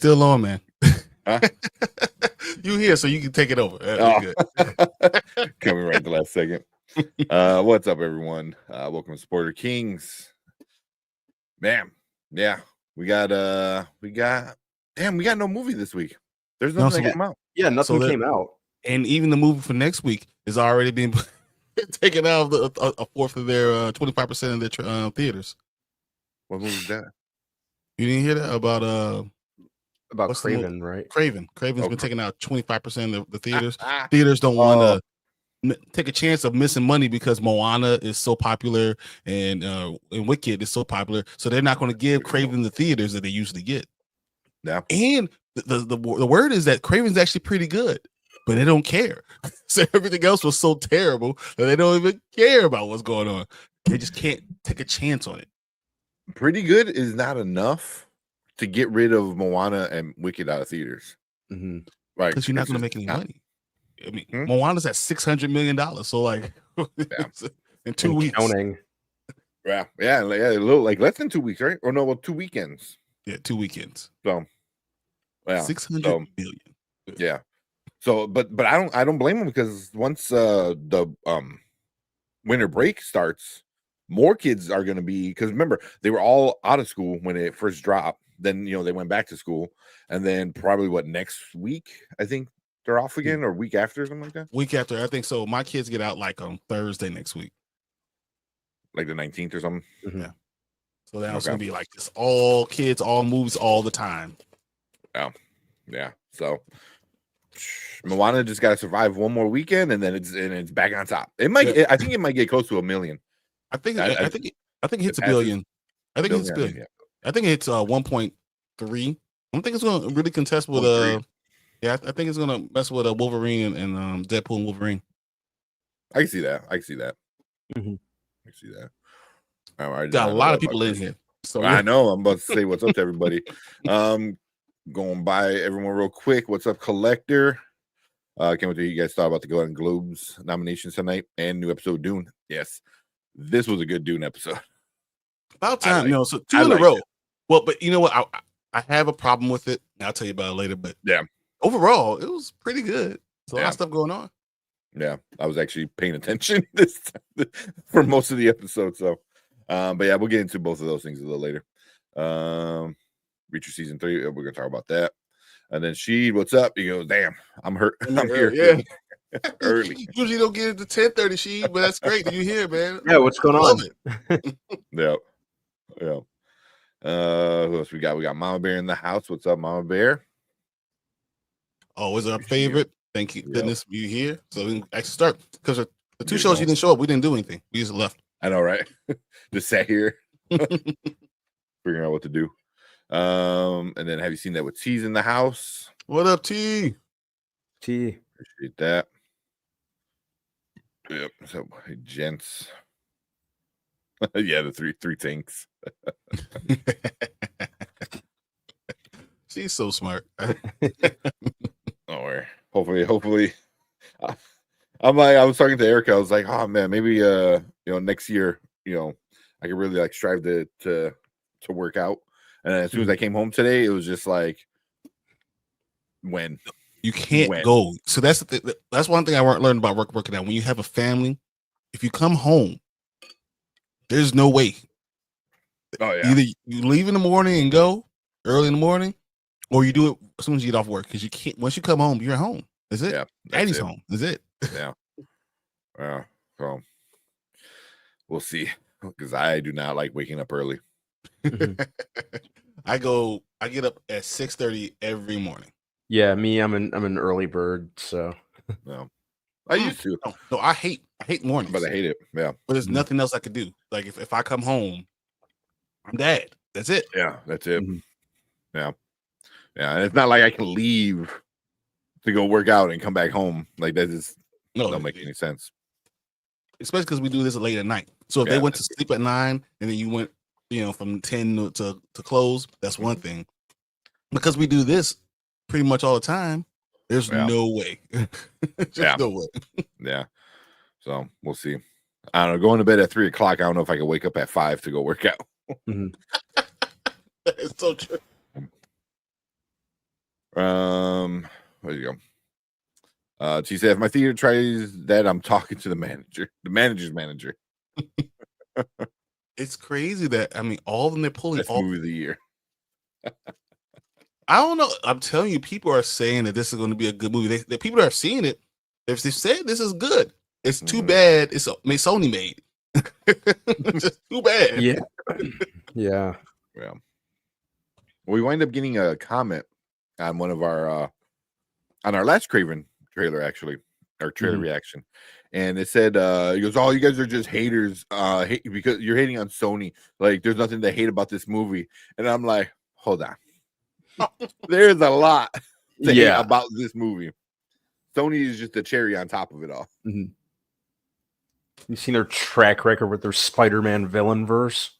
Still on, man. Huh? You here, so you can take it over. Good. Coming right the last second. What's up, everyone? Welcome to Supporter Kings. Man, yeah, we got no movie this week. There's nothing that came out. Yeah, nothing came out. And even the movie for next week is already being taken out of a fourth of their 25% of their theaters. What movie is that? You didn't hear that about Craven, right? Craven's been taking out 25% of the theaters. Theaters don't want to take a chance of missing money because Moana is so popular and Wicked is so popular, so they're not going to give Craven the theaters that they usually get. Yeah, and the word is that Craven's actually pretty good, but they don't care. So everything else was so terrible that they don't even care about what's going on. They just can't take a chance on it. Pretty good is not enough to get rid of Moana and Wicked out of theaters. Mm-hmm. Right, because you're not going to make any money. I mean, Moana's at $600 million, so like in 2 weeks. Counting. Yeah, a little like less than 2 weeks, right? Or no, well, 2 weekends. Yeah, 2 weekends. So, yeah, 600 million. Yeah. So, but I don't blame them because once the winter break starts, more kids are going to be, because remember they were all out of school when it first dropped. Then they went back to school, and then probably next week I think they're off again, or week after, something like that. Week after, I think so. My kids get out like on Thursday next week, like the 19th or something. Mm-hmm. Yeah. So that's gonna be like this: all kids, all movies, all the time. Yeah. So Moana just got to survive one more weekend, and then it's back on top. It might. I think it might get close to 1 million. I think it hits $1 billion. I think it hits $1 billion. I think it's 1.3. I don't think it's going to really contest with I think it's going to mess with Wolverine and Deadpool and Wolverine. I can see that. Mm-hmm. I can see that. All right, got a lot of people in here. So I know. I'm about to say what's up to everybody. Going by everyone real quick. What's up, Collector? Can't wait to you guys thought about the Golden Globes nominations tonight and new episode of Dune. Yes, this was a good Dune episode. About time. So 2 in a row. Well, but you know what? I have a problem with it. I'll tell you about it later. But yeah, overall, it was pretty good. There's a lot of stuff going on. Yeah, I was actually paying attention this time for most of the episode. So, but yeah, we'll get into both of those things a little later. Reacher season 3, we're gonna talk about that. And then what's up? He goes, damn, I'm hurt. I'm here. Yeah. Early. Usually don't get it to 10:30, She, but that's great that you here, man. Yeah, what's going on? Yeah. Who else we got? We got Mama Bear in the house. What's up, Mama Bear? Always our favorite. Thank you, goodness you here. So we can actually start because the 2 shows you didn't show up. We didn't do anything. We just left. I know, right? Just sat here, figuring out what to do. And then have you seen that with T's in the house? What up, T? Appreciate that. Yep. So, gents. Yeah, the three tanks. She's so smart. Oh, hopefully. I was talking to Erica. I was like, oh man, maybe next year, I could really like strive to work out. And as soon as I came home today, it was just like, when you can't go. So that's that's one thing I learned about working out. When you have a family, if you come home, there's no way. Oh yeah. Either you leave in the morning and go early in the morning, or you do it as soon as you get off work, because you can't. Once you come home, you're home. That's it. Yeah, Daddy's home. That's it. Yeah. So we'll see, because I do not like waking up early. I get up at 6:30 every morning. Yeah, me, I'm an early bird, so no. I used to. No, I hate mornings. But I hate it. Yeah. But there's nothing else I could do. Like if I come home, I'm dad. That's it. Yeah, that's it. Mm-hmm. Yeah. Yeah. And it's not like I can leave to go work out and come back home. Like that just don't make any sense. Especially because we do this late at night. So if they went to sleep at 9 and then you went, from 10 to close, that's one thing. Because we do this pretty much all the time, there's no way. No way. Yeah. So we'll see. I don't know. Going to bed at 3 o'clock. I don't know if I can wake up at 5 to go work out. It's so true. There you go. She said, if my theater tries that, I'm talking to the manager's manager. It's crazy that all of them they're pulling Best all. movie of the year. I don't know. I'm telling you, people are saying that this is going to be a good movie. The people that are seeing it, if they said this is good, it's too bad. It's Sony made. Just too bad. Yeah. Yeah. Yeah. We wind up getting a comment on one of our on our last Craven trailer, actually, our trailer reaction. And it said, he goes, "Oh, you guys are just haters, because you're hating on Sony. Like, there's nothing to hate about this movie." And I'm like, hold on. There's a lot to hate about this movie. Sony is just the cherry on top of it all. Mm-hmm. You've seen their track record with their Spider-Man villain verse.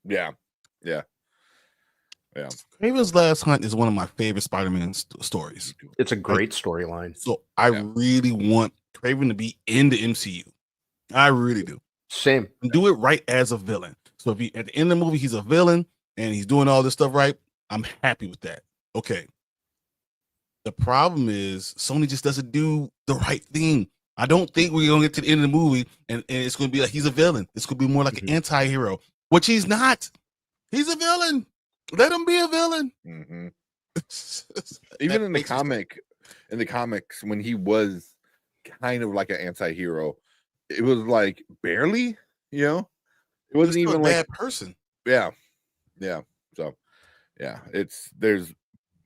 Yeah. Craven's Last Hunt is one of my favorite Spider-Man stories. It's a great storyline. So I really want Craven to be in the MCU. I really do. Same. And do it right as a villain. So if at the end of the movie he's a villain and he's doing all this stuff right, I'm happy with that. Okay. The problem is Sony just doesn't do the right thing. I don't think we're going to get to the end of the movie and it's going to be like he's a villain. It's going to be more like an anti-hero, which he's not. He's a villain. Let him be a villain. Even in the comics, when he was kind of like an anti-hero, it was like barely, it wasn't even a like bad person. Yeah. So there's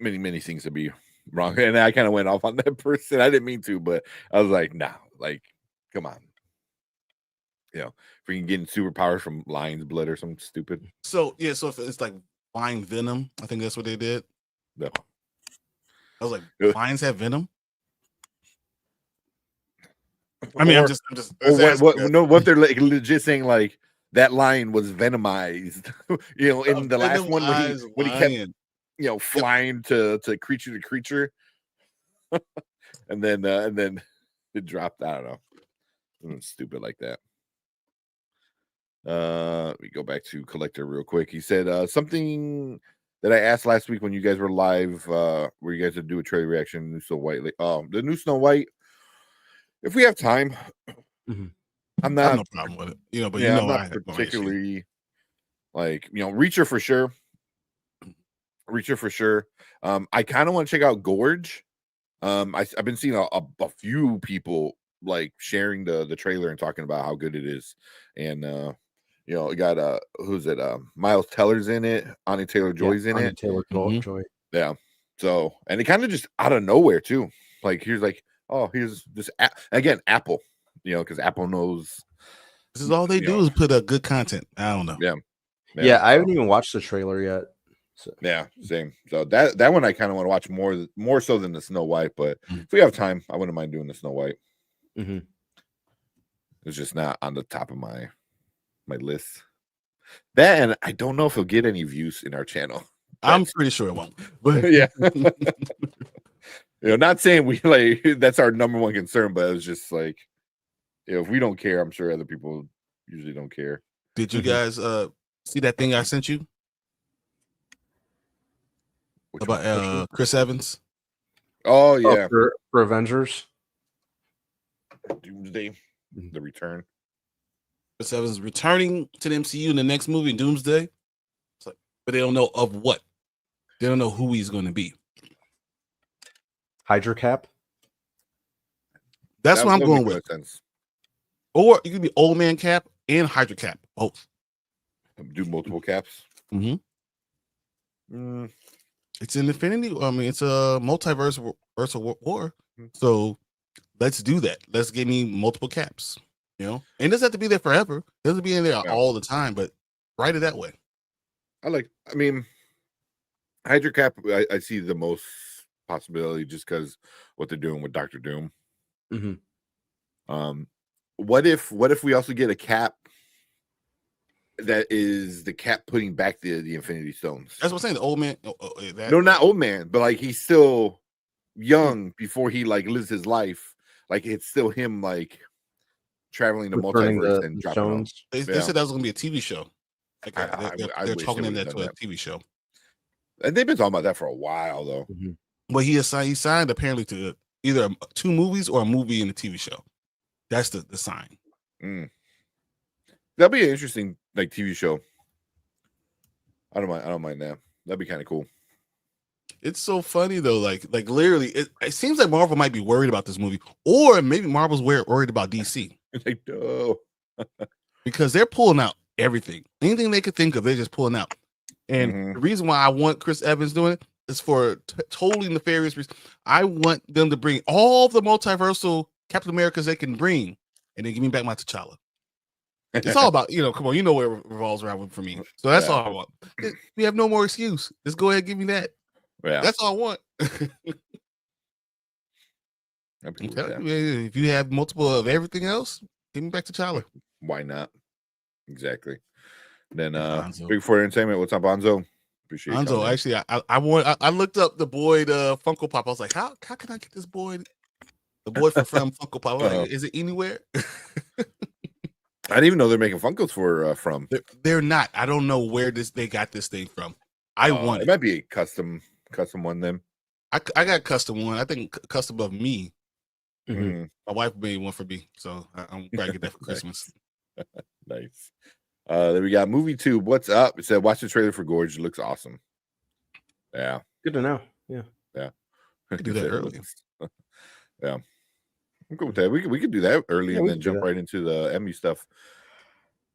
many things to be wrong, and I kind of went off on that person. I didn't mean to, but I was like, nah, like, come on, freaking getting superpowers from lion's blood or something stupid. So if it's like lion venom, I think that's what they did. No. I was like, lions have venom. I'm just. What they're like legit saying, like that lion was venomized. In the last one when he kept, flying to creature to creature, and then it dropped. I don't know, something stupid like that. We go back to Collector real quick. He said something that I asked last week when you guys were live, where you guys would do a trailer reaction. New Snow White, the new Snow White. If we have time, I'm not no problem with it. But I'm not particularly like Reacher for sure. I kind of want to check out Gorge. I've been seeing a few people like sharing the trailer and talking about how good it is, and it got who's it? Miles Teller's in it. Anya Taylor-Joy's in it. Taylor-Joy. Yeah. So, and it kind of just out of nowhere too. Like here's this again Apple. Because Apple knows this is all they do is put good content. I don't know. Yeah. I haven't even watched the trailer yet. So. Yeah, same. So that one I kind of want to watch more so than the Snow White. But if we have time, I wouldn't mind doing the Snow White. It's just not on the top of my list. That, and I don't know if it'll get any views in our channel. I'm pretty sure it won't. But yeah. Not saying we that's our number one concern, but it's just like if we don't care, I'm sure other people usually don't care. Did you guys see that thing I sent you? About Chris Evans? Oh yeah. For Avengers. Doomsday. The return. Chris Evans is returning to the MCU in the next movie, Doomsday. But they don't know of what. They don't know who he's going to be. Hydra Cap. That's what I'm going with. Sense. Or you could be Old Man Cap and Hydra Cap, both. Do multiple caps. It's an Infinity. It's a multiverse war. So let's do that. Let's give me multiple caps. And it doesn't have to be there forever. It doesn't be in there all the time, but write it that way. Hydra Cap, I see the most possibility just because what they're doing with Dr. Doom. What if we also get a Cap that is the Cap putting back the Infinity Stones? That's what I'm saying. The old man. No, not old man, but like he's still young before he like lives his life. Like it's still him like traveling the multiverse and dropping stones. They said that was going to be a TV show. Like they're talking into that to a TV show. And they've been talking about that for a while, though. Well, he signed apparently to either 2 movies or a movie and a TV show. That's the sign. That'd be an interesting like TV show. I don't mind that. That'd be kind of cool. It's so funny though, like literally, it seems like Marvel might be worried about this movie, or maybe Marvel's worried about DC. Like, no. Because they're pulling out everything, anything they could think of, they're just pulling out. And the reason why I want Chris Evans doing it is for totally nefarious reasons. I want them to bring all the multiversal Captain Americas they can bring, and then give me back my T'Challa. It's all about, come on, where it revolves around for me. So that's all I want. We have no more excuse. Just go ahead and give me that. Yeah, that's all I want. If you have multiple of everything else, give me back T'Challa. Why not? Exactly. Then Big Four Entertainment, what's up, Bonzo? Appreciate Bonzo. Actually, I looked up the Boyd Funko Pop. I was like, how can I get this Boyd? The Boyd from Funko Pop. I was like, is it anywhere? I didn't even know they're making Funkos for from. They're not. I don't know where they got this thing from. I want it. Might be a custom one then. I got custom one. I think custom of me. Mm-hmm. My wife made one for me, so I'm gonna get that for Christmas. Nice. Then we got movie tube. What's up? It said watch the trailer for Gorge. It looks awesome. Yeah. Good to know. Yeah. We could do that early. Yeah. I'm cool with that. We could do that early and then jump right into the Emmy stuff.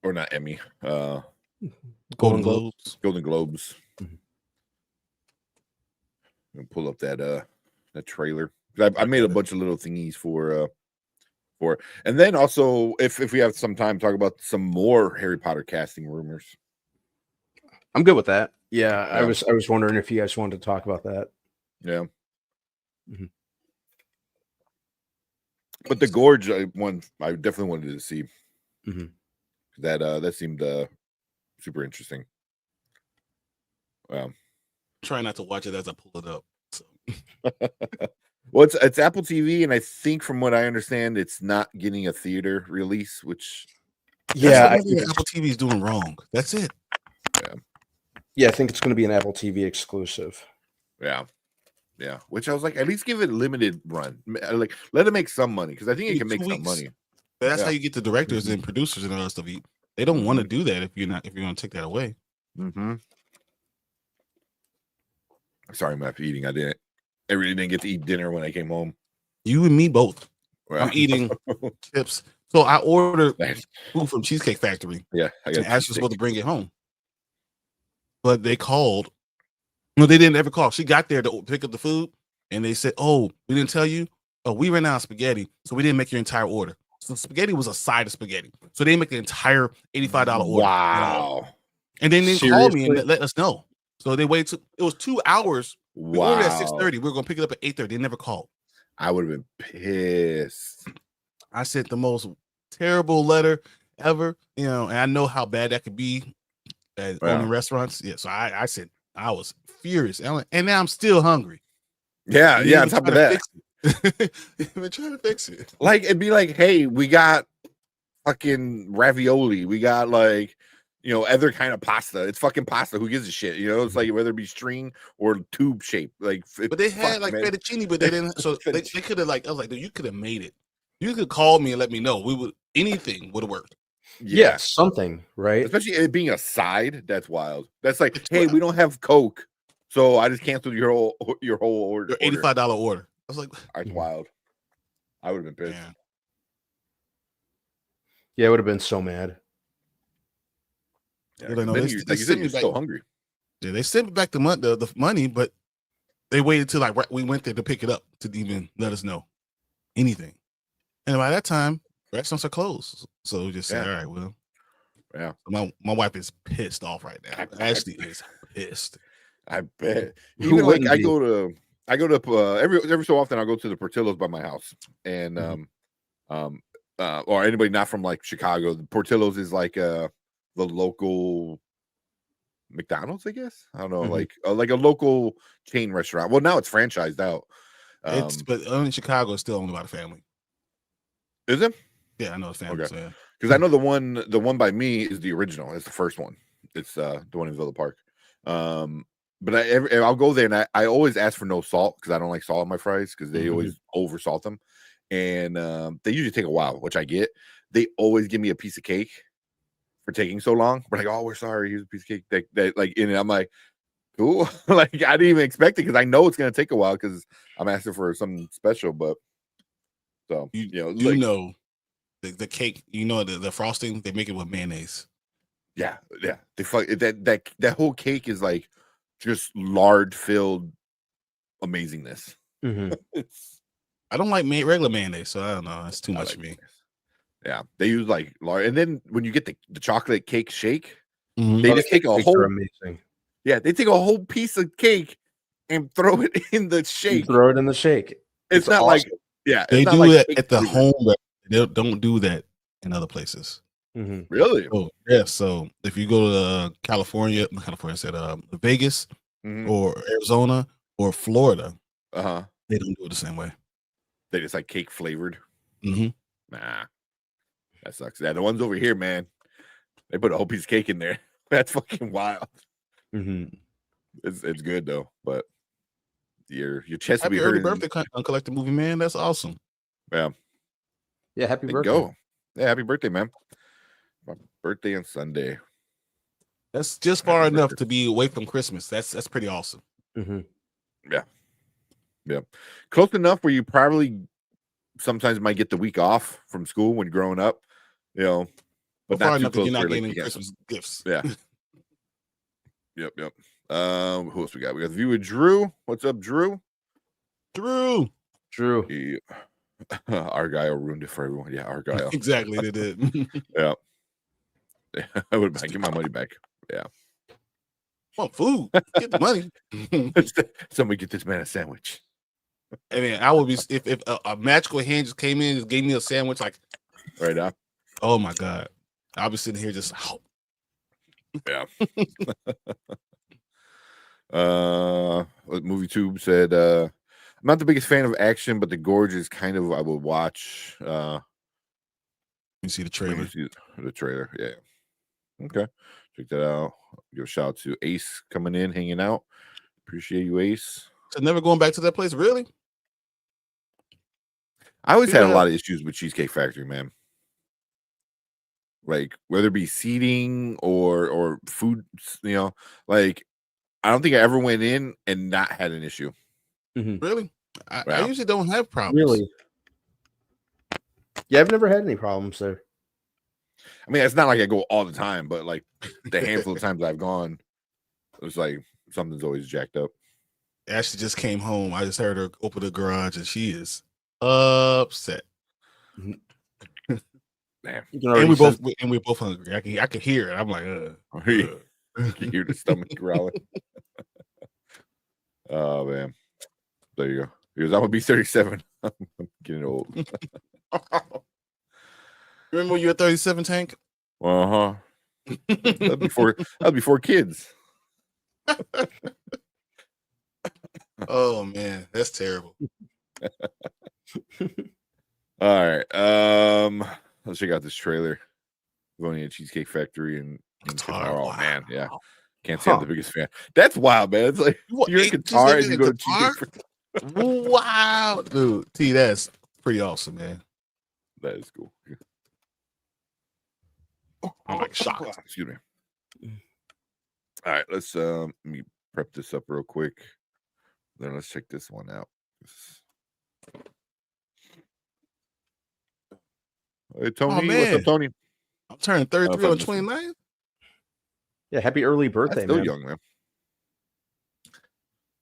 Or not Emmy. Golden Globes. Golden Globes. And pull up that trailer. I made a bunch of little thingies for and then also if we have some time, talk about some more Harry Potter casting rumors. I'm good with that. Yeah. I was wondering if you guys wanted to talk about that. Yeah. But the Gorge one, I definitely wanted to see. That seemed super interesting. Try not to watch it as I pull it up. So. Well, it's Apple TV, and I think from what I understand, it's not getting a theater release. Which, I think Apple TV is doing wrong. That's it. Yeah, I think it's going to be an Apple TV exclusive. Yeah. Which I was like, at least give it a limited run. Like, let it make some money because I think it can make some money. But that's how you get the directors and producers and all that stuff. They don't want to do that if you're going to take that away. Sorry, I'm not eating. I really didn't get to eat dinner when I came home. You and me both. Well, I'm eating chips. So I ordered food from Cheesecake Factory. Yeah, I got. Ashley's supposed to bring it home, but they called. No, they didn't ever call. She got there to pick up the food, and they said, "Oh, we didn't tell you. Oh, we ran out of spaghetti, so we didn't make your entire order. So spaghetti was a side of spaghetti, so they didn't make the entire $85 order." Wow! And then they called me and let us know. So they waited. It was 2 hours. We ordered at 6:30. We were gonna pick it up at 8:30. They never called. I would have been pissed. I sent the most terrible letter ever, and I know how bad that could be at owning restaurants. Yeah, so I said I was furious, and now I'm still hungry. Yeah. On top of that, been trying to fix it. Like it'd be like, hey, we got fucking ravioli. We got like. Other kind of pasta. It's fucking pasta. Who gives a shit? It's like whether it be string or tube shape. Like, but they had fettuccine, but they didn't. So they could have I was like, dude, you could have made it. You could call me and let me know. Anything would have worked. Yeah, something, right? Especially it being a side. That's wild. That's like, hey, we don't have Coke, so I just canceled your whole order. Your $85 order. I was like, that's wild. I would have been pissed. Yeah, I would have been so mad. Yeah, you said you're still hungry. Yeah, they sent me back the money, but they waited till we went there to pick it up to even let us know anything. And by that time, restaurants are closed. So we just said, all right, well, yeah. My wife is pissed off right now. Ashley is pissed. I bet. Even like I go to every so often I'll go to the Portillo's by my house, and or anybody not from like Chicago. The Portillo's is like the local McDonald's, I guess. I don't know, like a local chain restaurant. Well, now it's franchised out. But in Chicago, it's still owned by the family. Is it? Yeah, I know it's family. Okay. Because I know the one by me is the original. It's the first one. It's the one in Villa Park. but I'll go there and I always ask for no salt because I don't like salt on my fries because they always over salt them, and they usually take a while, which I get. They always give me a piece of cake for taking so long. We're like, oh, we're sorry, here's a piece of cake. That like, and I'm like, cool. Like I didn't even expect it because I know it's gonna take a while because I'm asking for something special. But so you like, know, the cake, you know, the frosting, they make it with mayonnaise. yeah. They that whole cake is like just lard filled amazingness. I don't like regular mayonnaise, so I don't know. That's too much for me. Yeah, they use like lard, and then when you get the chocolate cake shake, Mhm. they just take a whole amazing. Yeah, they take a whole piece of cake and throw it in the shake. Throw it in the shake. It's not awesome. like they it's not do like it at the home, but they don't do that in other places. Really? Oh yeah. So if you go to California, said Vegas or Arizona or Florida, they don't do it the same way. They just like cake flavored. Mm-hmm. Nah, that sucks. Yeah, the ones over here, man, they put a whole piece of cake in there. That's fucking wild. It's good though, but your chest will be Happy early hurting. birthday, Uncollected Movie Man. That's awesome. Yeah. Happy birthday. Go. Yeah, happy birthday, man. My birthday on Sunday. That's just far enough to be away from Christmas. That's pretty awesome. Yeah. Close enough where you probably sometimes might get the week off from school when growing up, but far not too enough that close you're not where, getting like, Christmas gifts. Yeah. Yep. Who else we got? We got the view with Drew. What's up, Drew? Drew. Yeah. Argyle ruined it for everyone. Yeah, Argyle. Exactly, they did. Yeah. I would give my money back. Yeah. Want food? Get the money. Somebody get this man a sandwich. I mean, I would be if a magical hand just came in and just gave me a sandwich, like right now. Oh my god, I'll be sitting here just yeah. Movie Tube said, I'm not the biggest fan of action, but The Gorge is kind of I would watch. You see the trailer? The trailer, yeah. Okay, check that out. Give a shout out to Ace coming in, hanging out. Appreciate you, Ace. So never going back to that place, really? I always had a lot of issues with Cheesecake Factory, man. Like whether it be seating or food, like I don't think I ever went in and not had an issue. Really? I usually don't have problems. Really? Yeah, I've never had any problems there. I mean, it's not like I go all the time, but like the handful of times I've gone, it was like something's always jacked up. Ashley just came home. I just heard her open the garage and she is upset. Damn. And we're both hungry. I can hear it. I'm like, You can hear the stomach growling. Oh man. There you go. He goes, I'm gonna be 37. I'm getting old. Remember when you were 37, Tank? That'd before kids. Oh man, that's terrible. All right. Let's check out this trailer. Going to Cheesecake Factory in Qatar. Oh man, yeah. Can't say I'm the biggest fan. That's wild, man. It's like you're in Qatar and you go to Cheesecake Factory. Wow, dude. That's pretty awesome, man. That is cool. I'm like shocked. Excuse me. All right, let's let me prep this up real quick. Then let's check this one out. Hey, Tony, what's up, Tony? I'm turning 33 on 29th. Yeah, happy early birthday, That's still young, man.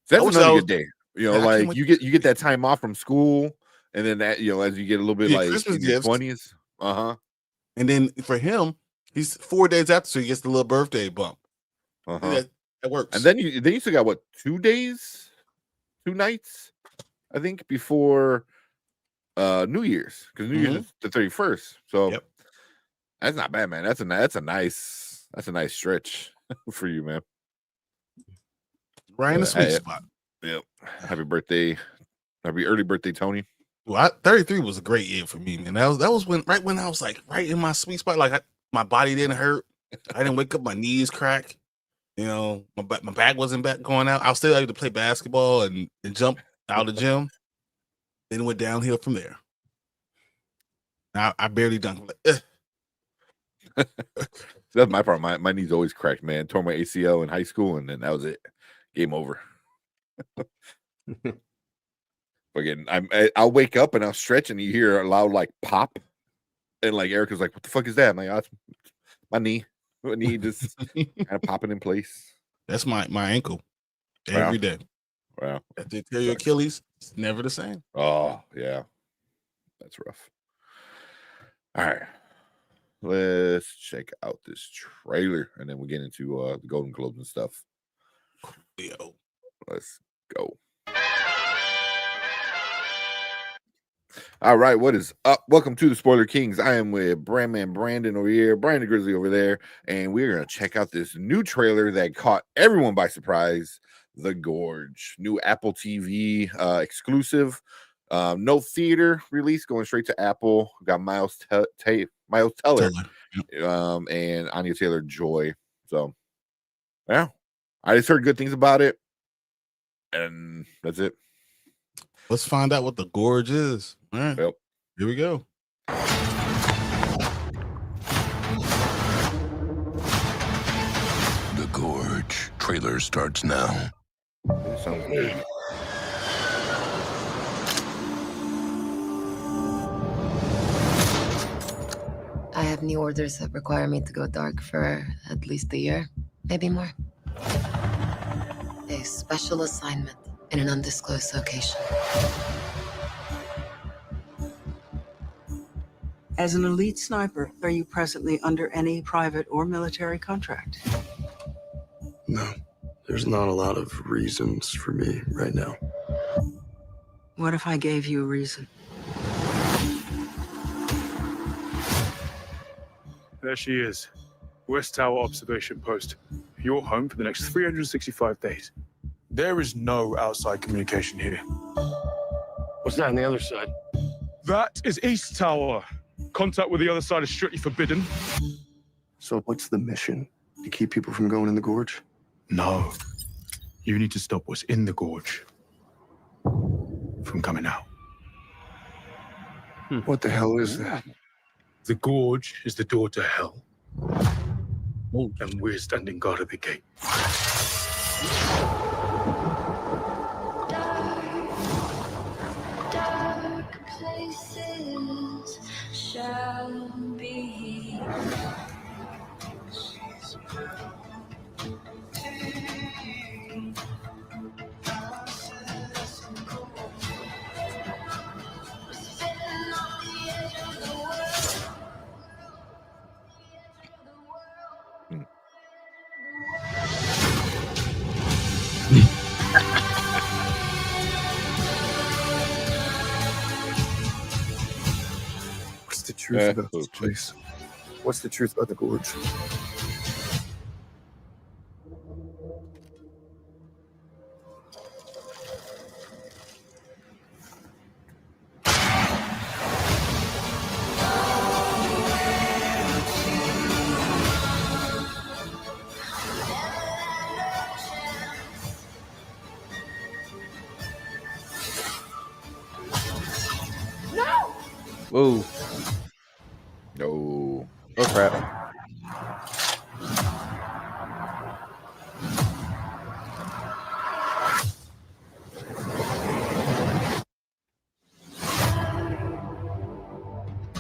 That's another good day. Like you get that time off from school, and then that as you get a little bit like Christmas in your gifts. 20s. And then for him, he's 4 days after, so he gets the little birthday bump. That works. And then you still got what, 2 days, 2 nights, I think, before New Year's, because New Year's is the 31st. So that's not bad, man. That's a nice stretch for you, man. Right in the sweet spot. Yep. Happy birthday. Happy early birthday, Tony. Well, 33 was a great year for me, man. That was when I was like right in my sweet spot. Like my body didn't hurt. I didn't wake up, my knees crack. You know, my back wasn't back going out. I was still able to play basketball and jump out of the gym. Then it went downhill from there. Now I barely dunked. That's my problem. My knees always cracked, man. Tore my ACL in high school, and then that was it. Game over. Again, I'll wake up and I'll stretch, and you hear a loud like pop, and like Erica's like, "What the fuck is that?" I'm like, "Oh, it's my knee just kind of popping in place." That's my ankle Wow. every day. Wow. If they tear your Achilles, it's never the same. Oh yeah, that's rough. All right, let's check out this trailer, and then we'll get into the Golden Globes and stuff. Yo. Let's go. All right, what is up? Welcome to the Spoiler Kings. I am with Brandman Brandon over here, Brian the Grizzly over there, and we're going to check out this new trailer that caught everyone by surprise, The Gorge. New Apple TV exclusive. No theater release, going straight to Apple. We got Miles Teller, and Anya Taylor-Joy. So, yeah, I just heard good things about it, and that's it. Let's find out what The Gorge is. All right. Yep. Here we go. The Gorge trailer starts now. It sounds good. I have new orders that require me to go dark for at least a year, maybe more. A special assignment in an undisclosed location. As an elite sniper, are you presently under any private or military contract? No, there's not a lot of reasons for me right now. What if I gave you a reason? There she is. West Tower Observation Post. Your home for the next 365 days. There is no outside communication here. What's that on the other side? That is East Tower. Contact with the other side is strictly forbidden. So what's the mission? To keep people from going in the gorge? No. You need to stop what's in the gorge from coming out. What the hell is that? The gorge is the door to hell. And we're standing guard at the gate. Dark places shall be. What's the truth about this place? What's the truth about the gorge? Whoa. No. Oh, crap.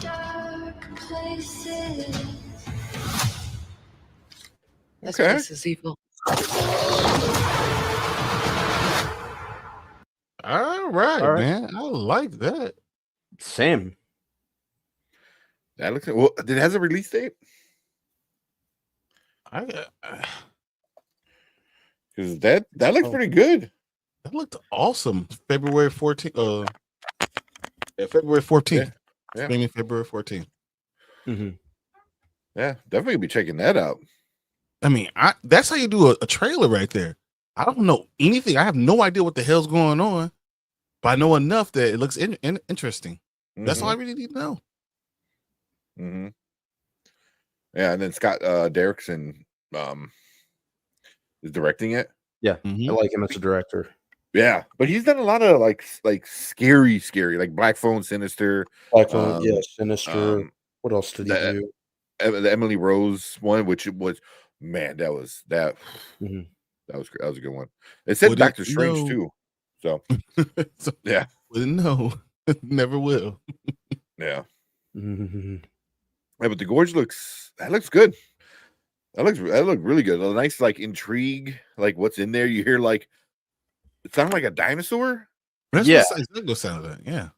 Dark places. This Okay. place is evil. All right, All right. man. I like that. Same. That looks well. Did it has a release date? That Because that looks pretty good. looked awesome. February 14th. February 14th. Yeah. Streaming February 14th. Mm-hmm. Yeah, definitely be checking that out. I mean, that's how you do a trailer right there. I don't know anything. I have no idea what the hell's going on, but I know enough that it looks interesting. That's all I really need to know. Mm-hmm. Yeah, and then Scott Derrickson is directing it. Yeah, Mhm. I like him as a director. Yeah, but he's done a lot of like scary, like Black Phone, Sinister, Black Phone, yeah, um, Sinister. um, What else did he the do? the Emily Rose one, which it was, man, that was Mhm. that was a good one. It said Wouldn't Doctor Strange know. too. So So, yeah, wouldn't know. Never will. yeah. Mhm. Yeah, but the Gorge looks good. That looked really good. A nice like intrigue, like what's in there. You hear like it sounds like a dinosaur. That's Yeah. what it's gonna sound like. Yeah.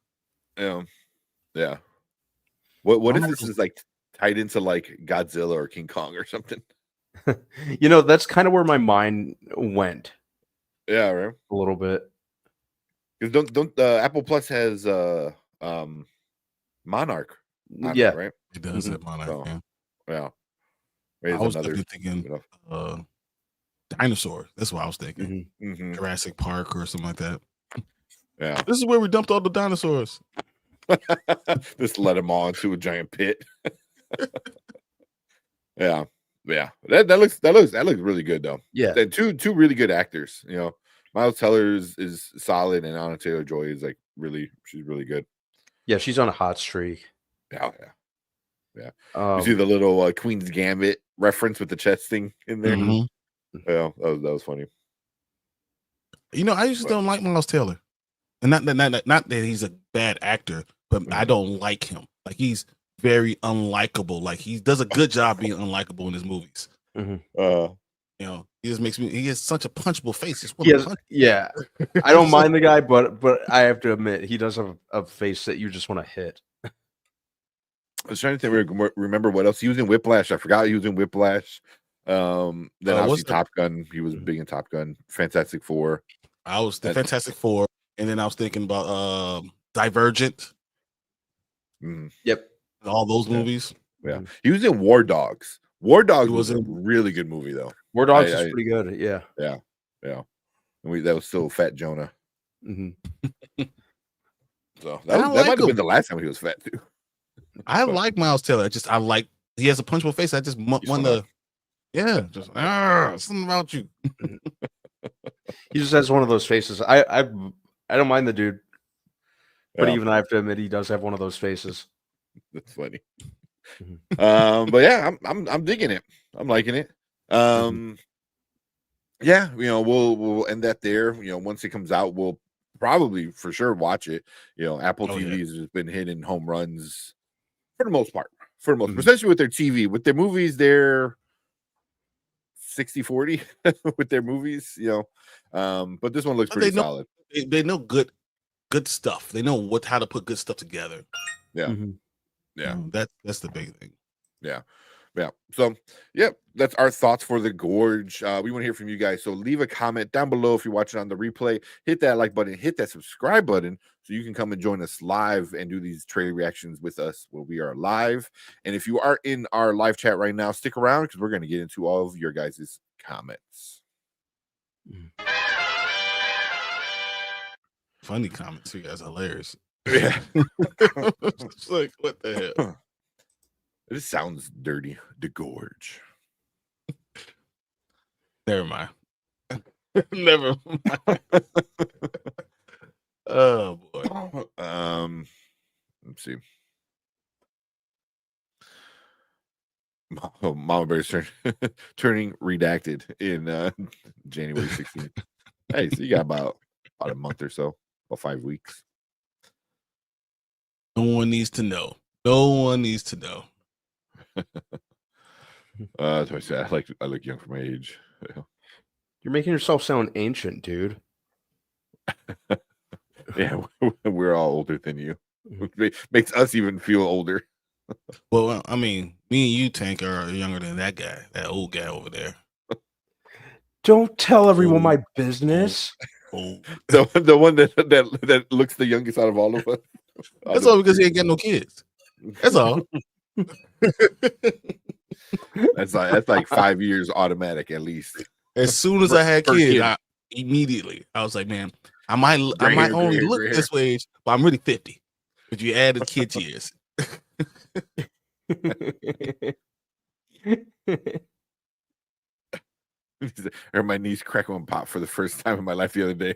Yeah. What if I'm this is like tied into like Godzilla or King Kong or something? You know, that's kind of where my mind went Yeah, right. a little bit. Because don't Apple Plus has Monarch on Yeah. it, right? It does Mhm. have Monarch. So, Yeah. Yeah. I Maybe was another. definitely thinking You dinosaur. That's what I was thinking. Mhm. know. Jurassic Park or something like that. Yeah. This is where we dumped all the dinosaurs. Just let them all into a giant pit. Yeah. That looks really good though. Yeah. And two really good actors. You know, Miles Teller is solid, and Anna Taylor-Joy is like she's really good. Yeah, she's on a hot streak. Yeah. You see Um, the little Queen's Gambit reference with the chest thing in there. Mhm. Yeah, that was funny. You know, I just don't like Miles Taylor, and not that he's a bad actor, but I don't like him. Like he's very unlikable. Like he does a good job being unlikable in his movies. You know, he just makes me. He has such a punchable face. Just want to punch. yeah. I don't mind the guy, but I have to admit he does have a face that you just want to hit. I was trying to think, remember what else he was in. Whiplash. I forgot he was in Whiplash. Then obviously Top Gun. He was big in Top Gun. Fantastic Four. I was the Fantastic Four, and then I was thinking about Divergent. Yep. All those movies. Yeah, he was in War Dogs. War Dogs was a in- really good movie though. War Dogs is pretty good. Yeah. Yeah. And that was still Fat Jonah. Mhm. So I that like might have him. been the last time he was fat too. I like Miles Taylor. I like he has a punchable face. I just want to, something about you. He just has one of those faces. I don't mind the dude, but Yeah. even I have to admit he does have one of those faces. That's funny. Mhm. But yeah, I'm digging it. I'm liking it. Yeah, you know, we'll end that there. You know, once it comes out, we'll probably for sure watch it. You know, Apple TV has been hitting home runs for the most part. Especially with their TV. With their movies, they're 60-40 with their movies, you know. But this one looks pretty solid. They know good stuff. They know how to put good stuff together. Yeah. Yeah. That's the big thing. Yeah. So, that's our thoughts for the Gorge. We want to hear from you guys. So leave a comment down below if you're watching on the replay. Hit that like button, hit that subscribe button so you can come and join us live and do these trailer reactions with us where we are live. And if you are in our live chat right now, stick around because we're going to get into all of your guys' comments. Funny comments. You guys are hilarious. Yeah. It's like, what the hell? This sounds dirty. The Gorge. Never mind. Never mind. Oh boy. Let's see. Mama Bear's turning redacted in January 16th. Hey, so you got about a month or so, about 5 weeks. No one needs to know. No one needs to know. That's what I said. I look young for my age. You're making yourself sound ancient, dude. Yeah, we're all older than you. Makes us even feel older. Well, I mean, me and you, Tank, are younger than that guy, that old guy over there. Don't tell everyone my business. The one that looks the youngest out of all of us. That's all because he ain't got no kids. That's all. That's like 5 years automatic at least. As soon as I had kids, I was like, man, I might only look this way, but I'm really 50. But you added kids years. Or my knees crack and pop for the first time in my life the other day.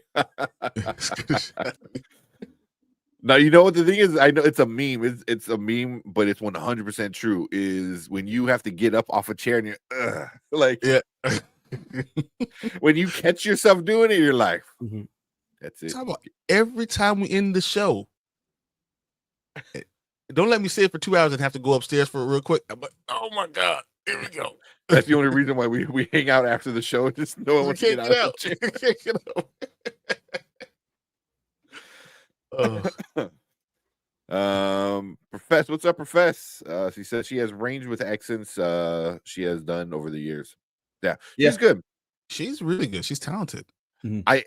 Now, you know what the thing is? I know it's a meme. It's a meme, but it's 100% true. Is when you have to get up off a chair and you're like, Yeah. when you catch yourself doing it, you're like, that's it. Talk about every time we end the show. Don't let me sit for 2 hours and have to go upstairs for it real quick. I'm like, oh my God, here we go. That's the only reason why we hang out after the show. Just no one We wants to can't get get out. out. Of the chair. We can't get out. Profess, what's up, Profess? She says she has range with accents she has done over the years. Yeah, she's good. She's really good. She's talented. I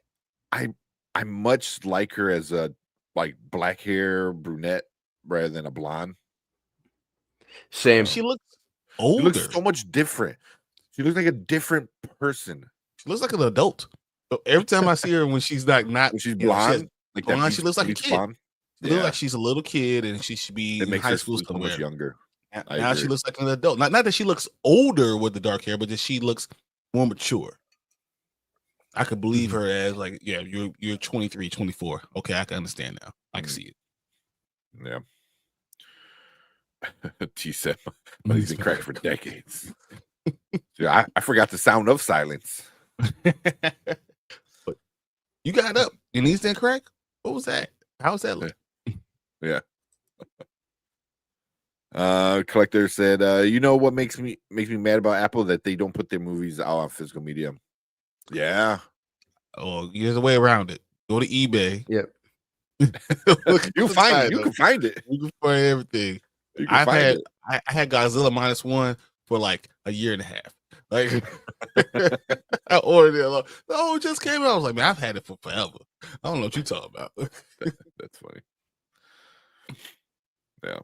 much like her as a like black hair brunette rather than a blonde. Same. She looks She older. looks so much different. She looks like a different person. She looks like an adult. So every time I see her when she's not When she's you know, blonde, like that blonde, she beach- looks like a beach kid. blonde. She looks like she's a little kid and she should be It in makes high her school so somewhere. much younger. I Now she agree. looks like an adult. Not that she looks older with the dark hair, but that she looks more mature. I could believe her as like, yeah, you're 23, 24. Okay, I can understand now. I can see it. Yeah. T said, but he's been cracked for decades. Yeah, I forgot the sound of silence. But you got up. Your knees didn't crack? What was that? How's that look? Yeah. Collector said, you know what makes me mad about Apple? That they don't put their movies out on physical media. Yeah. Oh, there's a way around it. Go to eBay. Yep. You find it. You can find it. You can find everything. You can find it. I had Godzilla -1 for like a year and a half. Like I ordered it. Oh, it just came out. I was like, man, I've had it for forever. I don't know what you're talking about. That's funny. Yeah.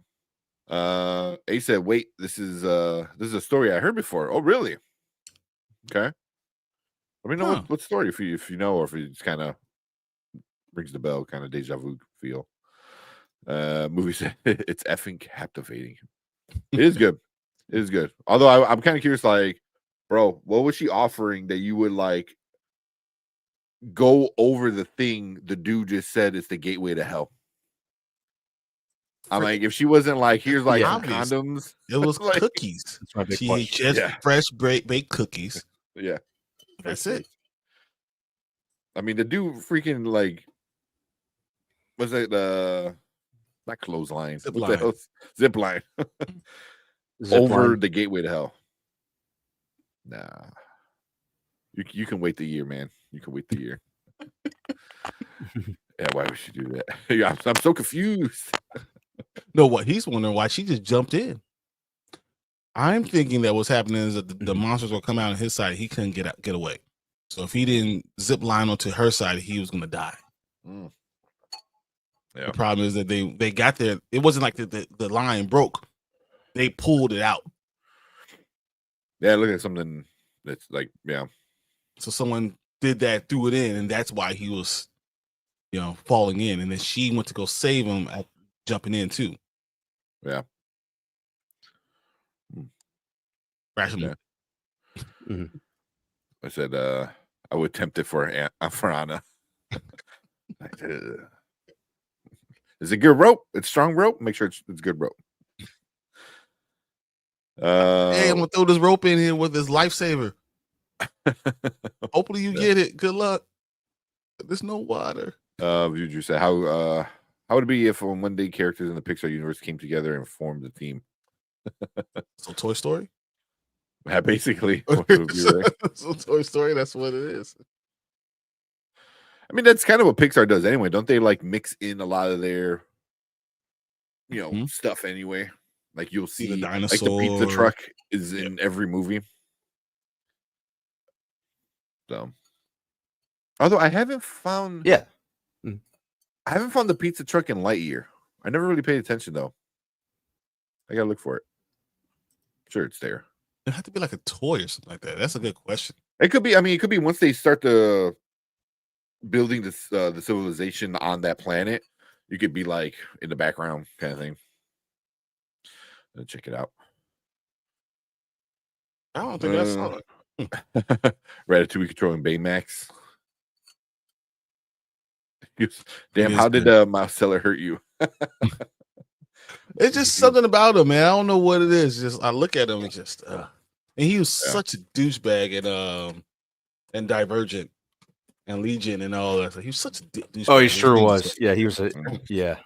A said, wait, this is a story I heard before. Oh, really? Okay. Let me know what story if you know, or if it just kind of rings the bell, kind of deja vu feel. Movie said it's effing captivating. It is good. It is good. Although I'm kind of curious, like, bro, what was she offering that you would like go over the thing the dude just said is the gateway to hell? I'm like, if she wasn't like, here's like some Obvious. condoms. It was Like- cookies. That's my big She question. just Yeah. fresh baked cookies. Yeah. That's it. I mean, the dude freaking like, what's that? Not clothesline. Zip What line. the hell? Zip line. Zip Over line. the gateway to hell. Nah. You can wait the year, man. You can wait the year. Yeah, why would she do that? Yeah, I'm so confused. No, what he's wondering why she just jumped in. I'm thinking that what's happening is that the monsters will come out on his side. He couldn't get away. So if he didn't zip line onto her side, he was gonna die. Mm. The Yeah. problem is that they got there. It wasn't like the line broke. They pulled it out. Yeah, look at something that's like, yeah. So someone did that, threw it in, and that's why he was, falling in. And then she went to go save him at jumping in too. Yeah. Crash him. Yeah. I said, I would tempt it for Anna. Like, is it good rope? It's strong rope. Make sure it's good rope. Hey, I'm gonna throw this rope in here with this lifesaver. Hopefully you get it. Good luck. There's no water. Vuju said, how would it be if on one day characters in the Pixar universe came together and formed a team? So Toy Story. Yeah, basically. What it would be, right? So Toy Story. That's what it is. I mean, that's kind of what Pixar does anyway. Don't they like mix in a lot of their, stuff anyway? Like you'll see, the like the pizza dinosaur. truck is in every movie. So, although I haven't found, Yeah. I haven't found the pizza truck in Lightyear. I never really paid attention though. I gotta look for it. Sure, it's there. It had to be like a toy or something like that. That's a good question. It could be. I mean, it could be once they start the building this the civilization on that planet. You could be like in the background kind of thing. Check it out. I don't think I saw it. Ratatouille controlling Baymax. Damn, is how did Miles Teller hurt you? It's just something about him, man. I don't know what it is. Just I look at him and just and he was such a douchebag and Divergent and Legion and all that. He was such a douchebag. Oh, he sure was. Yeah, he was a yeah.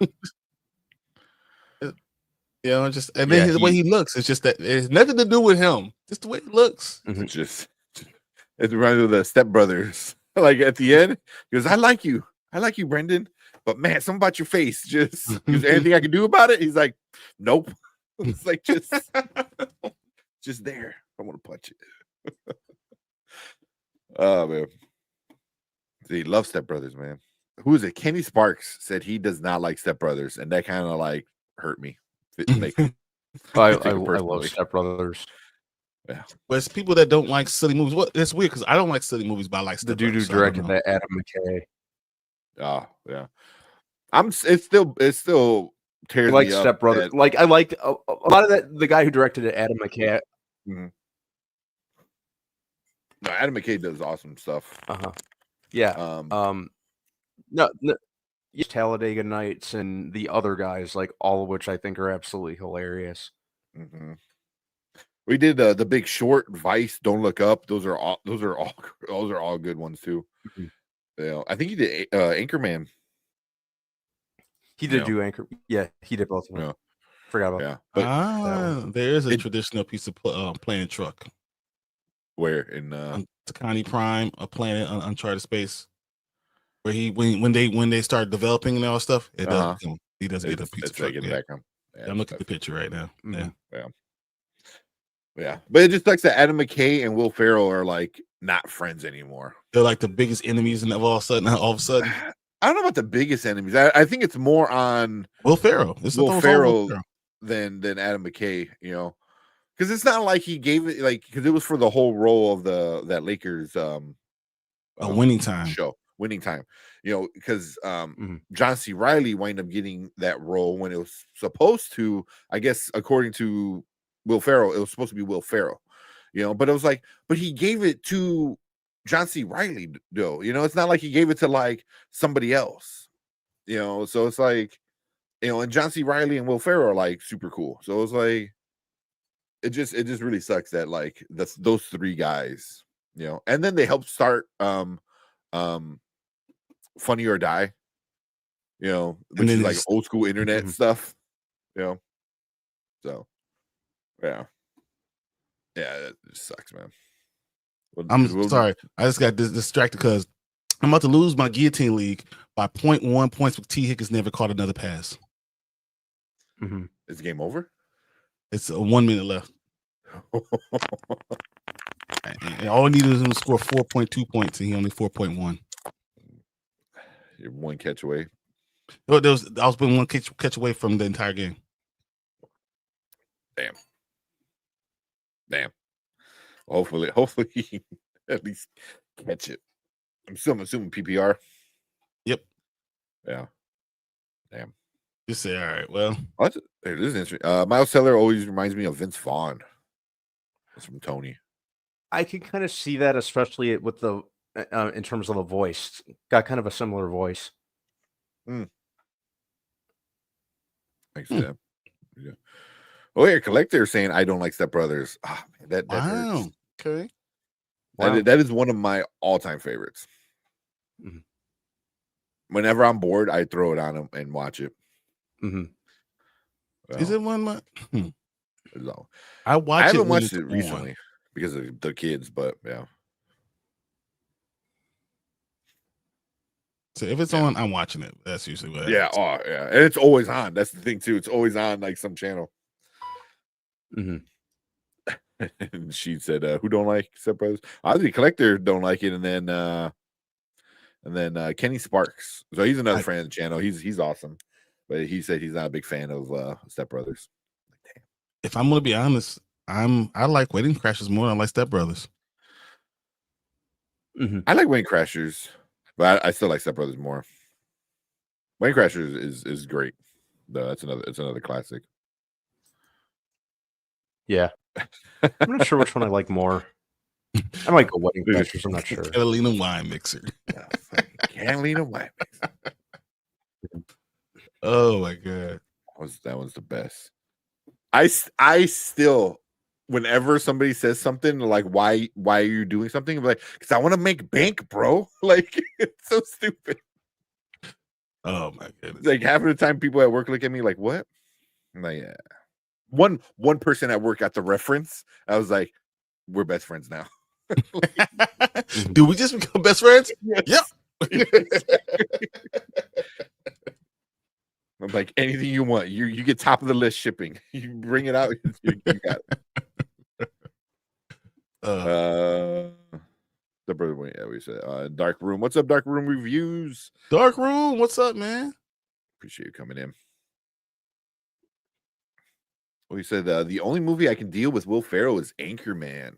You know, just and then the way he looks, it's just that it has nothing to do with him. Just the way he looks. It's just it reminds me of the Step Brothers. Like at the end, he goes, I like you, Brendan. But man, something about your face. Just is there anything I can do about it? He's like, nope. It's like just there. I want to punch it. Oh man. He loves Step Brothers, man. Who is it? Kenny Sparks said he does not like Step Brothers, and that kind of like hurt me. Like, I love Step Brothers. Yeah, but it's people that don't like silly movies. What it's weird because I don't like silly movies, but I like the dude who directed that, Adam McKay. Oh yeah, It still tears like me up. Step Brothers. Like I like a lot of that. The guy who directed it, Adam McKay. Mm-hmm. No, Adam McKay does awesome stuff. Yeah. No, Talladega Nights and the other guys, like all of which I think are absolutely hilarious. Mm-hmm. We did The Big Short, Vice, Don't Look Up. Those are all good ones too. Mm-hmm. Yeah, I think he did Anchorman. He did do Anchor. Yeah, he did both of them. Yeah. Forgot about that. But there is a traditional piece of playing truck. Where in Takani Prime, A Planet Uncharted Space, where when they start developing and all stuff, he does get a piece of truck. Yeah, I'm looking at the picture right now. Yeah. But it just sucks that Adam McKay and Will Ferrell are like not friends anymore. They're like the biggest enemies, and all of a sudden, I don't know about the biggest enemies. I think it's more on Will Ferrell. Will Ferrell than Adam McKay. You know. Because it's not like he gave it because it was for the whole role of that Lakers winning time show, winning time. You know, because John C. Reilly wound up getting that role when it was supposed to. I guess according to Will Ferrell, it was supposed to be Will Ferrell. You know, but it was but he gave it to John C. Reilly though. You know, it's not like he gave it to like somebody else. You know, so it's and John C. Reilly and Will Ferrell are like super cool. So it's like. It just really sucks that those three guys, you know, and then they helped start Funny or Die, you know, which is like old school internet stuff, you know. So yeah, it just sucks, man. I'm sorry, I just got distracted because I'm about to lose my guillotine league by 0.1 points. With T. Higgins never caught another pass. Is the game over? It's 1 minute left. And all I needed was him to score 4.2 points, and he only 4.1. You're one catch away. I was been one catch away from the entire game. Damn. Hopefully he can at least catch it. I'm assuming PPR. Yep. Yeah. Damn. Just say, all right, well. This is interesting. Miles Teller always reminds me of Vince Vaughn. That's from Tony. I can kind of see that, especially with the in terms of the voice. Got kind of a similar voice. Thanks, Sam. Yeah. Oh, yeah, Collector saying I don't like Step Brothers. Oh, man, that hurts. Okay. That is one of my all-time favorites. Mm-hmm. Whenever I'm bored, I throw it on and watch it. Mm-hmm. Well, is it one month? No. I haven't watched it recently because of the kids, but yeah. So if it's on, I'm watching it. That's usually what happens. Yeah, yeah. And it's always on. That's the thing too. It's always on like some channel. And she said, who don't like Step Brothers? Obviously Collector don't like it, and then Kenny Sparks. So he's another friend of the channel. He's awesome. But he said he's not a big fan of Step Brothers. If I'm gonna be honest, I like Wedding Crashers more than I like Step Brothers. I like Wedding Crashers, but I still like Step Brothers more. Wedding Crashers is great. No, it's another classic. Yeah. I'm not sure which one I like more. I might go Wedding Crashers. I'm not sure. Catalina wine mixer. Catalina wine mixer. Oh my god, that was the best. I still, whenever somebody says something like why are you doing something, I'm like, because I want to make bank, bro. Like, it's so stupid. Oh my goodness. Like half of the time people at work look at me like, what? I'm like, yeah. One person at work got the reference. I was like, we're best friends now. Do we just become best friends? Yep. I'm like, anything you want. You get top of the list shipping. You bring it out. You got it. The brother, yeah, we said Dark Room. What's up, Dark Room Reviews? Dark Room, what's up, man? Appreciate you coming in. Well, he said the only movie I can deal with Will Ferrell is Anchorman.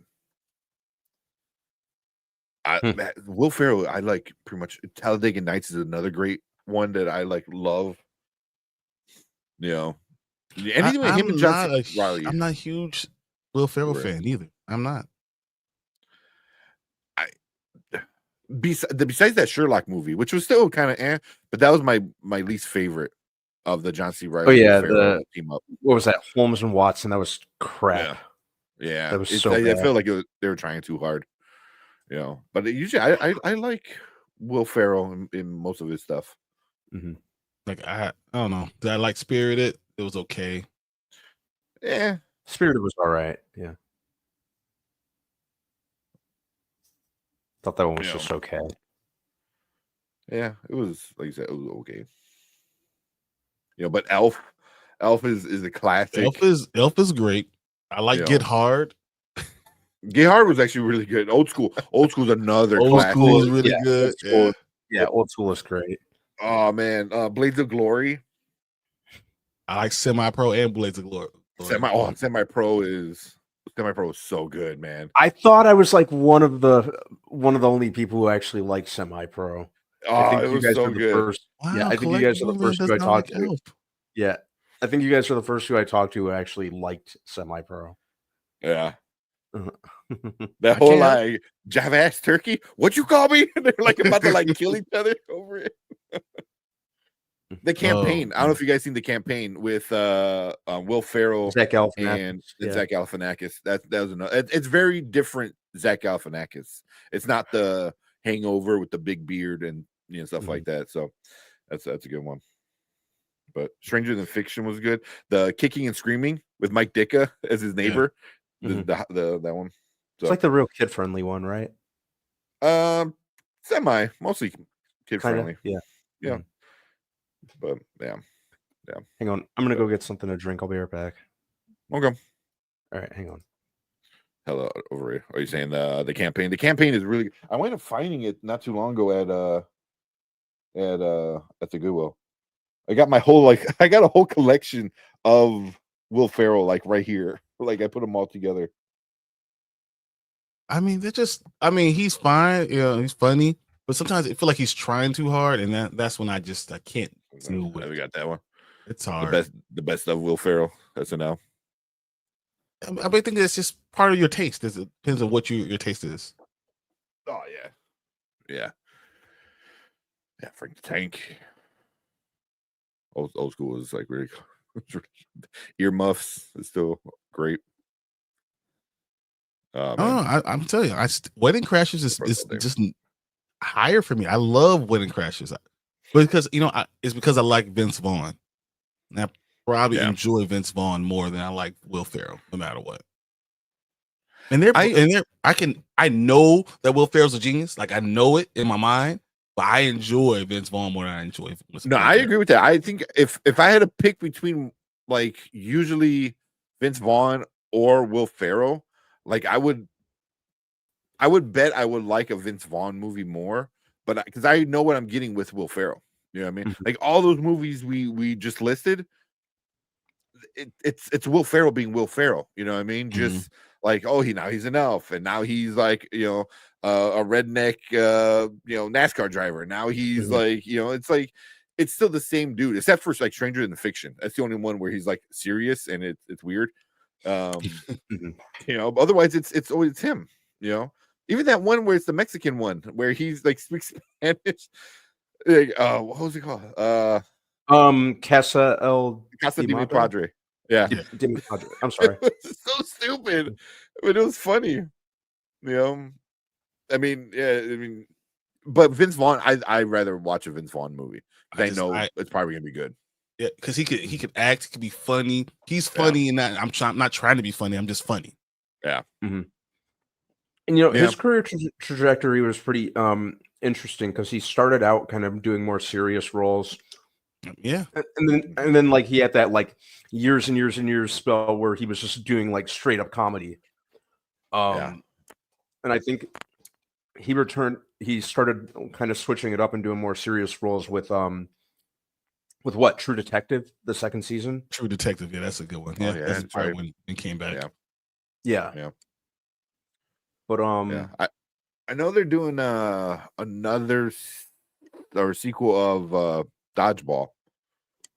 Will Ferrell, I like pretty much. Talladega Nights is another great one that I love. You know, anything with him and Johnson Riley. I'm not a huge Will Ferrell fan either. I'm not. Besides that Sherlock movie, which was still kind of but that was my least favorite of the John C. Riley. Oh yeah, the team up. What was that? Holmes and Watson. That was crap. Yeah. That was so I bad. felt like they were trying too hard. You know, but usually I like Will Ferrell in most of his stuff. Mm-hmm. Like I don't know. Did I like Spirited? It was okay. Yeah, Spirited was all right. Yeah, thought that one was just okay. Yeah, it was like you said, it was okay. You know, but Elf is a classic. Elf is great. I like Get Hard. Get Hard was actually really good. Old School is another Old classic. School is really good. Old School is great. Oh man, Blades of Glory. I like Semi Pro and Blades of Glory. Semi Pro is so good, man. I thought I was like one of the only people who actually like Semi Pro. I think you guys so good. I think you guys are the first who I talked to. Yeah, I think you guys are the first who I talked to who actually liked Semi Pro. Yeah. That whole like Java ass turkey, what you call me? They're like about to like kill each other over it. The campaign. I don't know if you guys seen the campaign with Will Ferrell, Zach Galifianakis, and Zach Galifianakis. That was another. It's very different. Zach Galifianakis. It's not the Hangover with the big beard and stuff like that. So that's a good one. But Stranger Than Fiction was good. The Kicking and Screaming with Mike Ditka as his neighbor. That one. So, it's like the real kid friendly one, right? Mostly kid friendly. Yeah. Yeah. But yeah. Hang on, I'm gonna go get something to drink. I'll be right back. Okay. All right, hang on. Hello, over here. Are you saying the campaign? The campaign is really. I went up finding it not too long ago at the Goodwill. I got I got a whole collection of Will Ferrell right here. Like I put them all together. I mean, he's fine. He's funny, but sometimes I feel like he's trying too hard, and that's when I can't do it. We got that one. It's hard. The best of Will Ferrell. That's a no. I think that's just part of your taste. It depends on what your taste is. Oh yeah. Frank the Tank. Old School is really earmuffs is still great. I'm telling you, Wedding Crashers is just higher for me. I love Wedding Crashers, because it's because I like Vince Vaughn. And I probably enjoy Vince Vaughn more than I like Will Ferrell, no matter what. And I know that Will Ferrell's a genius. Like I know it in my mind, but I enjoy Vince Vaughn more than I enjoy. I agree with that. I think if I had to pick between usually Vince Vaughn or Will Ferrell, I would bet I would like a Vince Vaughn movie more, but because I know what I'm getting with Will Ferrell. You know what I mean? Mm-hmm. All those movies we just listed, it's Will Ferrell being Will Ferrell. You know what I mean? Mm-hmm. Just now he's an elf, and now he's a redneck NASCAR driver. Now he's it's still the same dude, except for Stranger Than Fiction. That's the only one where he's serious and it's weird. Otherwise it's always him, Even that one where it's the Mexican one where he's like speaks Spanish. Like, what was it called? Casa de Mi Madre? Padre. Yeah. De Mi Padre. I'm sorry. It was so stupid, but it was funny. You know, I mean, but Vince Vaughn, I'd rather watch a Vince Vaughn movie. I know it's probably gonna be good. Yeah, because he could act, he could be funny. He's funny, and I'm not trying to be funny. I'm just funny. Yeah. Mm-hmm. And his career trajectory was pretty interesting because he started out kind of doing more serious roles. Yeah, and then like he had that like years and years and years spell where he was just doing like straight up comedy. And I think he started kind of switching it up and doing more serious roles with what, True Detective, the second season. True Detective, yeah, that's a good one. Yeah, that's probably when it came back. Yeah. But I know they're doing another sequel of Dodgeball.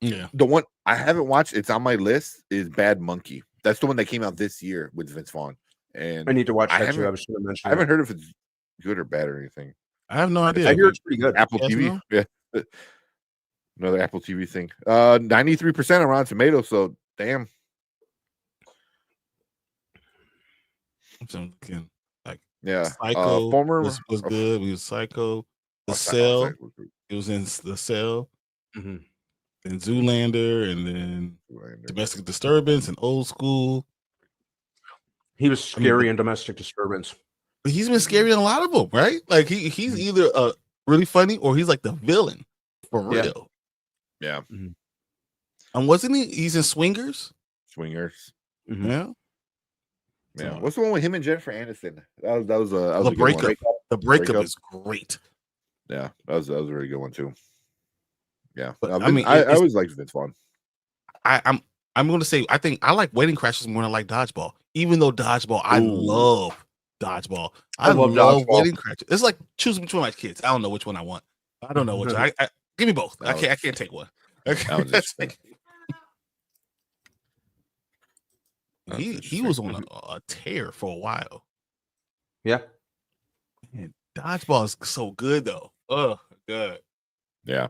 Yeah, the one I haven't watched, it's on my list, is Bad Monkey. That's the one that came out this year with Vince Vaughn. And I need to watch that too. I was going to mention. I haven't heard if it's good or bad or anything. I have no idea. I hear it's pretty good. Apple TV, yeah. Another Apple TV thing. 93% on Rotten Tomatoes. So damn. So, like, yeah. Psycho Former was good. We was Psycho. The Cell. It was in The Cell. Mm-hmm. And Zoolander, and then Domestic Disturbance and Old School. He was scary in Domestic Disturbance. But he's been scary in a lot of them, right? Like he's either really funny or he's like the villain for real. Yeah. Mm-hmm. And wasn't he's in Swingers? Mm-hmm. Yeah. Yeah. What's the one with him and Jennifer Aniston? That was a The good one. The breakup is great. Yeah, that was a really good one too. Yeah, but I always liked Vince Vaughn. I'm going to say I think I like Wedding Crashers more than I like Dodgeball. Even though Dodgeball, I love Dodgeball. I love Dodgeball. Wedding Crashers. It's like choosing between my kids. I don't know which one I want. I don't know which one. I give me both. I can't take one. He was on a tear for a while. Yeah. Man, Dodgeball is so good though. Oh, good. Yeah.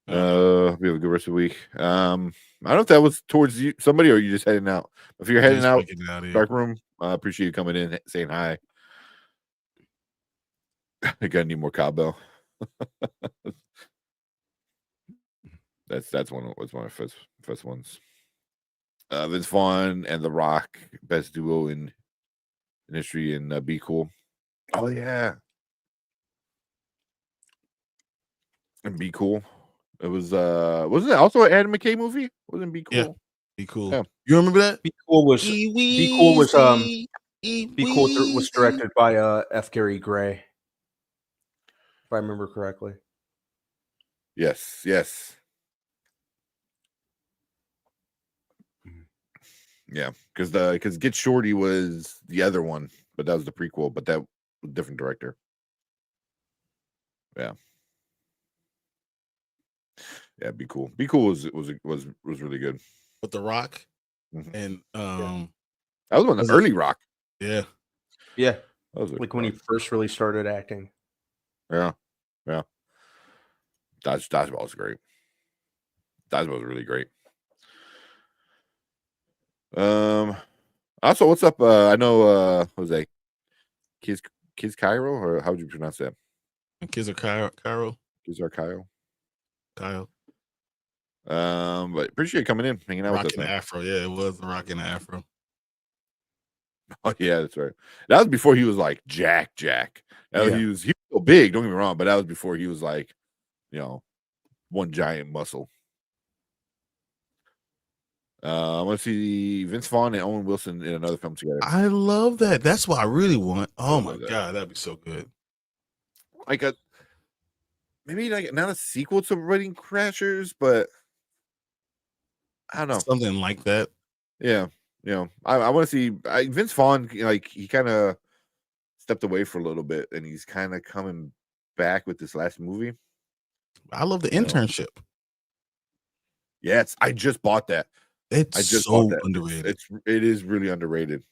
We have a good rest of the week. I don't know if that was towards you, somebody, or you just heading out. If you're heading out Dark Room, I appreciate you coming in, saying hi. I gotta need more cowbell. that's one of my first ones. Vince Vaughn and The Rock, best duo in history, and Be Cool. Oh yeah, and Be Cool. It was wasn't it also an Adam McKay movie? Wasn't Be Cool? Yeah. Be Cool. Yeah. You remember that? Be Cool was directed by F. Gary Gray, if I remember correctly. Yes. Yeah, because Get Shorty was the other one, but that was the prequel, but that was a different director. Yeah. Yeah, Be Cool. Be Cool was really good. With The Rock, and that was one of the early Rock. Yeah. That was like when he first really started acting. Yeah. Dodgeball was great. Dodgeball was really great. Also, what's up? I know what was that? Kids Cairo, or how would you pronounce that? Kids are Cairo. Kids are Kyle. But appreciate you coming in, hanging out Rock with us. In the Afro, yeah, it was The Rock in the Afro. Oh yeah, that's right. That was before he was like Jack. He was still big. Don't get me wrong, but that was before he was like, one giant muscle. I want to see Vince Vaughn and Owen Wilson in another film together. I love that. That's what I really want. Oh my god, that'd be so good. Like maybe like not a sequel to Wedding Crashers, but I don't know, something like that. Yeah, I want to see Vince Vaughn. Like he kind of stepped away for a little bit, and he's kind of coming back with this last movie. I love The Internship. Yes, I just bought that. It's so underrated. It is really underrated.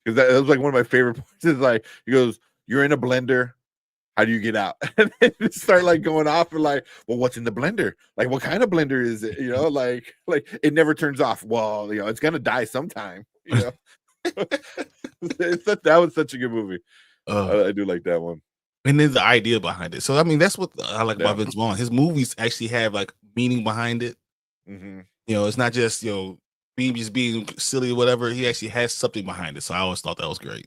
because that was like one of my favorite points. Is like he goes, "You're in a blender. How do you get out?" And then just start like going off and like, "Well, what's in the blender? Like, what kind of blender is it? You know, like it never turns off. Well, you know, it's gonna die sometime. You know." That was such a good movie. I do like that one. And then the idea behind it. So I mean, that's what I like about Vince Vaughn. His movies actually have like meaning behind it. Mm-hmm. You know, it's not just being silly or whatever. He actually has something behind it. So I always thought that was great.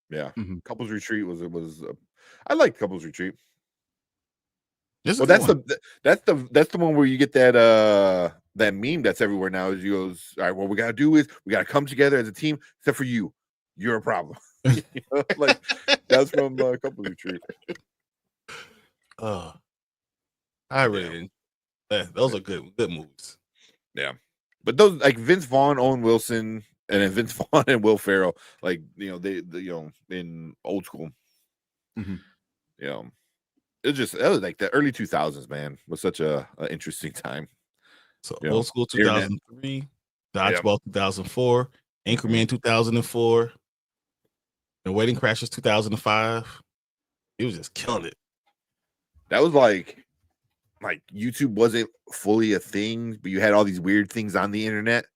Yeah, Couples Retreat was I like Couples Retreat. That's the one where you get that meme that's everywhere now. Is he goes, all right, what we gotta do is we gotta come together as a team, except for you. You're a problem. You know, like that's from Couples Retreat. I really those are good movies. Yeah, but those like Vince Vaughn, Owen Wilson, and then Vince Vaughn and Will Ferrell, like they in old school. Mm-hmm. It was like the early 2000s, man, was such a interesting time. So old school 2003, Dodgeball 2004, Anchorman 2004, The Wedding Crashers 2005. He was just killing it. That was like YouTube wasn't fully a thing, but you had all these weird things on the internet.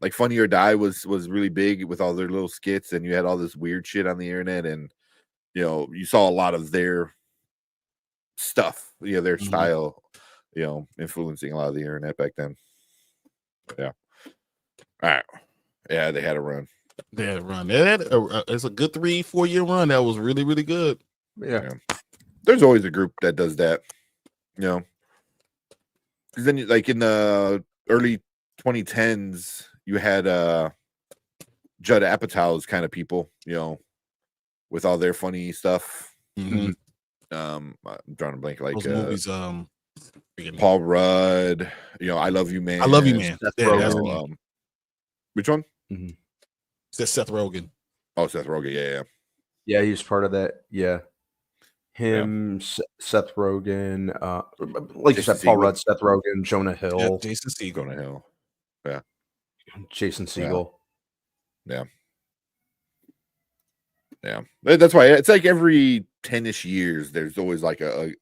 Like Funny or Die was really big with all their little skits, and you had all this weird shit on the internet, and you saw a lot of their stuff, their style, influencing a lot of the internet back then. Yeah. All right. Yeah, they had a run. It's a good 3-4 year run. That was really, really good. Yeah. There's always a group that does that, because then like in the early 2010s, you had Judd Apatow's kind of people, with all their funny stuff. Mm-hmm. I'm drawing a blank, like those movies. Paul Rudd, I Love You, Man. I Love You, Man. Which one? Mm-hmm. It's Seth Rogen. Oh, Seth Rogen. Yeah. Yeah, he was part of that. Yeah. Him, Seth Rogen, like you said, Paul Rudd, Seth Rogen, Jonah Hill, Jason Segel. Jonah Hill. Yeah. Jason Segel. Yeah. Yeah. That's why it's like every 10-ish years, there's always like a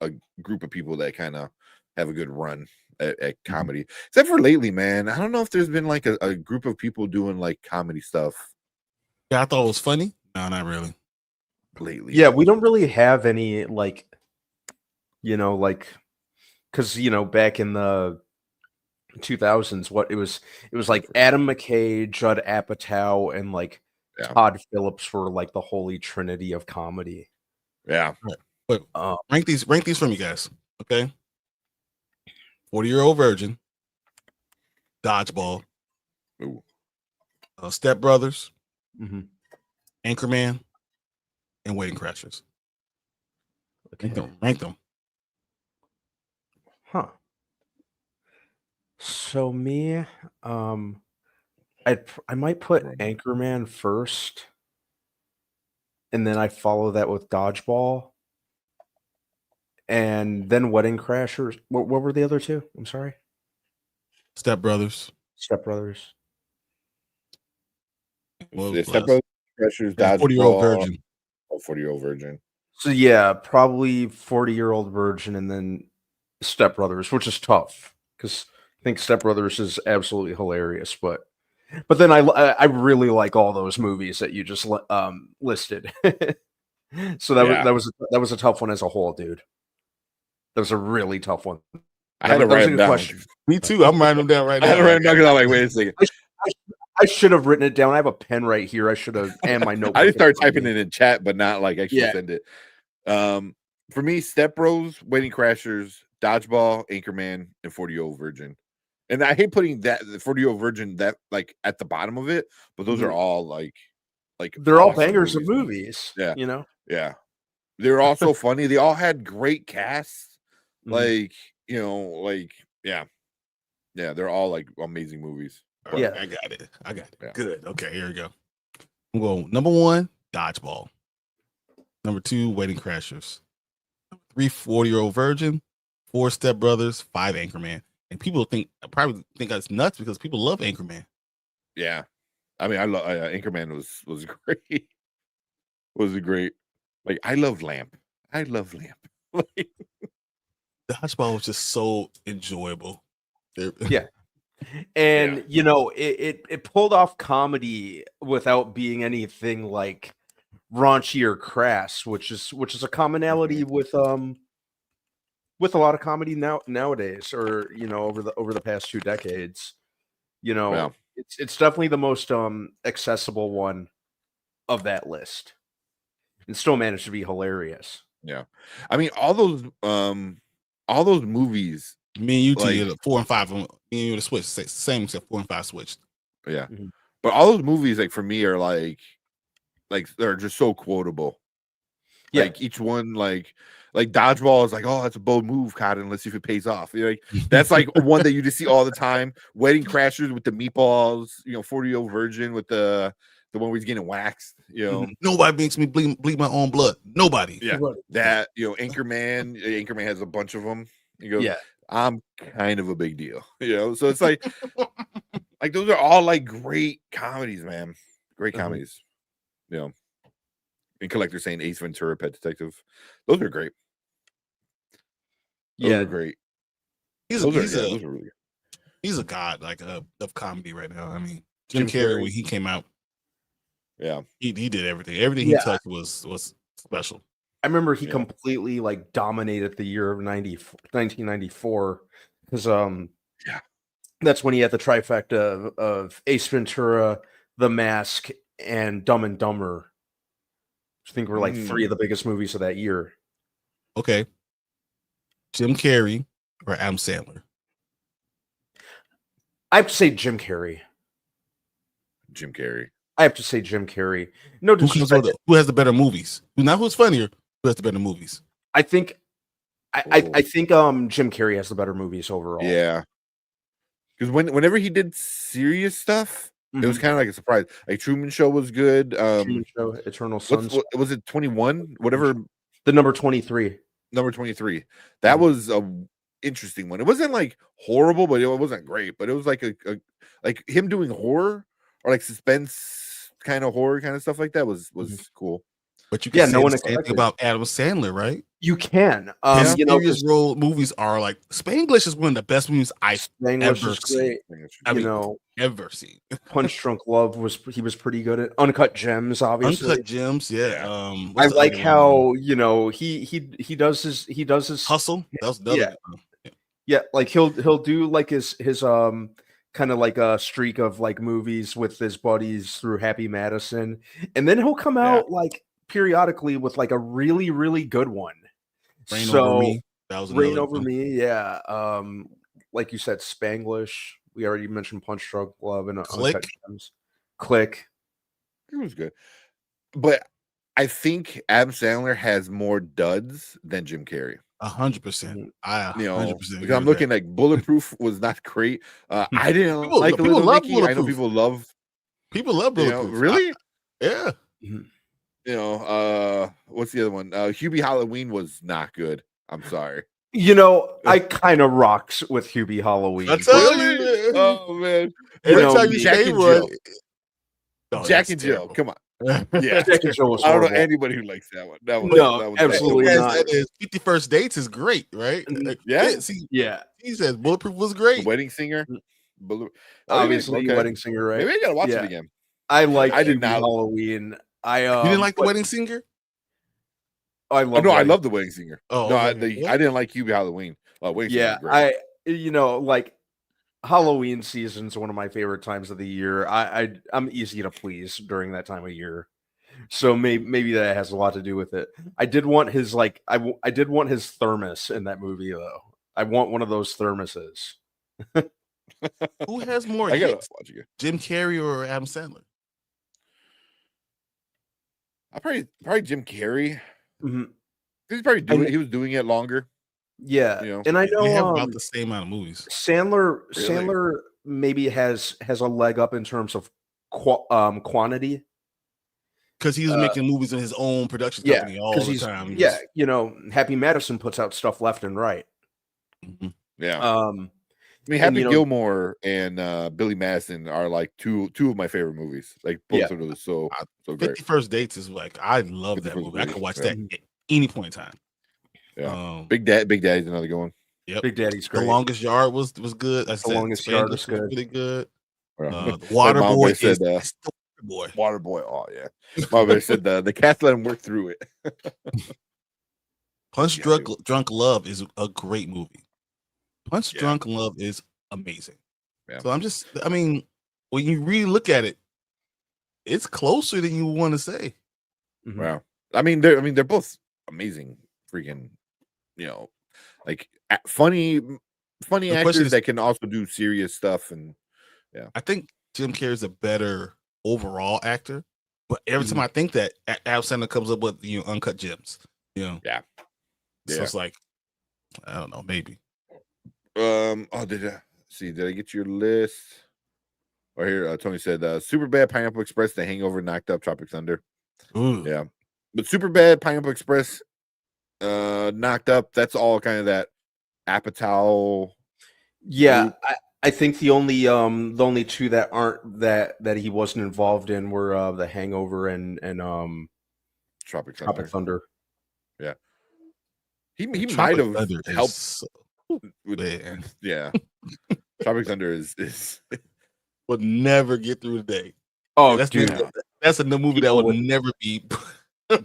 group of people that kind of have a good run at comedy. Except for lately, man. I don't know if there's been like a group of people doing like comedy stuff. Yeah, I thought it was funny. No, not really. Lately. Yeah, we don't really have any like, because back in the 2000s, it was like Adam McKay, Judd Apatow, and like Todd Phillips were like the holy trinity of comedy. Yeah. But rank these from you guys. Okay. 40-Year-Old Virgin, Dodgeball, Step Brothers, Anchorman, and Wedding Crashers. Okay. Rank them. Huh. So me, I might put Anchorman first, and then I follow that with Dodgeball, and then Wedding Crashers. What were the other two? I'm sorry. Step Brothers. Step Brothers. Step Brothers, Crashers, Dodgeball. 40-Year-Old Virgin. 40-Year-Old Virgin. So yeah, probably 40-Year-Old Virgin, and then Step Brothers, which is tough because I think Step Brothers is absolutely hilarious, but then I really like all those movies that you just listed. So that was a tough one as a whole, dude. That was a really tough one. I had to write them down. Me too. I'm writing them down right now. I had to write them down because I'm like, wait a second. I should have written it down. I have a pen right here. I should have, and my notebook. I just started typing it in chat, but not like actually send it. For me, Step Bros, Wedding Crashers, Dodgeball, Anchorman, and 40-Year-Old Virgin. And I hate putting that the 40-Year-Old Virgin that like at the bottom of it, but those are all like they're all bangers of movies. Yeah, yeah. They're all so funny. They all had great casts. Like yeah, they're all like amazing movies. Yeah, I got it. Yeah. Good. Okay, here we go. I'm going number 1, Dodgeball. Number 2, Wedding Crashers. 3, 40-Year-Old Virgin. 4, Step Brothers. 5, Anchorman. And people probably think that's nuts because people love Anchorman. Yeah. I mean, I love Anchorman was great. Was a great. Like, I love Lamp. Like, Dodgeball was just so enjoyable. Yeah. And you know, it pulled off comedy without being anything like raunchy or crass, which is a commonality with a lot of comedy nowadays, or you know, over the past 2 decades. You know, Yeah. it's definitely the most accessible one of that list, and still managed to be hilarious. Yeah, I mean, all those movies. Me and you two, Like- the 4 and 5, me and you the switch, same except 4 and 5 switched. Yeah, Mhm. but all those movies, like for me, are like they're just so quotable. Yeah. Like each one, like Dodgeball is like, oh, that's a bold move, Cotton. Let's see if it pays off. You're like, that's like one that you just see all the time. Wedding Crashers with the meatballs, you know, 40-year-old virgin with the one where he's getting waxed. You know, Nobody makes me bleed my own blood. Nobody. yeah, that you know, Anchorman has a bunch of them. You go, Yeah. I'm kind of a big deal, you know. So it's like, like those are all like great comedies, man. Great comedies, you know. And Collector saying Ace Ventura, Pet Detective, those are great. Those are great. He's Those a are really good. he's a god like of comedy right now. I mean, Jim Carrey when he came out, yeah, he did everything. Everything he touched was special. I remember he completely like dominated the year of 1994 because that's when he had the trifecta of Ace Ventura, The Mask, and Dumb and Dumber. I think were like 3 of the biggest movies of that year. Okay, Jim Carrey or Adam Sandler? I have to say Jim Carrey. Jim Carrey. I have to say Jim Carrey. No disrespect. Who has the better movies? Not who's funnier. Who has the better movies? I think I think Jim Carrey has the better movies overall. Yeah, because whenever he did serious stuff, it was kind of like a surprise. Like Truman Show was good. Truman Show, Eternal Suns. What was it? 21? Whatever. The number 23. Number 23. That was a interesting one. It wasn't like horrible, but it wasn't great. But it was like a like him doing horror or like suspense kind of horror kind of stuff like that was cool. But you can no one say the same thing about Adam Sandler, right? You can. His You know, serious role movies are like Spanglish is one of the best movies I've Spanglish ever is great. seen. Ever seen. Punch Drunk Love was pretty good at Uncut Gems, obviously. Uncut Gems, yeah. I like how you know he does his Hustle. That's yeah, like he'll do like his kind of like a streak of like movies with his buddies through Happy Madison, and then he'll come out like periodically with like a really, really good one. Rain Over Me. That was Rain Over Me, yeah. Like you said, Spanglish. We already mentioned Punch Drunk Love and Click. Click. It was good. But I think Adam Sandler has more duds than Jim Carrey. 100%. I 100%. Because I'm looking like Bulletproof was not great. I didn't like people love Nicky. I know people love Bulletproof. Really? Yeah. You know, what's the other one? Hubie Halloween was not good. I'm sorry. You know, I kind of rocks with Hubie Halloween. I tell you, oh man! Every time you Jack say and one, Jill. Jack and Jill, come on. Yeah, Jack and Jill was I don't know horrible. anybody who likes that one. That was absolutely not. That is 51st Dates is great, right? Like, Yeah. He says Bulletproof was great. The Wedding Singer. Obviously, okay. Wedding Singer, right? Maybe I gotta watch it again. I like. I did Hubie not. Halloween. You didn't like The Wedding Singer? I love. I love The Wedding Singer. Oh, no, okay. I didn't like Hubie Halloween. Wedding Singer Yeah, was great. you know, like Halloween season's one of my favorite times of the year. I'm easy to please during that time of year, so maybe that has a lot to do with it. I did want his I did want his thermos in that movie though. I want one of those thermoses. Who has more I gotta hits, watch it. Jim Carrey or Adam Sandler? I probably Jim Carrey. Mm-hmm. He's probably doing. He was doing it longer. Yeah, You know, and I know They have about the same amount of movies. Sandler Really? Sandler maybe has a leg up in terms of quantity. Because he was making movies in his own production company all the time. Yeah, you know, Happy Madison puts out stuff left and right. Mhm. Yeah. I mean, And, Happy Gilmore and Billy Madison are like two of my favorite movies. Like both of those, so great. 51st Dates is like, I love that 51st movie. I Dates, could watch yeah. that at any point in time. Yeah, Big Daddy's another good one. Yep. Big Daddy's great. The Longest Yard was good. I said Longest Yard was Spanglish good. really good. Yeah. Water Mama Boy Bear said, is Boy. Water Boy. Oh yeah. Mama Bear said the cats let him work through it. Punch Drunk Love is a great movie. Punch Drunk Love is amazing. Yeah. So I mean, when you really look at it, it's closer than you want to say. Mm-hmm. Wow. I mean, they're both amazing. Freaking, like funny actors that can also do serious stuff. And I think Jim Carrey's a better overall actor, but every time I think that, Adam Sandler comes up with Uncut Gems. So it's like, I don't know, maybe. Did I get your list? Or here, Tony said, Superbad, Pineapple Express, The Hangover, Knocked Up, Tropic Thunder. Ooh. Yeah, but Superbad, Pineapple Express, Knocked Up, that's all kind of that Apatow. Yeah, I think the only two that aren't that he wasn't involved in were The Hangover and Tropic Thunder. Yeah, he might have helped. Tropic Thunder is would never get through the day. Oh, that's dude, that's a movie that would never be.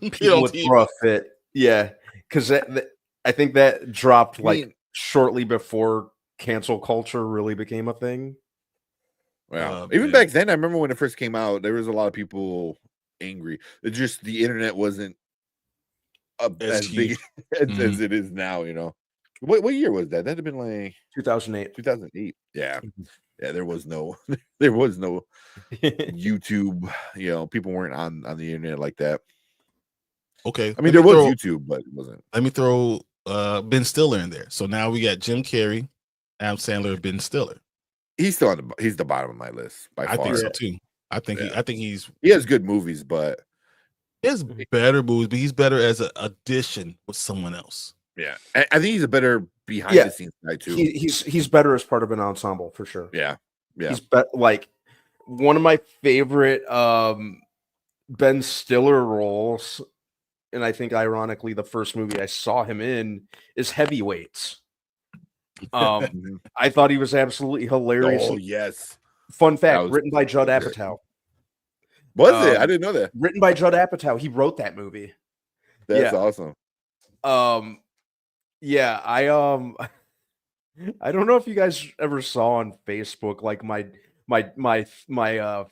People would throw a fit. Yeah, because I think that dropped shortly before cancel culture really became a thing. Wow. Even back then, I remember when it first came out, there was a lot of people angry. It's just the internet wasn't as big as it is now, What year was that? That'd have been like 2008. 2008. Yeah. Yeah, there was no YouTube, people weren't on the internet like that. Okay. I mean, there was YouTube, but it wasn't. Let me throw Ben Stiller in there. So now we got Jim Carrey, Adam Sandler, Ben Stiller. He's still he's the bottom of my list by far. I think so too. I think he has good movies, but he has better movies, but he's better as an addition with someone else. Yeah, I think he's a better behind the scenes guy too. He's better as part of an ensemble for sure. Yeah. He's like one of my favorite Ben Stiller roles, and I think ironically the first movie I saw him in is Heavyweights. I thought he was absolutely hilarious. Oh yes. Fun fact: written by Judd Apatow. Was it? I didn't know that. Written by Judd Apatow. He wrote that movie. That's awesome. Yeah, I don't know if you guys ever saw on Facebook like my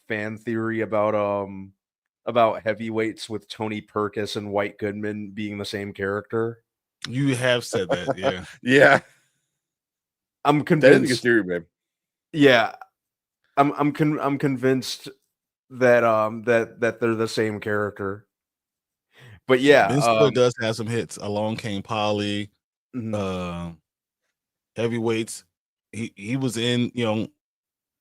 fan theory about Heavyweights with Tony Perkis and White Goodman being the same character. You have said that, yeah. Yeah. I'm convinced. That is a good theory, babe. Yeah. I'm convinced that that they're the same character. But yeah, Ben Stiller does have some hits. Along Came Polly, Heavyweights. He was in,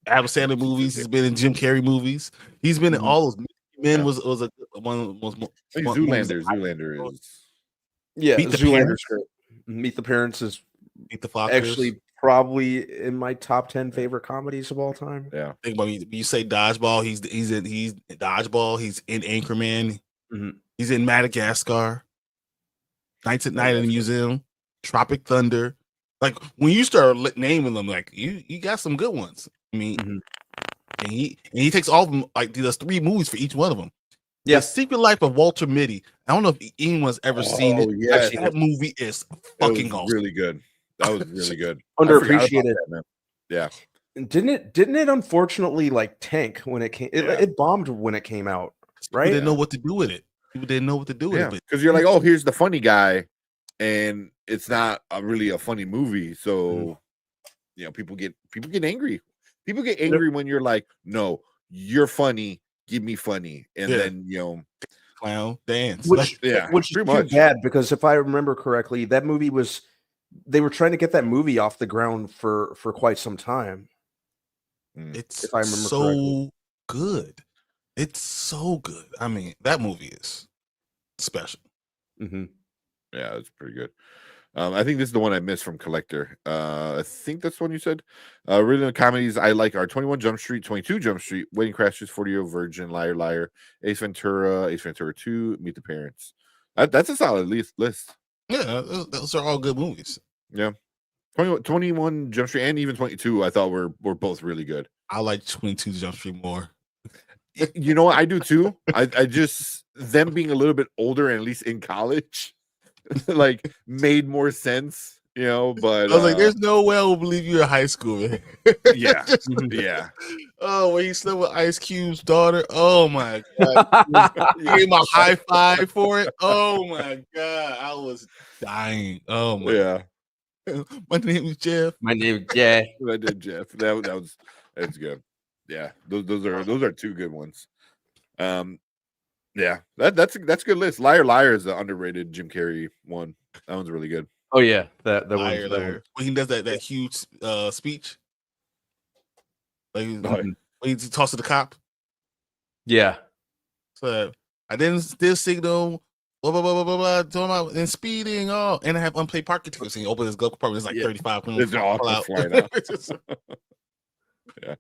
Adam Sandler movies. He's been in Jim Carrey movies. He's been in all those. Men was a one. Zoolander is. Yeah, Meet the Zoolander's Parents. great. Meet the Parents is Meet the Fockers. actually probably in my top 10 favorite comedies of all time. Yeah. Think about me. You say Dodgeball. He's in Dodgeball. He's in Anchorman. He's in Madagascar. Nights at Night in the Museum. Tropic Thunder. Like when you start naming them, like you got some good ones. I mean, and he takes all of them. Like he does 3 movies for each one of them. Yeah. The Secret Life of Walter Mitty. I don't know if anyone's ever seen it. Yes. Actually, that movie is fucking awesome. Really good. That was really good. Underappreciated. Man. Yeah. Didn't it unfortunately like tank when it came? It bombed when it came out, right? People didn't know what to do with it. People didn't know what to do with it. Because you're like, oh, here's the funny guy, and it's not really a funny movie. So, people get angry. People get angry when you're like, no, you're funny. Give me funny, and then clown dance. Which is pretty too much bad because if I remember correctly, that movie they were trying to get that movie off the ground for quite some time. It's if I remember so correctly. good. It's so good. I mean, that movie is special. Yeah, it's pretty good. I think this is the one I missed from Collector. I think that's the one you said. Original comedies I like are 21 Jump Street, 22 Jump Street, Wedding Crashers, 40-Year-Old Virgin, Liar Liar, Ace Ventura 2, Meet the Parents. That's a solid list. Yeah, those are all good movies. Yeah. 21 Jump Street and even 22 I thought were both really good. I like 22 Jump Street more. You know what? I do too. I just, them being a little bit older and at least in college, like made more sense, you know. But I was like, there's no way I will believe you're in high school, man. Yeah. Yeah. Oh, when he slept with Ice Cube's daughter. Oh my god. He gave him a high five for it. Oh my god. I was dying. Oh my Yeah. My name is Jeff. My name is Jeff. I did, Jeff. That's good. Yeah, those are two good ones. Yeah, that's a good list. Liar Liar is an underrated Jim Carrey one. That one's really good. Oh yeah, that Liar, one's liar. When he does that huge speech, like when he tosses the cop. Yeah. So I didn't still signal. Blah blah blah blah blah blah. And speeding. Oh, and I have unpaid parking tickets. And he opens his glove compartment. It's like 35. It's all flying out. Yeah.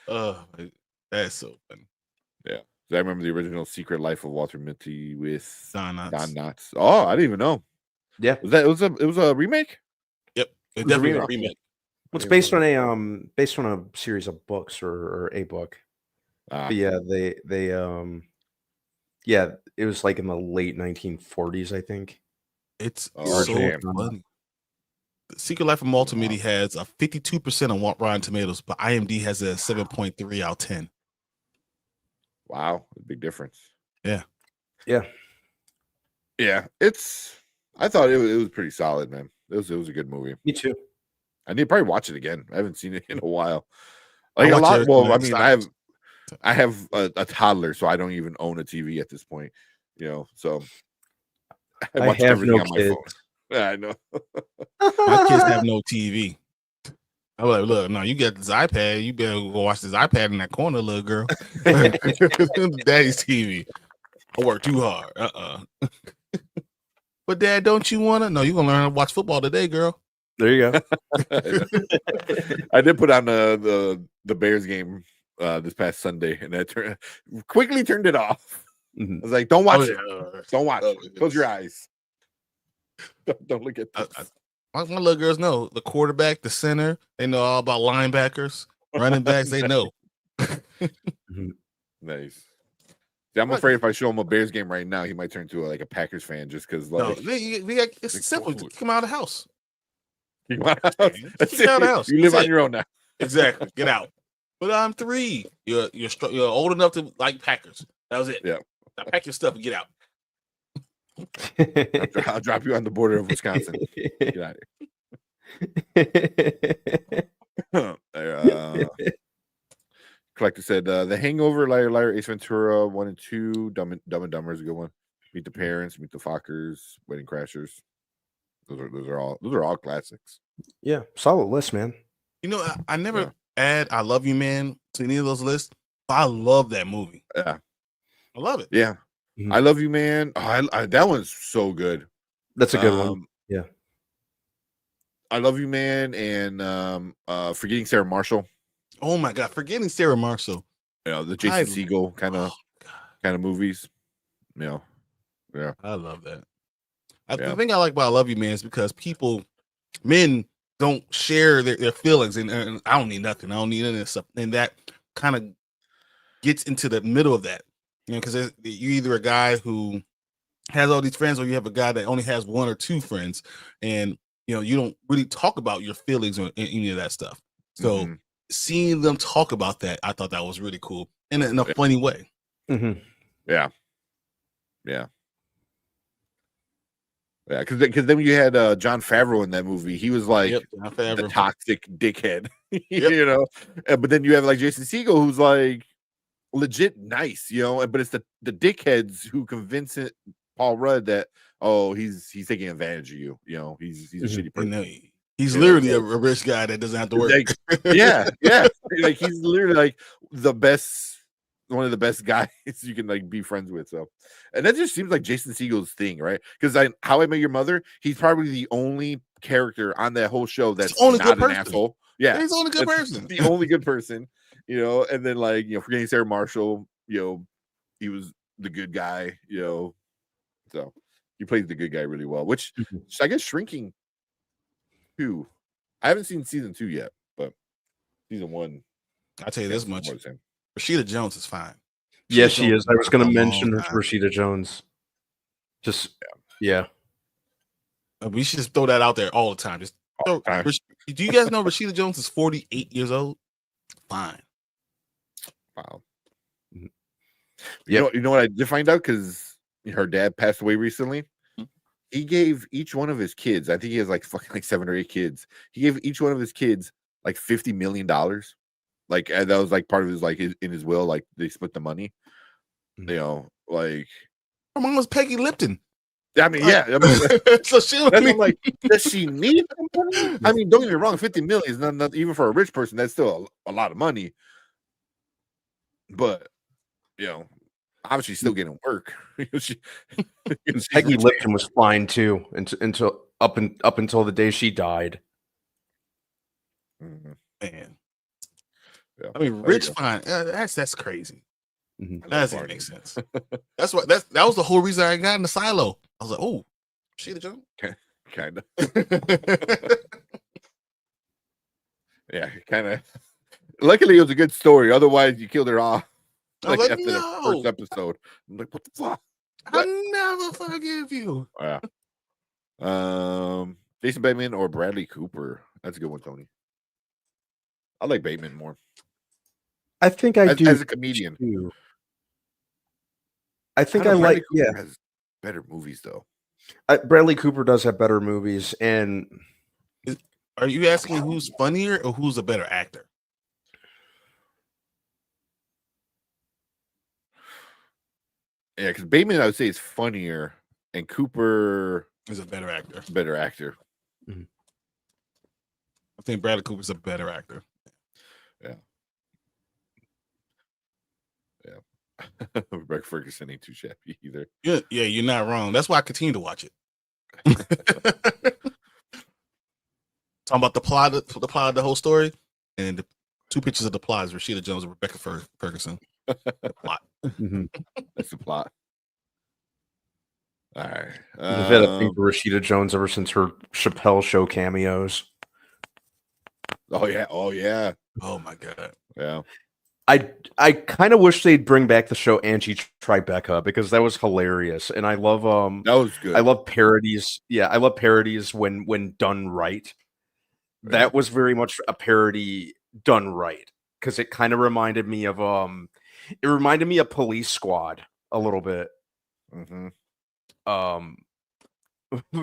Oh, that's so funny. Yeah. I remember the original Secret Life of Walter Mitty with Don Knotts. Oh, I didn't even know. Yeah. It was a remake? Yep. It definitely a remake. It's based on a series of books or a book. But yeah, they yeah, it was like in the late 1940s, I think. It's so funny. The Secret Life of Walter Mitty has a 52% on Rotten Tomatoes, but IMDb has a 7.3 out of 10. Wow, big difference. Yeah. Yeah. Yeah. I thought it was pretty solid, man. It was a good movie. Me too. I need to probably watch it again. I haven't seen it in a while. Like a lot. Well, I mean, I have a toddler, so I don't even own a TV at this point. You know, so I watch everything on my phone. Yeah, I know. My kids have no TV. I'm like, look, no, you got this iPad. You better go watch this iPad in that corner, little girl. Daddy's TV. I work too hard. But Dad, don't you want to? No, you're gonna learn how to watch football today, girl. There you go. I did put on the Bears game this past Sunday, and I quickly turned it off. I was like, "Don't watch it. Don't watch. Close your eyes. Don't look at this." My little girls know the quarterback, the center. They know all about linebackers, running backs. They know. Nice. See, I'm afraid if I show him a Bears game right now, he might turn to a Packers fan just because. No, it's simple. Come out of the house. Get out of the house. You live That's on your own now. Exactly. Get out. But I'm 3. You're old enough to like Packers. That was it. Yeah. Now pack your stuff and get out. I'll drop you on the border of Wisconsin. Get out of here. Collector said, The Hangover, Liar Liar, Ace Ventura 1 and 2, Dumb and Dumber is a good one. Meet the Parents, Meet the Fockers, Wedding Crashers. Those are all classics. Yeah, solid list, man. You know, I never add "I Love You, Man" to any of those lists. But I love that movie. Yeah, I love it. Yeah, I Love You, Man. Oh, that one's so good. That's a good one. Yeah, I Love You, Man, and Forgetting Sarah Marshall. Oh my God, Forgetting Sarah Marshall. You know, the Jason Segel kind of movies. You know, yeah, I love that. The thing I like about "I Love You, Man" is because men don't share their feelings, and I don't need nothing. I don't need any of this stuff, and that kind of gets into the middle of that, you know, because you're either a guy who has all these friends, or you have a guy that only has 1 or 2 friends, and you know you don't really talk about your feelings or any of that stuff. So seeing them talk about that, I thought that was really cool in a funny way. Mm-hmm. Yeah. Yeah, because then you had Jon Favreau in that movie. He was like the toxic dickhead, you know. But then you have like Jason Segel, who's like legit nice, you know. But it's the dickheads who convince Paul Rudd that he's taking advantage of you. You know, he's a shitty person. He's literally a rich guy that doesn't have to work. Like, yeah. Like he's literally like the best one of the best guys you can like be friends with. So, and that just seems like Jason Segel's thing, right? Because How I Met Your Mother, he's probably the only character on that whole show that's only not good an person. asshole. Yeah, He's the only good that's person. the only good person, you know. And then like forgetting Sarah Marshall, he was the good guy, So he plays the good guy really well, which I guess Shrinking 2. I haven't seen season 2 yet, but season 1. I'll tell you this much: Rashida Jones is fine. Yeah, she is. I was going to mention her. Rashida Jones. Just yeah. We should just throw that out there all the time. Just do you guys know Rashida Jones is 48 years old? Fine. Wow. You know what I did find out, because her dad passed away recently. He gave each one of his kids, I think he has like 7 or 8 kids. He gave each one of his kids like $50 million. Like that was like part of his in his will. Like they split the money. Like her mom was Peggy Lipton. I mean, yeah. I mean, so she like, does she need the money? I mean, don't get me wrong, 50 million is not even for a rich person. That's still a lot of money. But obviously still getting work. Peggy Lipton was fine too until up until the day she died. Man, yeah. I mean, rich fine. That's crazy. Mm-hmm. That doesn't make sense. That was the whole reason I got in the silo. I was like, oh, she the Jones? Kind of. Yeah, kind of. Luckily, it was a good story. Otherwise, you killed her off. Like after the first episode, I'm like, what the fuck? I'll never forgive you. Oh, yeah. Jason Bateman or Bradley Cooper? That's a good one, Tony. I like Bateman more. I think I do as a comedian. Too. I think I like. Cooper has better movies though. Bradley Cooper does have better movies, and are you asking who's funnier or who's a better actor? Yeah, because Bateman, I would say, is funnier, and Cooper is a better actor. Mm-hmm. I think Bradley Cooper's a better actor. Yeah. Rebecca Ferguson ain't too shabby either. Yeah, you're not wrong. That's why I continue to watch it. Talking about the plot of the whole story, and the 2 pictures of the plot is Rashida Jones and Rebecca Ferguson. The plot. Mm-hmm. That's the plot. All right. I've had a thing for Rashida Jones ever since her Chappelle Show cameos. Oh yeah. Oh my god. Yeah. I kind of wish they'd bring back the show Angie Tribeca, because that was hilarious, and I love that was good. I love parodies. Yeah, I love parodies when done right. Yeah. That was very much a parody done right, because it kind of reminded me of Police Squad a little bit. Mm-hmm.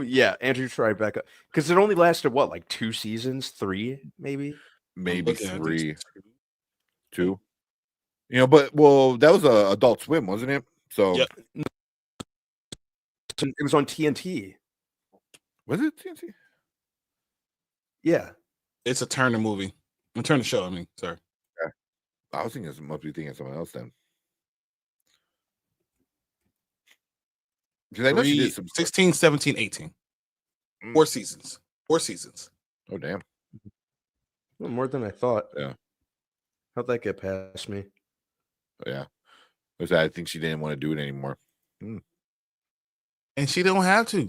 Yeah, Andrew Tribeca, because it only lasted what, like 2 seasons, 3 maybe 3, 2. But that was a Adult Swim, wasn't it? So yep. It was on TNT. Was it TNT? Yeah, it's a Turner movie. A Turner show. I mean, sorry. Yeah. I was thinking it must be thinking of someone else then. Because I know she did some 16, 17, 18. 4 seasons. 4 seasons. Oh damn. Well, more than I thought. Yeah. How'd that get past me? Yeah. I think she didn't want to do it anymore. And she don't have to.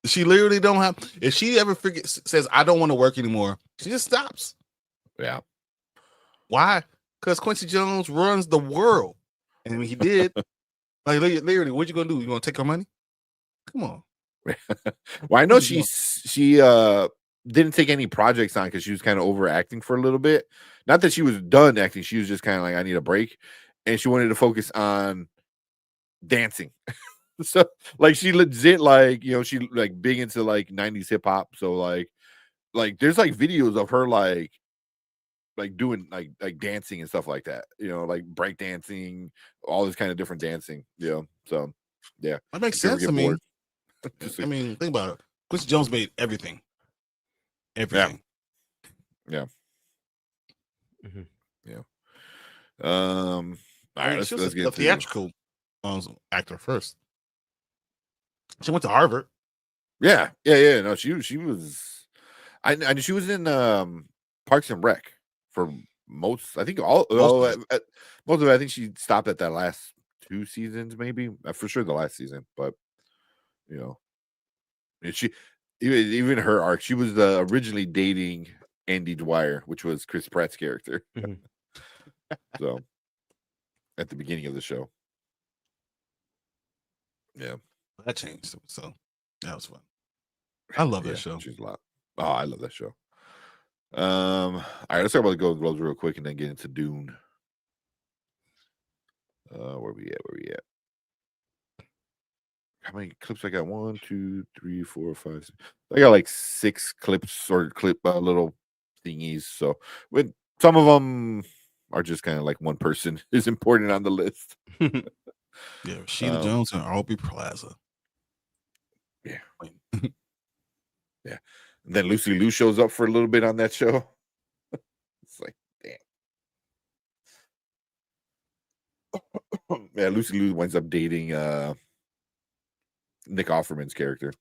She literally don't have. If she ever says, I don't want to work anymore, she just stops. Yeah. Why? Because Quincy Jones runs the world. And when he did, like literally, what you gonna do? You gonna take her money? Come on. Well, I know she didn't take any projects on because she was kind of overacting for a little bit. Not that she was done acting, she was just kind of like, I need a break, and she wanted to focus on dancing. So like she legit she like big into like 90s hip hop. So like there's like videos of her like doing like dancing and stuff like that. Like break dancing, all this kind of different dancing. So yeah, that makes sense. I mean, think about it. Quincy Jones made everything. Everything. Yeah. Mm-hmm. Yeah. All right, she let's was get a to theatrical actor first. She went to Harvard. yeah. No, she was. I knew she was in Parks and Rec for most. I think most of it. I think she stopped at that last 2 seasons, maybe for sure the last season. But you know, and she even her arc. She was originally dating Andy Dwyer, which was Chris Pratt's character. Mhm. So at the beginning of the show, yeah, That changed. So that was fun. I love that show. She's a lot. Oh, I love that show. All right, let's talk about the Golden Globes real quick and then get into Dune. Where we at? How many clips I got? 1, 2, 3, 4, 5, 6. I got like 6 clips or little thingies. So with some of them are just kind of like one person is important on the list. Yeah, Rashida Jones and Aubrey Plaza. Yeah. Yeah. And then Lucy Liu shows up for a little bit on that show. It's like, damn. Yeah, Lucy Liu winds up dating Nick Offerman's character.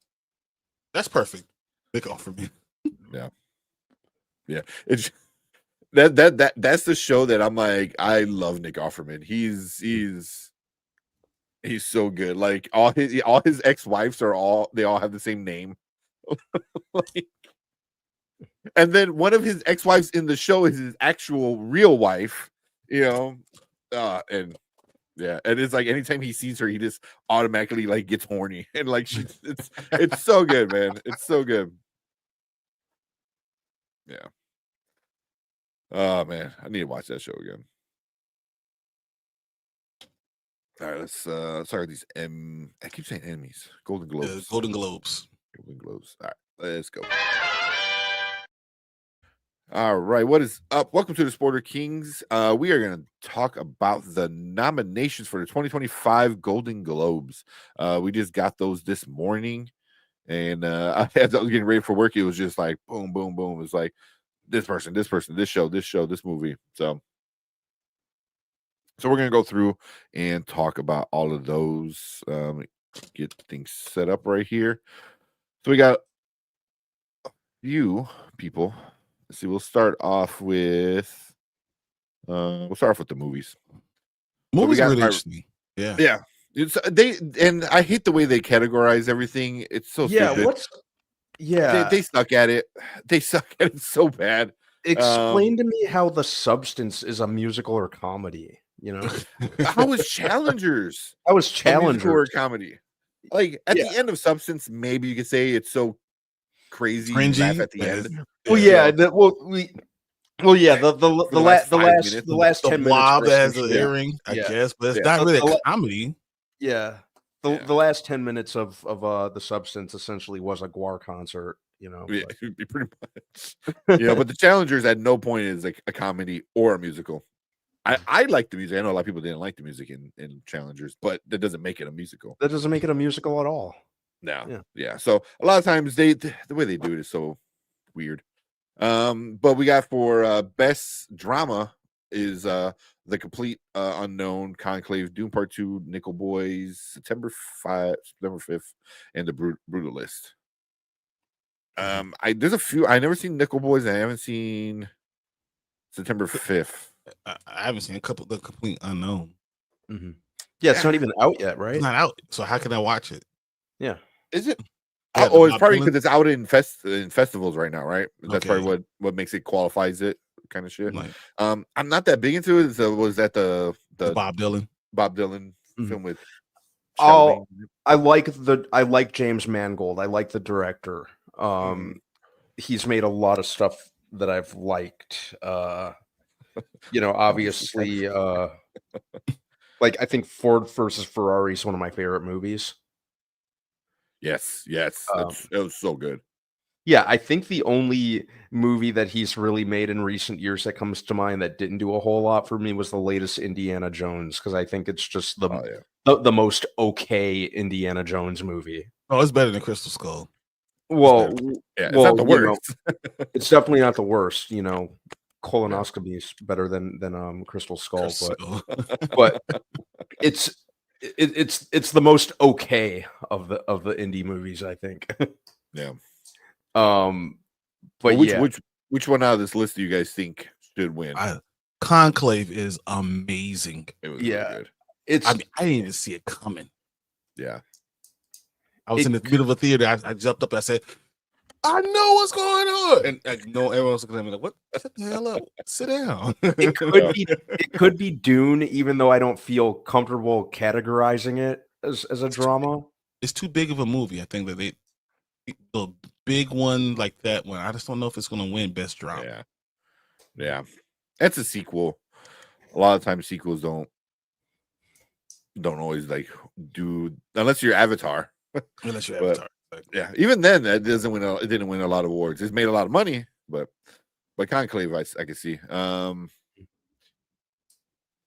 That's perfect. Nick Offerman. Yeah. It's that's the show that I'm like, I love Nick Offerman. He's so good. Like all his ex-wives they all have the same name. Like, and then one of his ex-wives in the show is his actual real wife, and it's like anytime he sees her, he just automatically like gets horny and like it's so good, man. It's so good. Yeah. Oh man, I need to watch that show again. All right, let's talk about these I keep saying Emmys. Golden Globes. Yeah, Golden Globes. Golden Globes. All right, let's go. All right, what is up? Welcome to the Sporter Kings. We are going to talk about the nominations for the 2025 Golden Globes. We just got those this morning, and as I was getting ready for work, it was just like boom, boom, boom. It's like this person, this show, this movie. So we're going to go through and talk about all of those. Get things set up right here. So we got a few people. Let's see. We'll start off with the movies. Movies really interesting. Yeah. Yeah. And I hate the way they categorize everything. It's so stupid. They suck at it. They suck at it so bad. Explain to me how The Substance is a musical or comedy. How was Challengers? How was Challengers or comedy? Like at the end of Substance, maybe you could say it's so crazy, cringy laugh at the end. The last 10 minutes. Blob that has an earring, I guess, but it's not really a comedy. Yeah. The last 10 minutes of The Substance essentially was a Gwar concert, Yeah, pretty much. But the Challengers at no point is like a comedy or a musical. I like the music. I know a lot of people didn't like the music in Challengers, but that doesn't make it a musical. That doesn't make it a musical at all. No. Yeah. So a lot of times the way they do it is so weird. But we got for best drama is The Complete Unknown, Conclave, Dune Part 2, Nickel Boys, September 5th, and The Brutalist. There's a few. I never seen Nickel Boys. I haven't seen September 5th. I haven't seen a couple. The Complete Unknown. Mm-hmm. Yeah, it's not even out yet, right? It's not out. So how can I watch it? Yeah. Is it? Yeah, it's probably because it's out in festivals right now, right? That's probably what makes it qualifies it, kind of shit. Like, I'm not that big into it. So was that the Bob Dylan film with? Oh, I like James Mangold. I like the director. He's made a lot of stuff that I've liked. Obviously, like I think Ford versus Ferrari is one of my favorite movies. Yes, it was so good. Yeah, I think the only movie that he's really made in recent years that comes to mind that didn't do a whole lot for me was the latest Indiana Jones, because I think it's just the most okay Indiana Jones movie. Oh, it's better than Crystal Skull. Well, it's not the worst. It's definitely not the worst. colonoscopy is better than Crystal Skull, So, but it's it's the most okay of the indie movies, I think. Yeah. But Well, yeah, which one out of this list do you guys think should win? Conclave is amazing. It was yeah, really good. it's I mean, I didn't even see it coming. Yeah. I was in the middle of a theater. I jumped up and I said, I know what's going on. And everyone was looking at me like, what? Shut the hell up. Sit down. it could be Dune, even though I don't feel comfortable categorizing it as a drama. It's too big of a movie. I think that the big one like that one, I just don't know if it's going to win best drama. Yeah. Yeah. That's a sequel. A lot of times sequels don't always like do, unless you're Avatar. Unless you're But- Avatar. Yeah, even then, it didn't win a lot of awards. It's made a lot of money, but Conclave, I can see.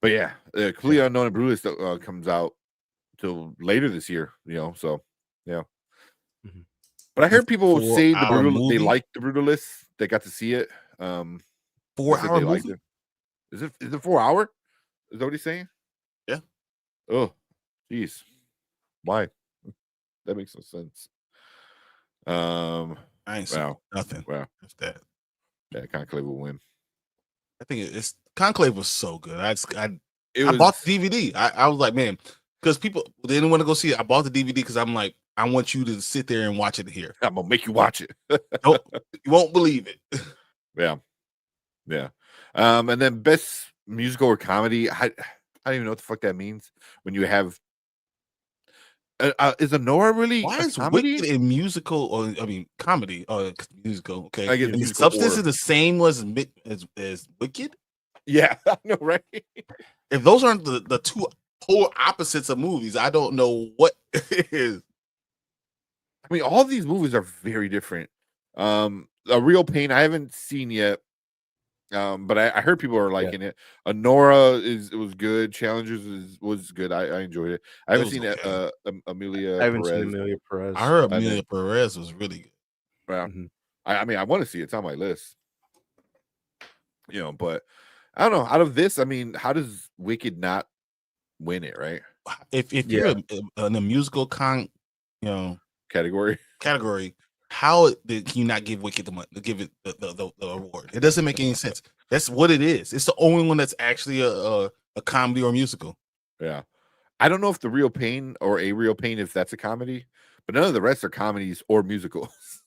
But yeah, Completely Unknown and Brutalist comes out till later this year. So yeah. Mhm. But I heard people say Four-hour they movie? liked the Brutalist. They got to see it. 4-hour they liked movie? it. Is it 4 hour? Is that what he's saying? Yeah. Oh, jeez. Why? That makes no sense. I ain't seen Wow. nothing. Wow. If that. Yeah, Conclave will win. I think it's Conclave was so good. I It bought the DVD. I was like, man, because people they didn't want to go see it. I bought the DVD because I'm like, I want you to sit there and watch it here. I'm gonna make you watch it. Nope, you won't believe it. Yeah. And then best musical or comedy. I don't even know what the fuck that means. When you have is Anora really Why a is comedy? Wicked in musical or comedy or musical? Okay, I guess and the musical substance or- is the same as Wicked. Yeah, I know, right? If those aren't the two polar opposites of movies, I don't know what is. I mean, all these movies are very different. A Real Pain I haven't seen yet. But I heard people are liking it. Anora it was good. Challengers was good. I enjoyed it. I haven't was seen okay. Amelia I haven't Perez. seen Amelia Perez. I heard And then- Amelia Perez was really good. Yeah. Mhm. I mean, I want to see it. It's on my list. But I don't know. Out of this, I mean, how does Wicked not win it, right? If you're in a musical Category. category, how did you not give Wicked the money? Give it the award? It doesn't make any sense. That's what it is. It's the only one that's actually a comedy or musical. Yeah. I don't know if The Real Pain or A Real Pain, if that's a comedy, but none of the rest are comedies or musicals.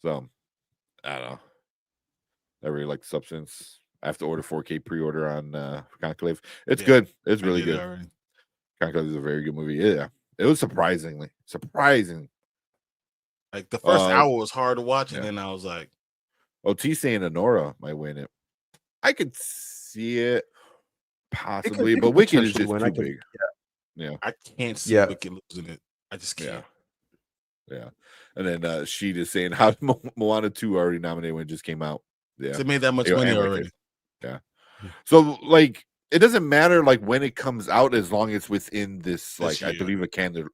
So, I don't know. I really like Substance. I have to order 4K pre-order on Conclave. It's Yeah, good. It's I really did it good. already. Conclave is a very good movie. Yeah. It was surprising. Like the first Uh, hour was hard to watch, and yeah. then I was like, OT saying Anora might win it. I could see it possibly, it but could Wicked is potentially just win. too I could- big. Yeah. I can't see Yeah. Wicked losing it. I just Yeah. can't. Yeah. And then she just saying how Moana 2 already nominated when it just came out. Yeah. It made that much Yeah, money and Wicked. already. Yeah. So it doesn't matter when it comes out as long as it's within this This I year. believe a calendar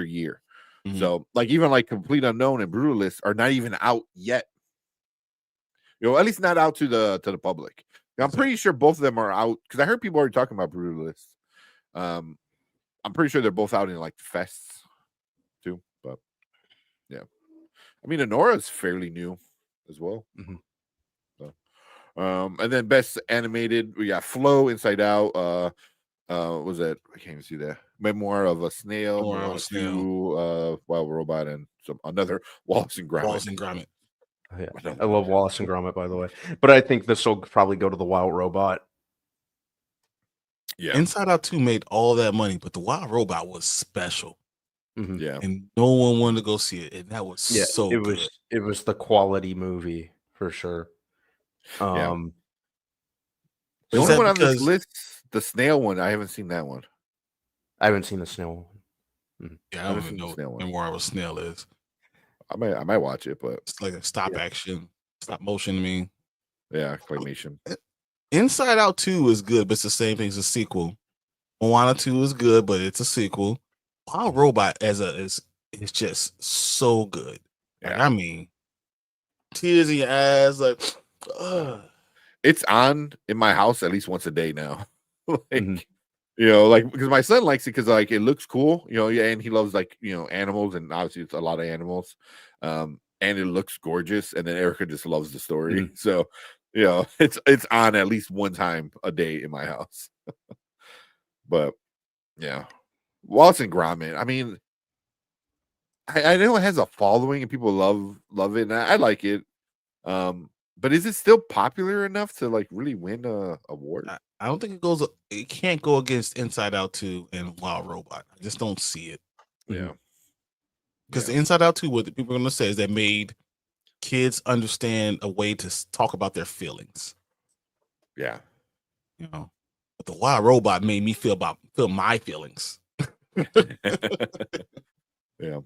year. Mhm. So even Complete Unknown and Brutalist are not even out yet. At least not out to the public. Now, I'm pretty sure both of them are out because I heard people already talking about Brutalist. I'm pretty sure they're both out in the fests too. But yeah, I mean Anora is fairly new as well. Mhm. So, and then best animated, we got Flow, Inside Out. What was that? I can't even see that. Memoir of a Snail, Memoir of a Moana Snail. 2, Wild Robot, and another Wallace and Gromit. Wallace and Gromit. Yeah. I love Wallace and Gromit, by the way. But I think this will probably go to the Wild Robot. Yeah, Inside Out 2 made all that money, but the Wild Robot was special, Mhm. yeah. and no one wanted to go see it, and that was Yeah, so it good. was the quality movie for sure. Yeah. Is The only that one on this because- list, the snail one, I haven't seen that one. I haven't seen the snail one. Yeah, I I've don't seen even the know snail what one. Memoir of a Snail is. I might watch it, but It's like a stop action, stop motion. I mean, yeah, claymation. Inside Out 2 is good, but it's the same thing as a sequel. Moana 2 is good, but it's a sequel. Wild Robot is just so good. Like, Yeah. I mean, tears in your eyes, like. It's on in my house at least once a day now. Like, Mhm. you know, like because my son likes it because like it looks cool, you know, yeah, and he loves like animals, and obviously it's a lot of animals, and it looks gorgeous. And then Erica just loves the story, so it's on at least one time a day in my house. But yeah, Wallace and Gromit. I mean, I know it has a following and people love it, and I like it. But is it still popular enough to like really win a award? I don't think it can't go against Inside Out 2 and Wild Robot. I just don't see it. Yeah. Because the Inside Out 2, what the people are going to say is that made kids understand a way to talk about their feelings. Yeah. You know, but the Wild Robot made me feel my feelings. Yeah.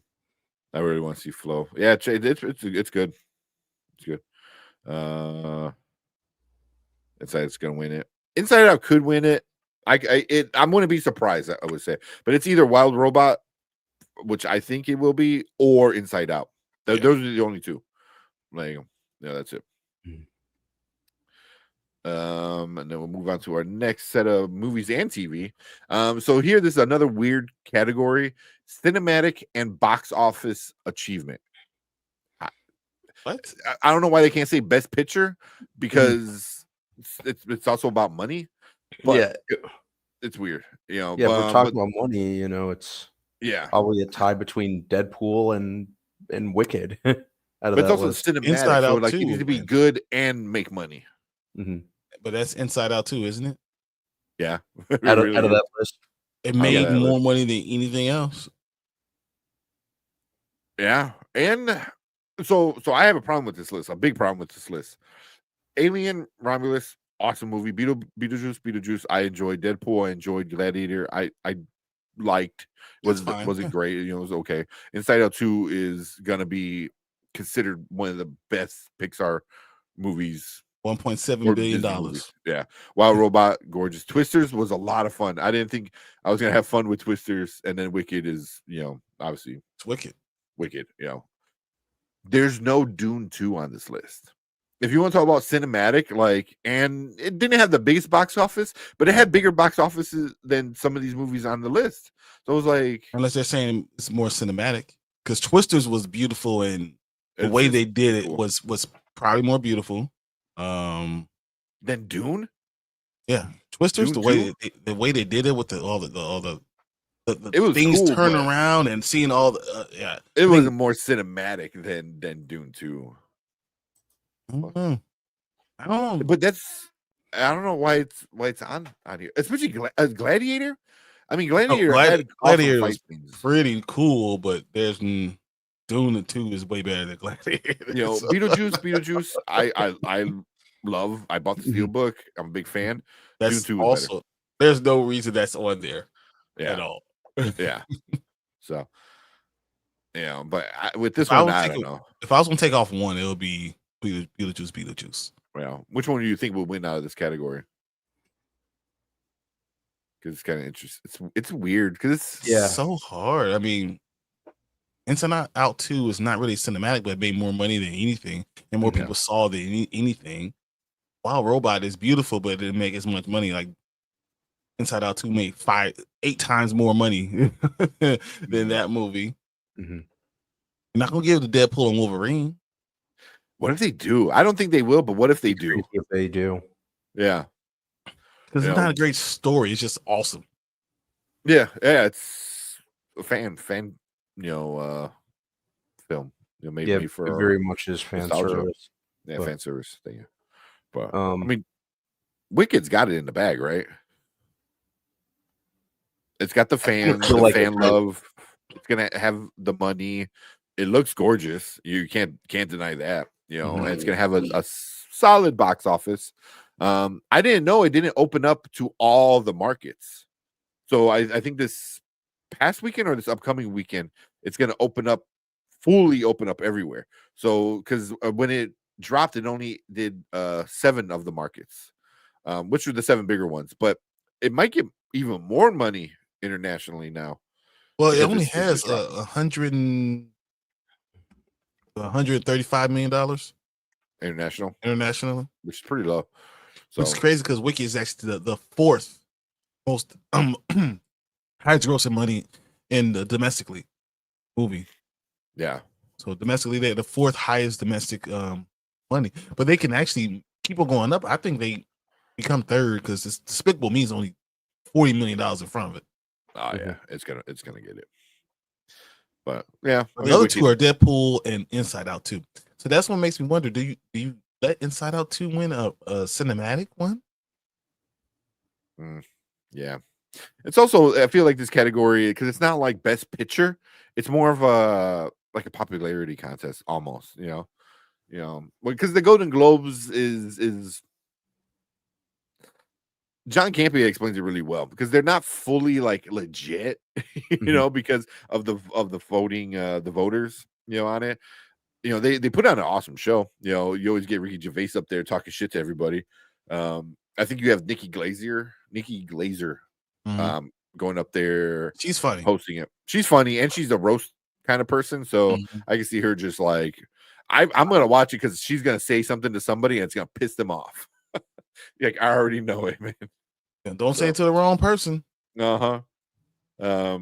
I really want to see Flo. Yeah, it's good. It's good. Inside Out's gonna win it. Inside Out could win it. I'm gonna be surprised, I would say. But it's either Wild Robot, which I think it will be, or Inside Out. Those are the only two. Like, yeah, that's it. And then we'll move on to our next set of movies and TV. So here, this is another weird category: cinematic and box office achievement. What? I don't know why they can't say best picture, because it's also about money. But it's weird, you know. Yeah, we're talking about money. You know, it's probably a tie between Deadpool and Wicked. But it's also cinematic. Inside so Out like 2, it needs to be good and make money. But that's Inside Out 2, isn't it? Yeah. out of that list, it made more money than anything else. Yeah, and so I have a problem with this list. A big problem with this list. Alien, Romulus, awesome movie. Beetlejuice. I enjoyed Deadpool. I enjoyed Gladiator. I liked. Wasn't great. You know, it was okay. Inside Out 2 is gonna be considered one of the best Pixar movies. $1.7 billion. Yeah. Wild Robot, gorgeous. Twisters was a lot of fun. I didn't think I was gonna have fun with Twisters, and then Wicked is, obviously it's Wicked. There's no Dune 2 on this list. If you want to talk about cinematic, and it didn't have the biggest box office, but it had bigger box offices than some of these movies on the list. So it was like, unless they're saying it's more cinematic, because Twisters was beautiful, and the way they did it was probably more beautiful. Than Dune. Yeah, Twisters, Dune the way they did it with all the it was things cool, turn around and seeing all the it wasn't more cinematic than Dune 2. I don't know. But I don't know why it's on here, especially Gladiator. I mean, Gladiator had Gladiator awesome was fight scenes. pretty cool, but there's Dune 2 is way better than Gladiator. You know, So- Beetlejuice. I love. I bought the Steelbook. I'm a big fan. That's Dune 2 is also there's no reason that's on there at all. Yeah. So, but with this one, I don't know. If I was gonna take off one, it would be Beetlejuice. Well, which one do you think will win out of this category? Because it's kind of interesting. It's weird because it's so hard. I mean, Inside Out 2 is not really cinematic, but it made more money than anything, and more people saw than anything. Wild Robot is beautiful, but it didn't make as much money. Like Inside Out 2 made 8 times more money than that movie. You're not gonna give it to Deadpool and Wolverine. What if they do? I don't think they will, but what if they do? if they do, Yeah, because it's not a great story. It's just awesome. Yeah. It's a fan, film. Maybe for it very much is fan nostalgia. service. Yeah, fan service thing. But I I mean, Wicked's got it in the bag, right? It's got the fans, the fan love. It's gonna have the money. It looks gorgeous. You can't deny that. And it's gonna have a solid box office. I didn't know it didn't open up to all the markets. So I think this past weekend or this upcoming weekend, it's gonna fully open up everywhere. So because when it dropped, it only did 7 of the markets, which were the 7 bigger ones. But it might get even more money internationally now. Well, it only has $135 million. internationally, which is pretty low. So which is crazy because Wiki is actually the fourth most highest grossing money in the domestically movie. yeah, So domestically, they're the fourth highest domestic money, but they can actually keep on going up. I think they become third because this Despicable Me is only $40 million in front of it. oh yeah, it's gonna get it. But yeah, But the other two are Deadpool and Inside Out 2. So that's what makes me wonder: do you let Inside Out 2 win a cinematic one? Yeah, it's also, I feel like this category, because it's not like best picture, it's more of a like a popularity contest almost. Because the Golden Globes is John Campea explains it really well, because they're not fully like legit, because of the voting, the voters, on it. They put on an awesome show. You always get Ricky Gervais up there talking shit to everybody. I think you have Nikki Glazer, going up there. She's funny, hosting it. She's funny, and she's a roast kind of person. So I can see her just like, I'm gonna watch it because she's gonna say something to somebody and it's gonna piss them off. Like, I already know it, man. Don't say it to the wrong person. But yeah,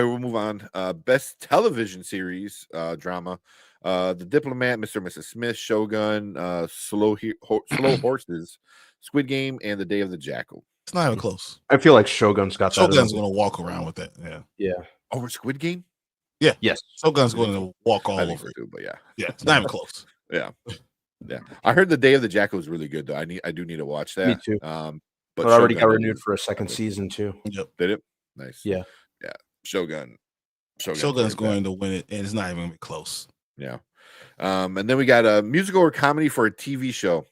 we'll move on. Best television series, drama. The Diplomat, Mr. and Mrs. Smith, Shogun, Slow Horses, Squid Game, and The Day of the Jackal. It's not even close. I feel like Shogun's got that. Shogun's going to walk around with that. Yeah. Over Squid Game? Yeah. Yes. Shogun's going to walk all I think over it. so too, but yeah. Yeah, it's not even close. Yeah. I heard The Day of the Jackal is really good though. I do need to watch that. Me too. But it already got Shogun renewed for a second season too. Yep. Did it? Nice. Yeah. Shogun's going to win it, and it's not even going to be close. Yeah. And then we got a musical or comedy for a TV show.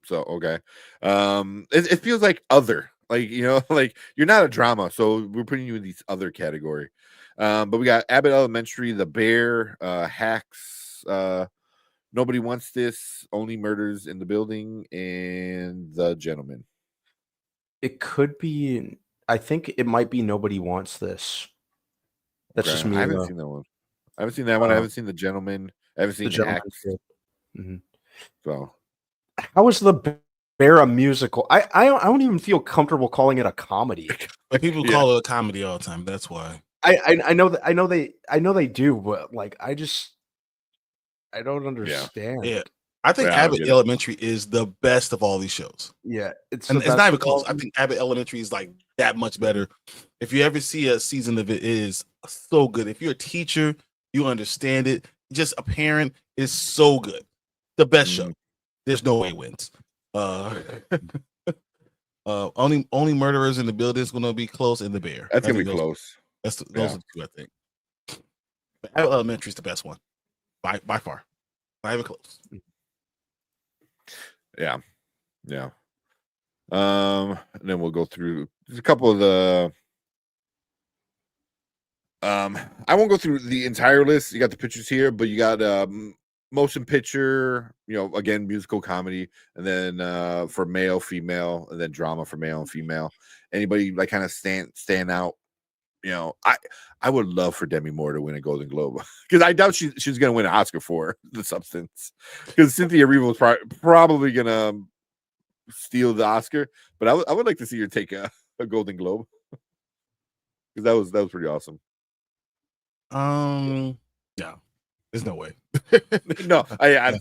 So okay. It feels like other, like, like you're not a drama, so we're putting you in these other category. But we got Abbott Elementary, The Bear, Hacks, Nobody Wants This, Only Murders in the Building, and The Gentleman. It could be. I think it might be Nobody Wants This. That's just me. I haven't seen that one. I haven't seen that one. I haven't seen The Gentleman. I haven't seen Hacks. So, how is The Bear a musical? I don't even feel comfortable calling it a comedy. But people call it a comedy all the time. That's why. I know they do, but like I don't understand. Yeah. I think Abbott Elementary is the best of all these shows. Yeah, it's not even close. I think Abbott Elementary is like that much better. If you ever see a season of it, is so good. If you're a teacher, you understand it. Just a parent, is so good. The best show. There's no way it wins. Only Murderers in the Building is going to be close, and The Bear. That's going to be close. Those are the two, I think. But Abbott Elementary is the best one by far. Not even close. Yeah. And then we'll go through a couple of the. I won't go through the entire list. You got the pictures here, but you got motion picture, again, musical comedy, and then for male, female, and then drama for male and female. Anybody like kind of stand out? I would love for Demi Moore to win a Golden Globe, because I doubt she's going to win an Oscar for The Substance, because Cynthia Erivo was probably going to steal the Oscar, but I would like to see her take a Golden Globe, because that was pretty awesome. Yeah, there's no way. No, I mean,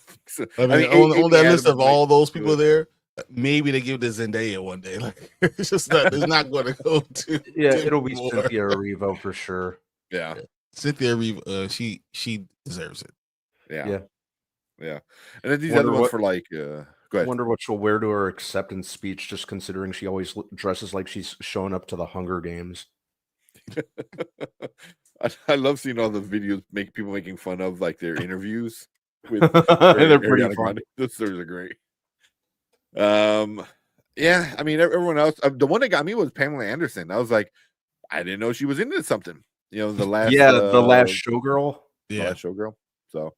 on that list of all those people there, maybe they give it to Zendaya one day. Like, it's just not. It's not going to go to. Yeah, it'll be Cynthia Erivo for sure. Yeah, Cynthia Erivo. She deserves it. Yeah. And then these other ones for like. Go ahead. Wonder what she'll wear to her acceptance speech, just considering she always dresses like she's showing up to the Hunger Games. I love seeing all the videos people making fun of like their interviews. They're pretty funny. Those stories are great. Yeah, I mean, everyone else. The one that got me was Pamela Anderson. I was like, I didn't know she was into something. The last. The last Showgirl. Yeah, the last Showgirl. So,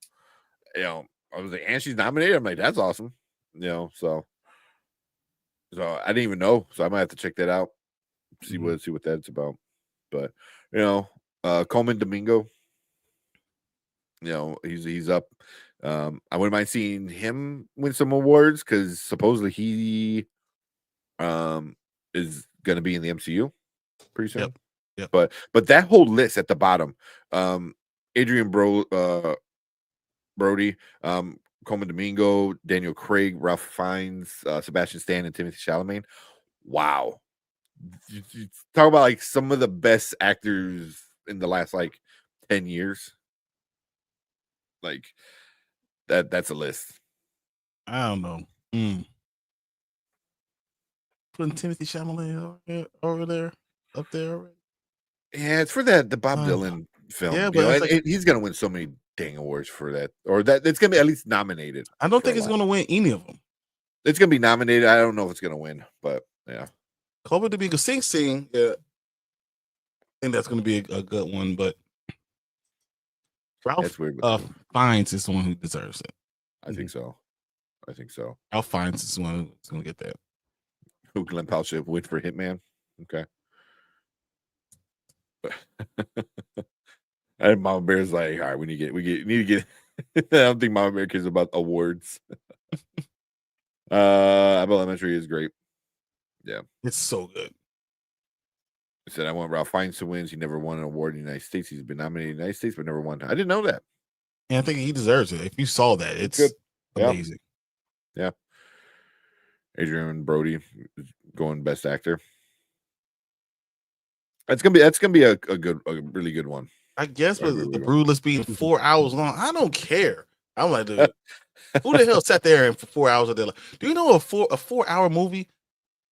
I was like, and she's nominated. I'm like, that's awesome. So I didn't even know. So I might have to check that out. See what that's about. But Coleman Domingo. He's up. I wouldn't mind seeing him win some awards because supposedly he is going to be in the MCU pretty soon. Yep. But that whole list at the bottom, Adrian Brody, Coleman Domingo, Daniel Craig, Ralph Fiennes, Sebastian Stan, and Timothy Chalamet. Wow. You talk about like some of the best actors in the last like 10 years. Like that's a list. I don't know. Putting Timothy Chalamet over there, up there already. Yeah, it's for the Bob Dylan film. Yeah, you but know, it's like, he's gonna win so many dang awards for that, or that it's gonna be at least nominated. I don't for think a it's lot. going to win any of them. It's gonna be nominated. I don't know if it's gonna win, but yeah. Coleman Domingo, Sing Sing. Yeah, I think that's going to be a good one. But Ralph That's weird. Fiennes is the one who deserves it. I think so. Ralph Fiennes is the one who's going to get that. Who Glenn Powell should win for Hitman? Okay. And Mama Bear's like, all right, we need to get. I don't think Mama Bear cares about awards. Abbott Elementary is great. Yeah, it's so good. I said I want Ralph Fiennes to win. He never won an award in the United States. He's been nominated in the United States, but never won. I didn't know that. And I think he deserves it. If you saw that, it's good. amazing. Yeah. Adrian Brody going best actor. That's gonna be a really good one. I guess with the Brood list being 4 hours long, I don't care. I'm like, dude, who the hell sat there and for 4 hours of their life? Do you know a 4 hour movie?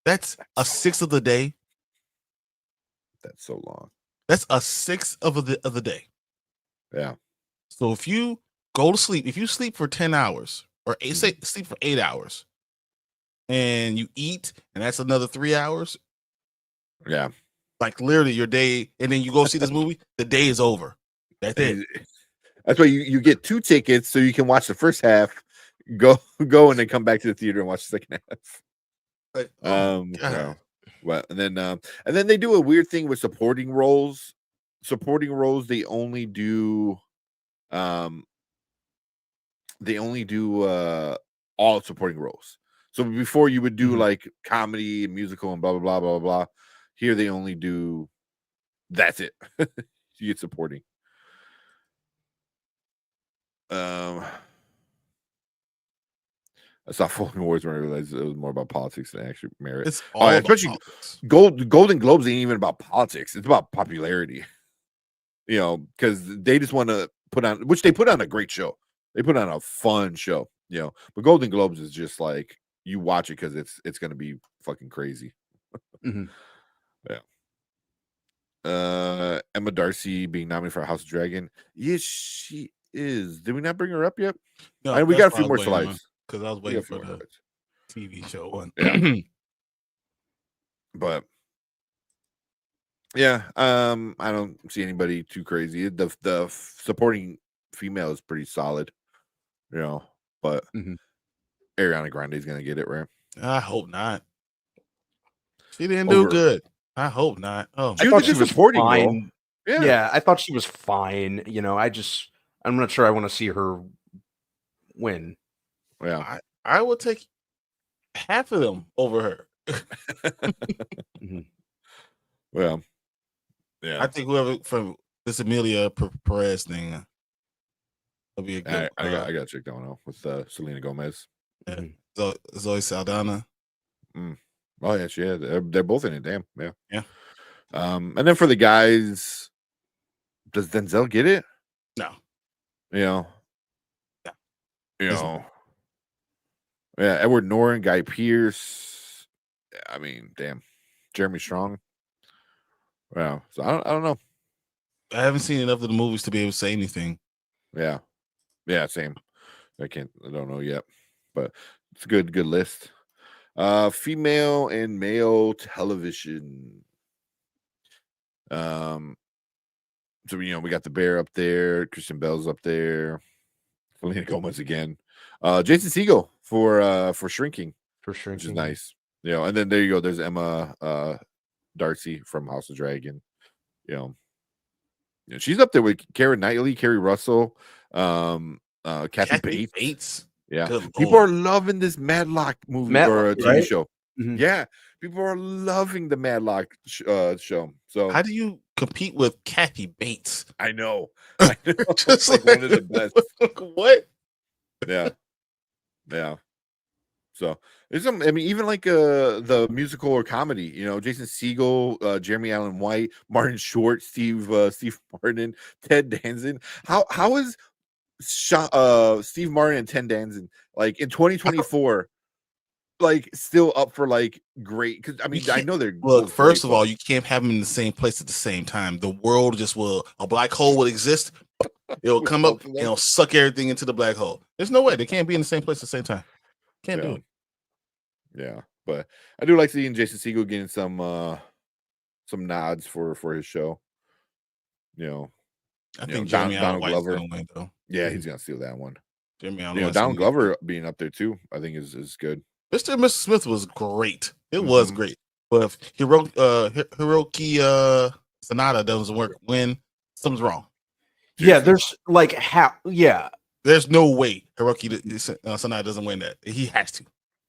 That's a sixth of the day. That's so long. That's a sixth of the day. Yeah. So if you go to sleep, if you sleep for 10 hours or sleep for 8 hours, and you eat, and that's another 3 hours. Yeah. Like literally your day, and then you go see this movie, the day is over. That's it. That's why you get 2 tickets so you can watch the first half, go and then come back to the theater and watch the second half. Like, yeah. Well, and then they do a weird thing with supporting roles. Supporting roles, they only do all supporting roles. So before you would do like comedy and musical and blah blah blah blah blah. Here they only do that's it. You get supporting. I saw Fulton Awards when I realized it was more about politics than actually merit. It's all especially Golden Globes ain't even about politics. It's about popularity. You know, because they just want to put on, which they put on a great show. They put on a fun show, you know. But Golden Globes is just like you watch it because it's going to be fucking crazy. Yeah. Emma Darcy being nominated for House of Dragon. Yes, she is. Did we not bring her up yet? No, we got a few more slides because I was waiting for the TV show one. Yeah. But yeah, I don't see anybody too crazy. The supporting female is pretty solid, you know. But Ariana Grande is gonna get it, right? I hope not. She didn't do good. I hope not. Oh, I thought she was fine. Yeah, I thought she was fine. You know, I'm not sure I want to see her win. Yeah, I will take half of them over her. Well, yeah, I think whoever from this Amelia Perez thing will be a good. I got to check that one out with Selena Gomez. Yeah. Zoe Saldana. Oh yeah, they're both in it. Damn, yeah. And then for the guys, does Denzel get it? No. You know. No. You know. Yeah, Edward Norton, Guy Pearce. I mean, damn, Jeremy Strong. Wow. So I don't know. I haven't seen enough of the movies to be able to say anything. Yeah. Yeah, same. I don't know yet. But it's a good list. Female and male television. So you know, we got the Bear up there, Christian Bell's up there, Selena Gomez again. Jason Segel for Shrinking. Which is nice. You know, and then there you go. There's Emma Darcy from House of Dragon. You know, she's up there with Keira Knightley, Kerry Russell, Kathy Bates. Yeah, Good people Lord. are loving this Madlock movie Matlock, or TV right? show. Mhm. Yeah, people are loving the Madlock show. So How do you compete with Kathy Bates? I know. I know. Just Like one of the best. What? Yeah. Yeah. So there's some, I mean, even like the musical or comedy, you know, Jason Segel, Jeremy Allen White, Martin Short, Steve Martin, Ted Danson. How is Steve Martin and Ted Danson like in 2024 like still up for like great? Because I mean, I know they're Look, both first great, of all, you can't have them in the same place at the same time. The world just will, a black hole will exist. It'll With come up both of and them? it'll suck everything into the black hole. There's no way they can't be in the same place at the same time. Can't do Yeah. it. Yeah, but I do like seeing Jason Segel getting some nods for his show. You know, I think Jeremy Allen Donald White's Glover. gonna win though. Yeah, he's gonna steal that one. Jeremy Allen You know, White's Donald gonna get Glover being up there too, I think is good. Mr. and Mrs. Smith was great. It was Mhm. great. But if Hiroki Sanada doesn't win, something's wrong. Yeah, there's like yeah, There's no way Hiroki Sanada doesn't win that. He has to.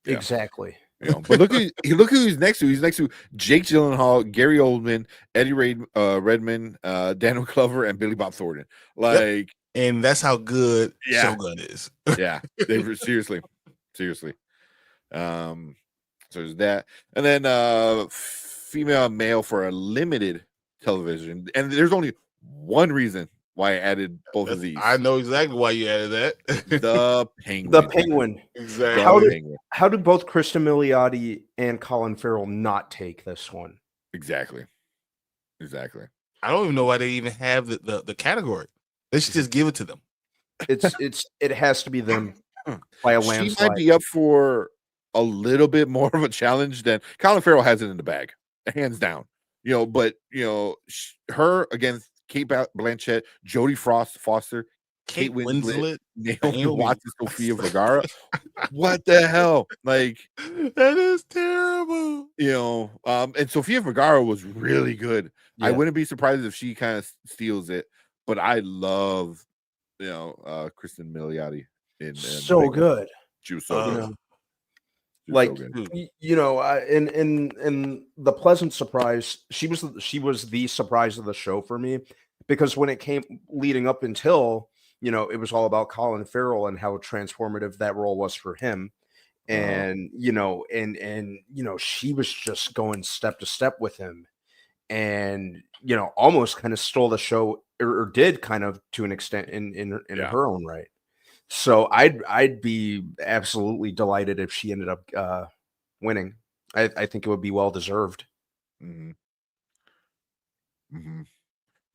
Yeah. exactly. You know, but look who he's next to. He's next to Jake Gyllenhaal, Gary Oldman, Eddie Redmayne, Daniel Glover, and Billy Bob Thornton. Like, And that's how good Yeah. Shogun is. yeah, they were seriously. So there's that, and then female and male for a limited television, and there's only one reason why I added both of these. I know exactly why you added that. The Penguin. The Penguin. Exactly. How do both Kristen Milioti and Colin Farrell not take this one? Exactly. I don't even know why they even have the category. They should just give it to them. It has to be them by a She landslide. might be up for a little bit more of a challenge than Colin Farrell has it in the bag, hands down. You know, but you know, her against Kate Blanchett, Jodie Foster, Kate Winslet, Naomi Watts, and Sofia Vergara. What the hell? Like, that is terrible. You know, and Sofia Vergara was really good. I wouldn't be surprised if she kind of steals it, but I love, you know, Kristen Milioti in so good. She was so good. Like, you know, in the pleasant surprise, she was the surprise of the show for me, because when it came leading up until, you know, it was all about Colin Farrell and how transformative that role was for him. And, you know, and you know, she was just going step to step with him, and, you know, almost kind of stole the show, or did kind of to an extent in her own right. So I'd be absolutely delighted if she ended up winning. I think it would be well deserved. Mm-hmm. Mm-hmm.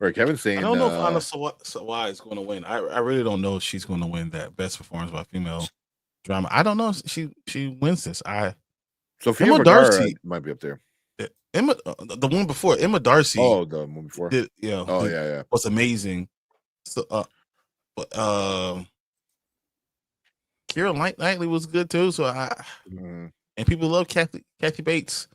Right, Kevin's saying, I don't know if Anna Sawai is going to win. I really don't know if she's going to win that best performance by female drama. I don't know if she wins this. Sophia Emma Vergara Darcy might be up there. Emma, the one before Emma Darcy. Oh, the one before. Was amazing. So, Keira Knightley was good too. So and people love Kathy Bates,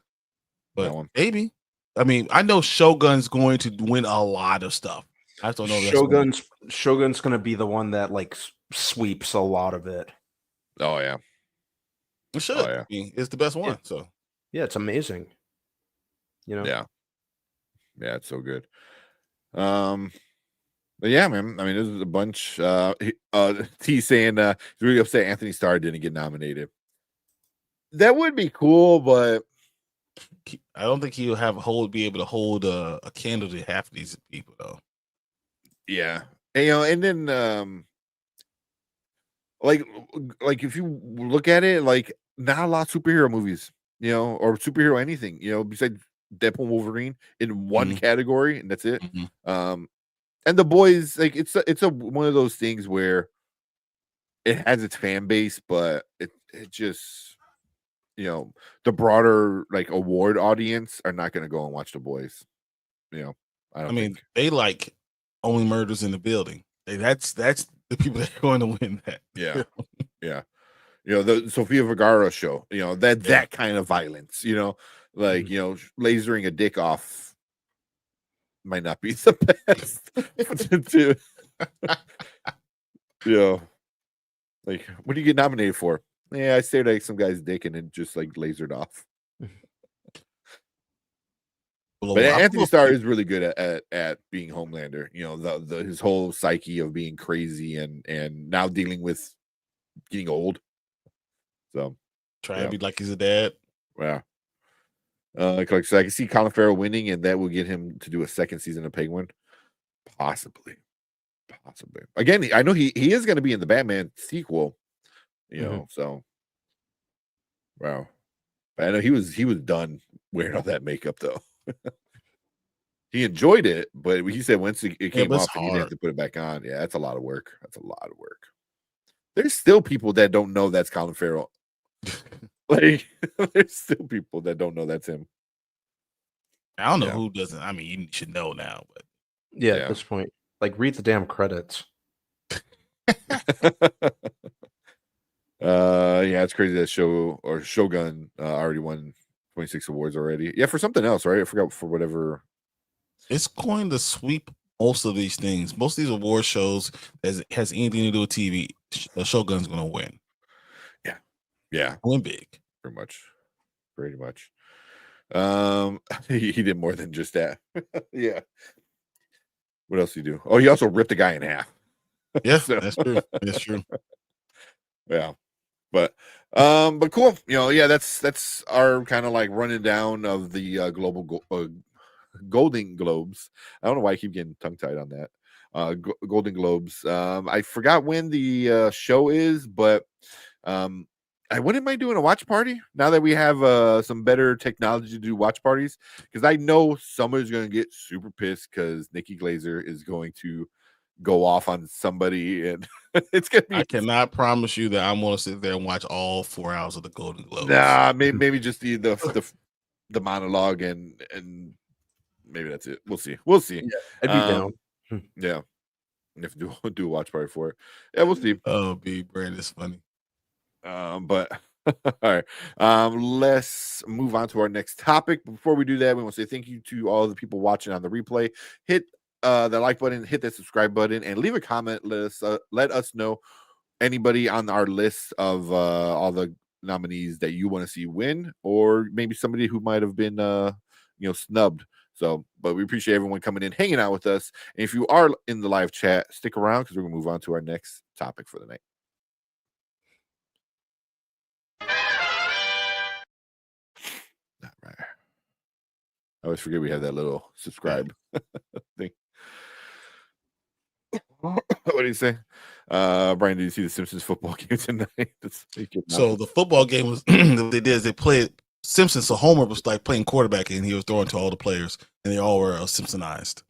but maybe. I mean, I know Shogun's going to win a lot of stuff. I just don't know. Shogun's going to be the one that like sweeps a lot of it. Oh yeah, it should. I mean, it's the best one. Yeah. So yeah, it's amazing. You know. Yeah, it's so good. But yeah, man. I mean, there's a bunch. He's saying he's really upset Anthony Starr didn't get nominated. That would be cool, but I don't think he'll be able to hold a candle to half of these people though. Yeah, and, you know, and then like if you look at it, like not a lot of superhero movies, you know, or superhero anything, you know, besides Deadpool and Wolverine in one category, and that's it. And The Boys, like it's a one of those things where it has its fan base, but it just, you know, the broader like award audience are not going to go and watch The Boys. You know, I mean, they like Only Murders in the Building. That's the people that are going to win that. Yeah, yeah. You know, the Sofia Vergara show. You know, that kind of violence. You know, like you know, lasering a dick off might not be the best. Yeah. Like, what do you get nominated for? Yeah, I stared at some guy's dick and it just like lasered off. But Anthony Starr is really good at being Homelander. You know, the his whole psyche of being crazy and now dealing with getting old. So trying to be like he's a dad. Yeah. So I can see Colin Farrell winning, and that will get him to do a second season of Penguin. Possibly. Again, I know he is going to be in the Batman sequel. You know, so wow. But I know he was done wearing all that makeup though. He enjoyed it, but he said once it came off, he didn't have to put it back on. Yeah, that's a lot of work. There's still people that don't know that's Colin Farrell. Like, there's still people that don't know that's him. I don't know who doesn't. I mean, you should know now, but at this point, like, read the damn credits. Yeah, it's crazy that Shogun already won 26 awards already. Yeah, for something else, right? I forgot for whatever. It's going to sweep most of these things. Most of these award shows has anything to do with TV. Shogun's going to win. Yeah, win big. Pretty much. He did more than just that. Yeah. What else did he do? Oh, he also ripped a guy in half. Yeah, that's true. That's true. Yeah. But cool. You know, yeah, that's our kind of like running down of the global Golden Globes. I don't know why I keep getting tongue tied on that. Golden Globes. I forgot when the show is, but I wouldn't mind doing a watch party now that we have some better technology to do watch parties, because I know somebody's going to get super pissed because Nikki Glazer is going to go off on somebody, and it's going to be. I cannot promise you that I'm going to sit there and watch all 4 hours of the Golden Globes. Nah, maybe just the monologue and maybe that's it. We'll see. Yeah, I'd be down. Yeah, if do a watch party for it. Yeah, we'll see. Oh, Brand is funny. But all right. Let's move on to our next topic. Before we do that, we want to say thank you to all the people watching on the replay. Hit the like button, hit that subscribe button, and leave a comment. Let us know anybody on our list of all the nominees that you want to see win, or maybe somebody who might have been snubbed. So, but we appreciate everyone coming in, hanging out with us. And if you are in the live chat, stick around because we're gonna move on to our next topic for the night. All right. I always forget we have that little subscribe thing. What do you say? Brian, did you see the Simpsons football game tonight? So the football game was what they did is they played Simpsons. So Homer was like playing quarterback and he was throwing to all the players, and they all were Simpsonized.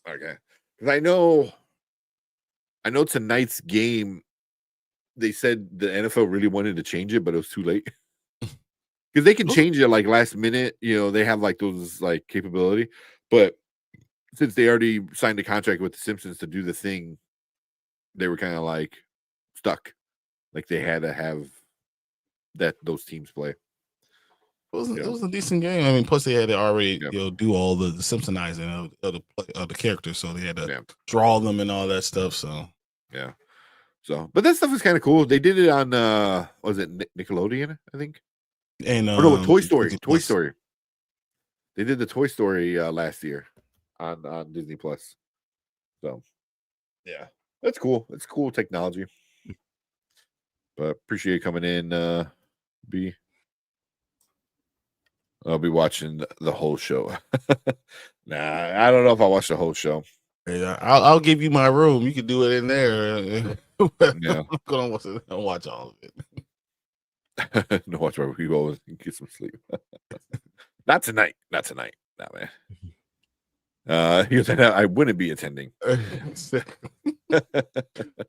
Okay. Because I know tonight's game, they said the NFL really wanted to change it, but it was too late. Because they can change it like last minute, they have like those like capability, but since they already signed a contract with the Simpsons to do the thing, they were kind of like stuck. Like they had to have those teams play. It was a decent game. I mean, plus they had to already do all the Simpsonizing of the characters, so they had to draw them and all that stuff. So yeah. So, but that stuff is kind of cool. They did it on was it Nickelodeon? I think. And Toy Story. Toy Story. They did the Toy Story last year on Disney Plus. So, yeah, that's cool. It's cool technology. But appreciate you coming in, B. I'll be watching the whole show. Nah, I don't know if I'll watch the whole show. Yeah, I'll give you my room. You can do it in there. Yeah, I'm gonna watch all of it. No, watch where we go and get some sleep. Not tonight. Nah, man. He was like, I wouldn't be attending. I was like,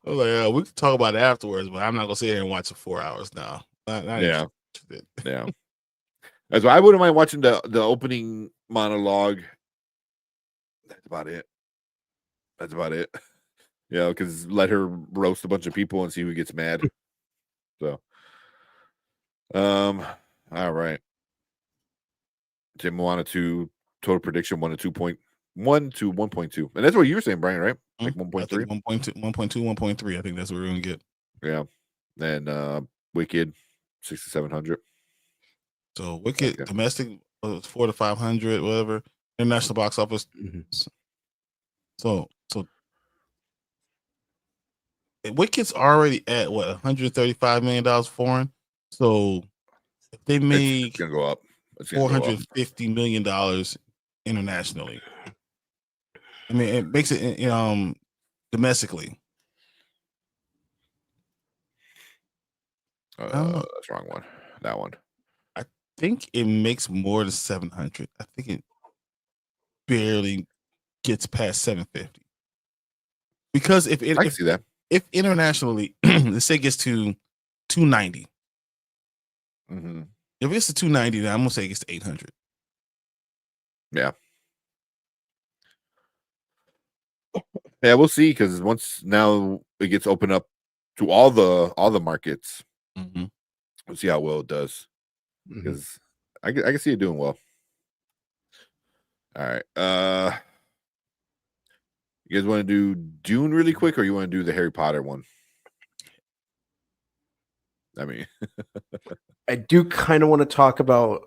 we can talk about it afterwards, but I'm not gonna sit here and watch it 4 hours now. Yeah. That's why I wouldn't mind watching the opening monologue. That's about it. Because let her roast a bunch of people and see who gets mad. So, all right. Tim Moana 2 total prediction 1 to 2.1 to 1.2, and that's what you were saying, Brian, right? Like 1.3, 1.2, 1.3. I think that's what we're gonna get. Yeah. Then Wicked, 600-700. So Wicked Okay. domestic 400 to 500, whatever. International box office. So Wicked's already at what, $135 million foreign. So if they It's make gonna go up. It's gonna go up. $450 million internationally, I mean, it makes it domestically. That's the wrong one. That one. I think it makes more than 700. I think it barely gets past 750. Because I can see that. if internationally, let's say it gets to 290. Mm-hmm. If it's to 290, then I'm gonna say it gets to 800. Yeah. Yeah, we'll see, because once now it gets opened up to all the markets, Mm-hmm. we'll see how well it does. Because I can see it doing well. All right. You guys want to do Dune really quick, or you want to do the Harry Potter one? I mean, I do kind of want to talk about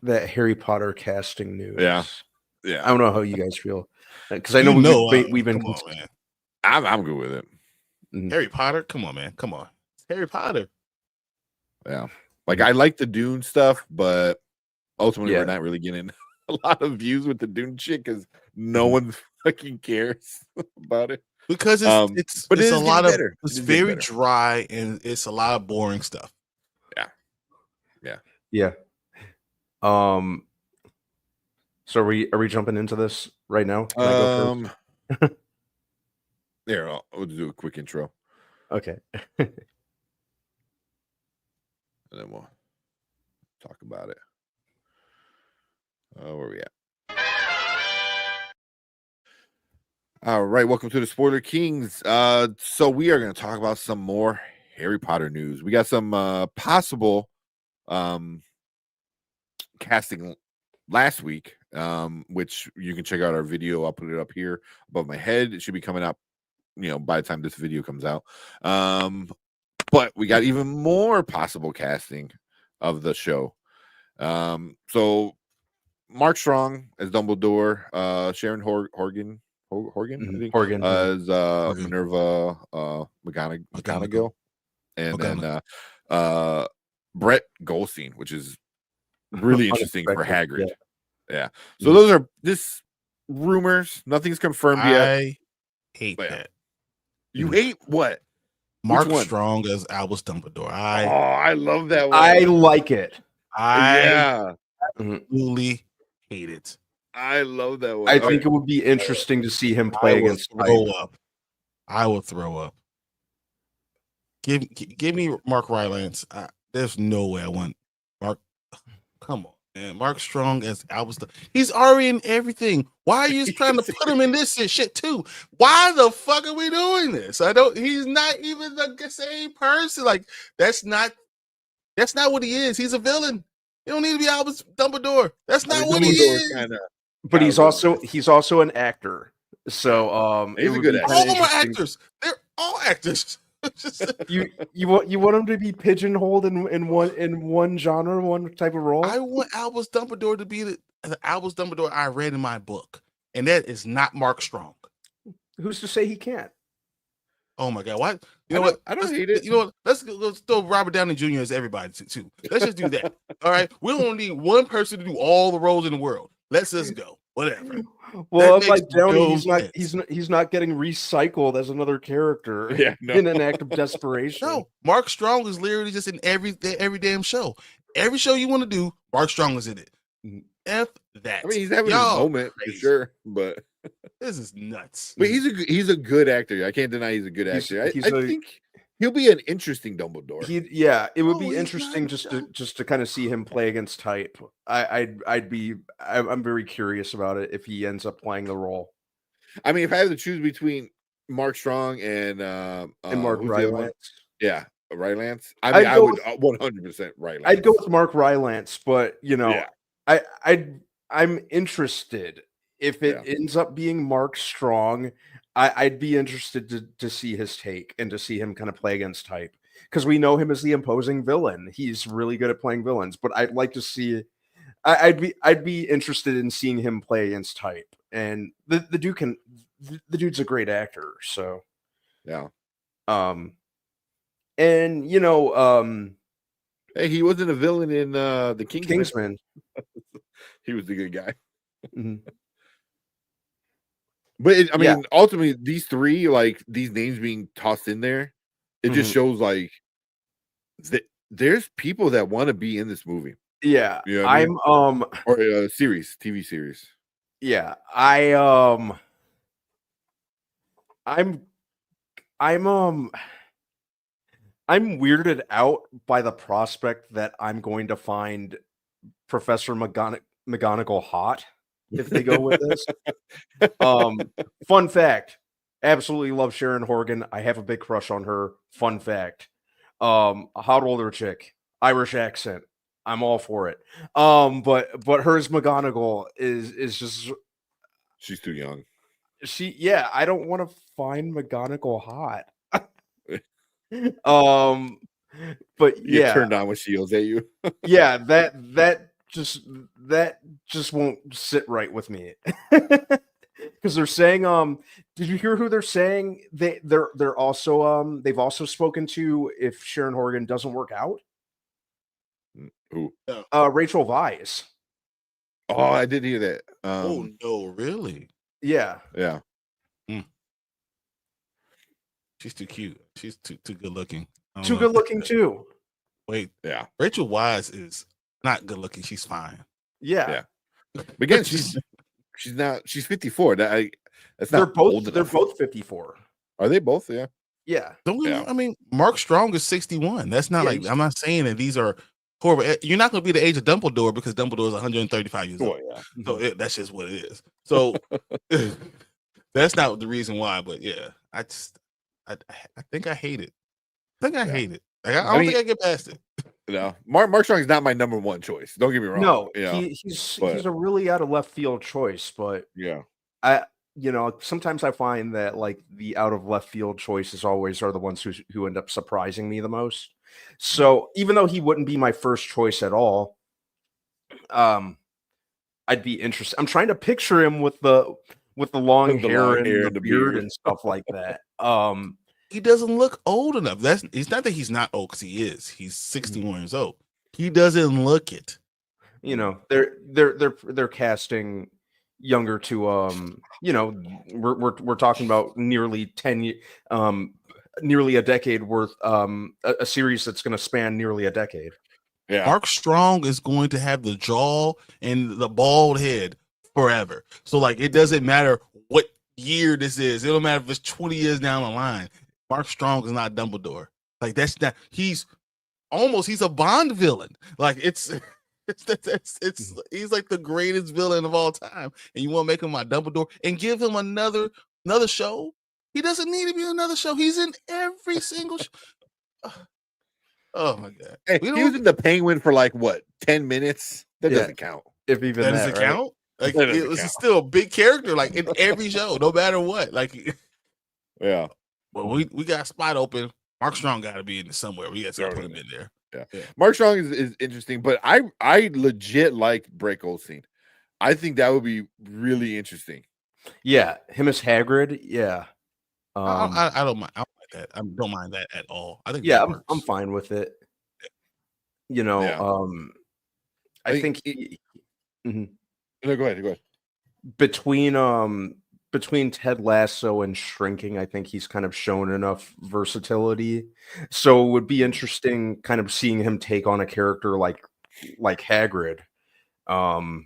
that Harry Potter casting news. Yeah. I don't know how you guys feel, because I know we've been. Come on, man. I'm good with it. Harry Potter, come on, man, come on. It's Harry Potter. Yeah, like I like the Dune stuff, but ultimately we're not really getting a lot of views with the Dune shit because no one fucking cares about it. Because it's but it's it a is lot getting of better. it's It is getting very better. dry and it's a lot of boring stuff. Yeah. So are we jumping into this right now? Can I go first? There, we'll do a quick intro, Okay. and then we'll talk about it. Where are we at? All right, welcome to the Spoiler Kings. So we are going to talk about some more Harry Potter news. We got some possible casting last week, which you can check out our video. I'll put it up here above my head. It should be coming up, by the time this video comes out. But we got even more possible casting of the show. So Mark Strong as Dumbledore, Sharon Horgan, I think, Horgan, as Minerva McGonagall, and then Brett Goldstein, which is really interesting for Hagrid. Yeah. So those are this rumors. Nothing's confirmed yet. I hate that. You hate what? Mark Strong as Albus Dumbledore. I love that one. I like it. I absolutely hate it. I love that one. I think it would be interesting to see him play against I will throw up. Give me Mark Rylance. There's no way I want Mark. Come on, man. Mark Strong as Albus. He's already in everything. Why are you just trying to put him in this shit too? Why the fuck are we doing this? He's not even the same person. Like that's not what he is. He's a villain. You don't need to be Albus Dumbledore. That's not what he is. But he's also an actor. So he's a good actor. All of them are actors. They're all actors. you want him to be pigeonholed in one genre, one type of role? I want Albus Dumbledore to be the Albus Dumbledore I read in my book, and that is not Mark Strong. Who's to say he can't? Oh my god! What? You know what? I don't hate it. You know what? Let's throw Robert Downey Jr. as everybody too. Let's just do that. All right. We don't need one person to do all the roles in the world. Let's just go. Whatever. Well, unlike Downey, he's not getting recycled as another character in an act of desperation. No, Mark Strong is literally just in every damn show. Every show you want to do, Mark Strong is in it. F that. I mean, he's having his moment for sure, but this is nuts. But he's a good actor. I can't deny he's a good actor. I think he'll be an interesting Dumbledore. It would be interesting just to kind of see him play against type. I'm very curious about it if he ends up playing the role. I mean, if I have to choose between Mark Strong and Mark Rylance, Rylance, I would 100% Rylance. I'd go with Mark Rylance, but I'm interested if it ends up being Mark Strong. I'd be interested to see his take and to see him kind of play against type, because we know him as the imposing villain. He's really good at playing villains, but I'd like to see. I'd be interested in seeing him play against type, and the dude's a great actor. So Yeah. And Hey, he wasn't a villain in the Kingsman. He was the good guy. Mhm. But I mean, Yeah. ultimately, these three, like these names being tossed in there, it just Mhm. shows like there's people that want to be in this movie. Yeah, You know what I mean? I'm Or a series, TV series. yeah, I'm I'm weirded out by the prospect that I'm going to find Professor McGonagall hot if they go with this. Fun fact, absolutely love Sharon Horgan. I have a big crush on her. Fun fact. A hot older chick, Irish accent. I'm all for it. But hers McGonagall is just She's too young. I don't want to find McGonagall hot. But You get yeah, turned on when she yells at you. yeah, that just won't sit right with me. Because they're saying, did you hear who they're saying they're also they've also spoken to if Sharon Horgan doesn't work out? Who? Rachel Weisz. Oh, I did hear that. Oh no, really? Yeah. Yeah. She's too cute. She's too good looking. I don't Too know. good looking too. Wait, Yeah. Rachel Weisz is not good looking. She's fine. Yeah. But again, she's not. She's 54. That's They're not old both they're enough. both 54. Are they both? Yeah. Yeah. Yeah. I mean, Mark Strong is 61. That's not Yeah, like he's- I'm not saying that these are horrible. You're not going to be the age of Dumbledore because Dumbledore is 135 years old. yeah. So that's just what it is. So that's not the reason why. But yeah, I think I hate it. I think I hate it. Like, I don't think I get past it. No, Mark Strong is not my number one choice. Don't get me wrong. No, you know, he's but- a really out of left field choice, but yeah. Sometimes I find that like the out of left field choices always are the ones who end up surprising me the most. So even though he wouldn't be my first choice at all, I'd be interested. I'm trying to picture him with the long The hair long and hair the and the beard beard. and stuff like that. He doesn't look old enough. It's not that he's not old because he is. He's 61 years old. He doesn't look it. They're casting younger to we're talking about nearly nearly a decade worth, a series that's going to span nearly a decade. Yeah. Mark Strong is going to have the jaw and the bald head forever. So like it doesn't matter what year this is. It don't matter if it's 20 years down the line. Mark Strong is not Dumbledore. Like that's not. He's a Bond villain. Like it's he's like the greatest villain of all time. And you want to make him my Dumbledore and give him another show? He doesn't need to be in another show. He's in every single show. Oh my god! Hey, he was in the Penguin for like what 10 minutes. That Yeah. doesn't count. If even That that, doesn't right? count. Like That doesn't it was count. still a big character, like in every show, no matter what. Like, Yeah. well, we got a spot open. Mark Strong got to be in there somewhere. We got to put him in there. Yeah. Mark Strong is interesting, but I legit like Brett Goldstein. I think that would be really interesting. Yeah, him as Hagrid. Yeah, I don't mind. I don't like that. I don't mind that at all. I think yeah, that I'm works. fine with it. Yeah. I think No, go ahead. between Ted Lasso and Shrinking, I think he's kind of shown enough versatility. So it would be interesting kind of seeing him take on a character like Hagrid. I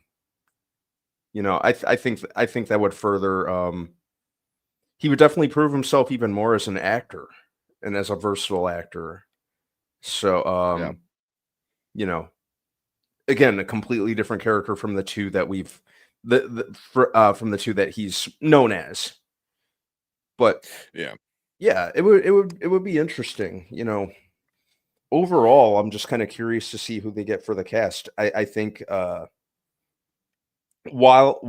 think that would further he would definitely prove himself even more as an actor and as a versatile actor. So again, a completely different character from the two that we've from the two that he's known as. But Yeah, it would be interesting. Overall, I'm just kind of curious to see who they get for the cast. I think while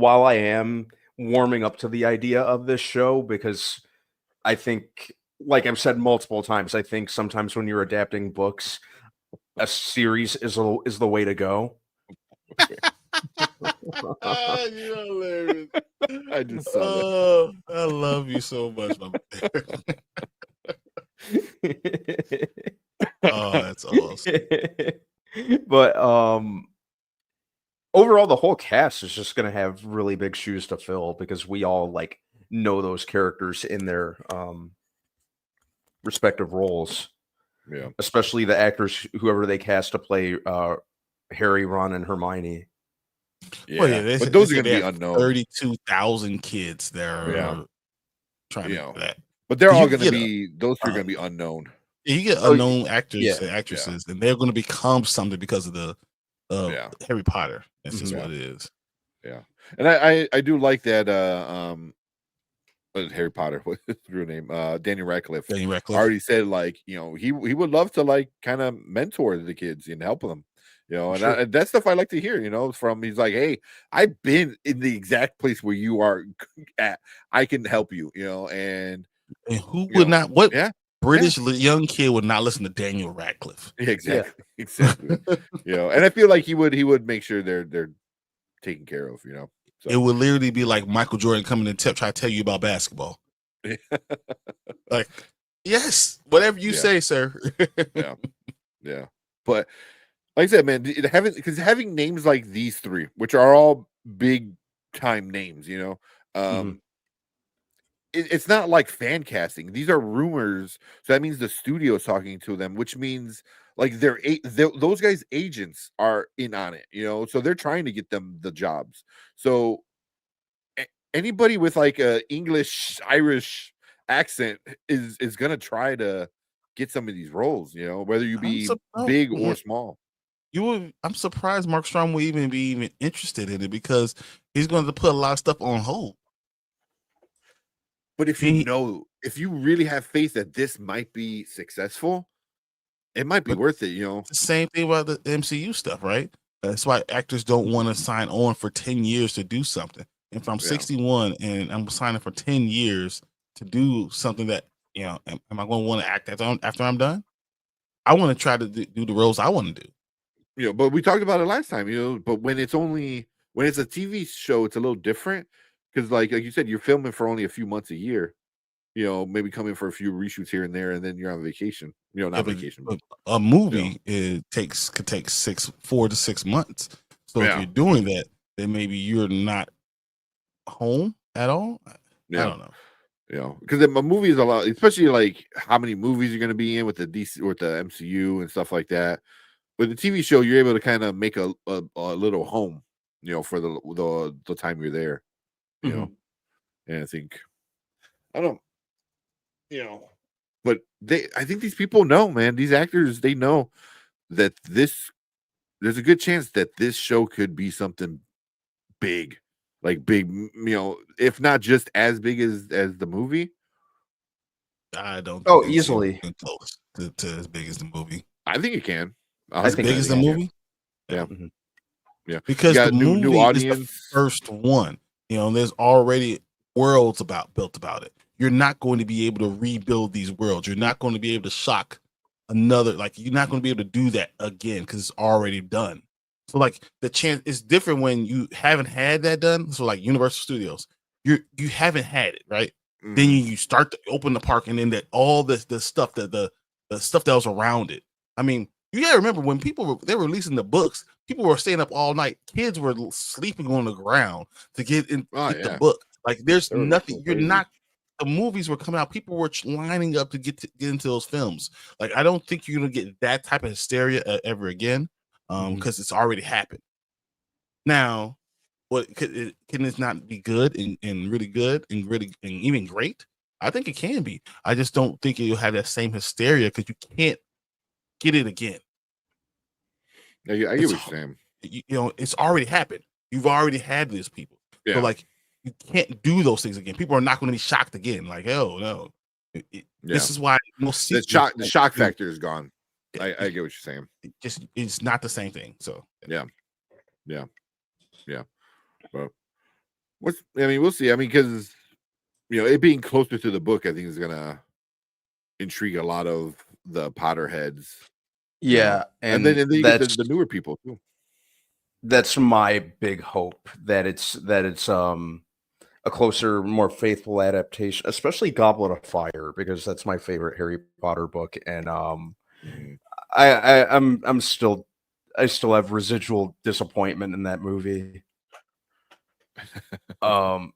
warming up to the idea of this show because I think, like I've said multiple times, I think sometimes when you're adapting books, a series is the way to go. You're hilarious. I just saw that. I love you so much, my Oh, that's awesome. But overall, the whole cast is just going to have really big shoes to fill because we all like know those characters in their respective roles. Yeah, especially the actors, whoever they cast to play Harry, Ron, and Hermione. yeah. Well, yeah, But those are going to be unknown. 32,000 kids there Yeah. trying to do that. But they're You all going to get be those three are going to be unknown. You get unknown actors yeah, and actresses, and they're going to become something because of the Harry Potter. That's just what it is. Yeah, and I do like that. Harry Potter, what's his real name? Daniel Radcliffe. Daniel Radcliffe already said like he would love to like kind of mentor the kids and help them. And that stuff I like to hear. From he's like, hey, I've been in the exact place where you are at. I can help you. And who would not? What? Yeah. British young kid would not listen to Daniel Radcliffe. Exactly. Exactly. And I feel like he would make sure they're taken care of, So. It would literally be like Michael Jordan coming and try to tell you about basketball. Like, yes, whatever you say, sir. Yeah. But like I said, man, having names like these three, which are all big time names, it's not like fan casting. These are rumors, so that means the studio is talking to them, which means like those guys' agents are in on it, so they're trying to get them the jobs. So anybody with like a English Irish accent is gonna try to get some of these roles, whether you be big or small. I'm surprised Mark Strong would even be even interested in it because he's going to put a lot of stuff on hold. But if you really have faith that this might be successful, it might be worth it, The same thing about the MCU stuff, right? That's why actors don't want to sign on for 10 years to do something. If I'm 61 and I'm signing for 10 years to do something that, am I going to want to act after I'm done? I want to try to do the roles I want to do. But we talked about it last time, but when it's a TV show, it's a little different. Because like you said, you're filming for only a few months a year, maybe coming for a few reshoots here and there, and then you're on vacation. Not vacation. But a movie could take 4 to 6 months. So if you're doing that, then maybe you're not home at all. I don't know. Because a movie is a lot, especially like how many movies you're going to be in with the MCU and stuff like that. With the TV show, you're able to kind of make a little home, for the time you're there. And I think but I think these people know, man, these actors, they know that there's a good chance that this show could be something big, like big, if not just as big as the movie. I don't think easily close to as big as the movie. I think it can. As big as the movie? Yeah. Yeah. Because the movie new audience. is the first one. There's already worlds built about it. You're not going to be able to rebuild these worlds. You're not going to be able to shock you're not going to be able to do that again because it's already done. So like the chance is different when you haven't had that done. So like Universal Studios, you haven't had it, right? Then you start to open the park, and then that all the stuff that the stuff that was around it. I mean, you gotta remember when they were releasing the books, people were staying up all night. Kids were sleeping on the ground to get the book. Like there's nothing. You're not. The movies were coming out. People were lining up to get into those films. Like I don't think you're gonna get that type of hysteria ever again, because it's already happened. Now, can this not be good and really good and really and even great? I think it can be. I just don't think you'll have that same hysteria because you can't get it again. I get what you're saying. It's already happened. You've already had these people. Yeah. So like you can't do those things again. People are not going to be shocked again. Like, oh no. This is why the shock factor is gone. I get what you're saying. It's not the same thing. So yeah. We'll see. I mean, because it being closer to the book, I think is gonna intrigue a lot of the Potterheads. Yeah, and then you get the newer people too. That's my big hope that it's a closer, more faithful adaptation, especially Goblet of Fire, because that's my favorite Harry Potter book, and I still have residual disappointment in that movie. I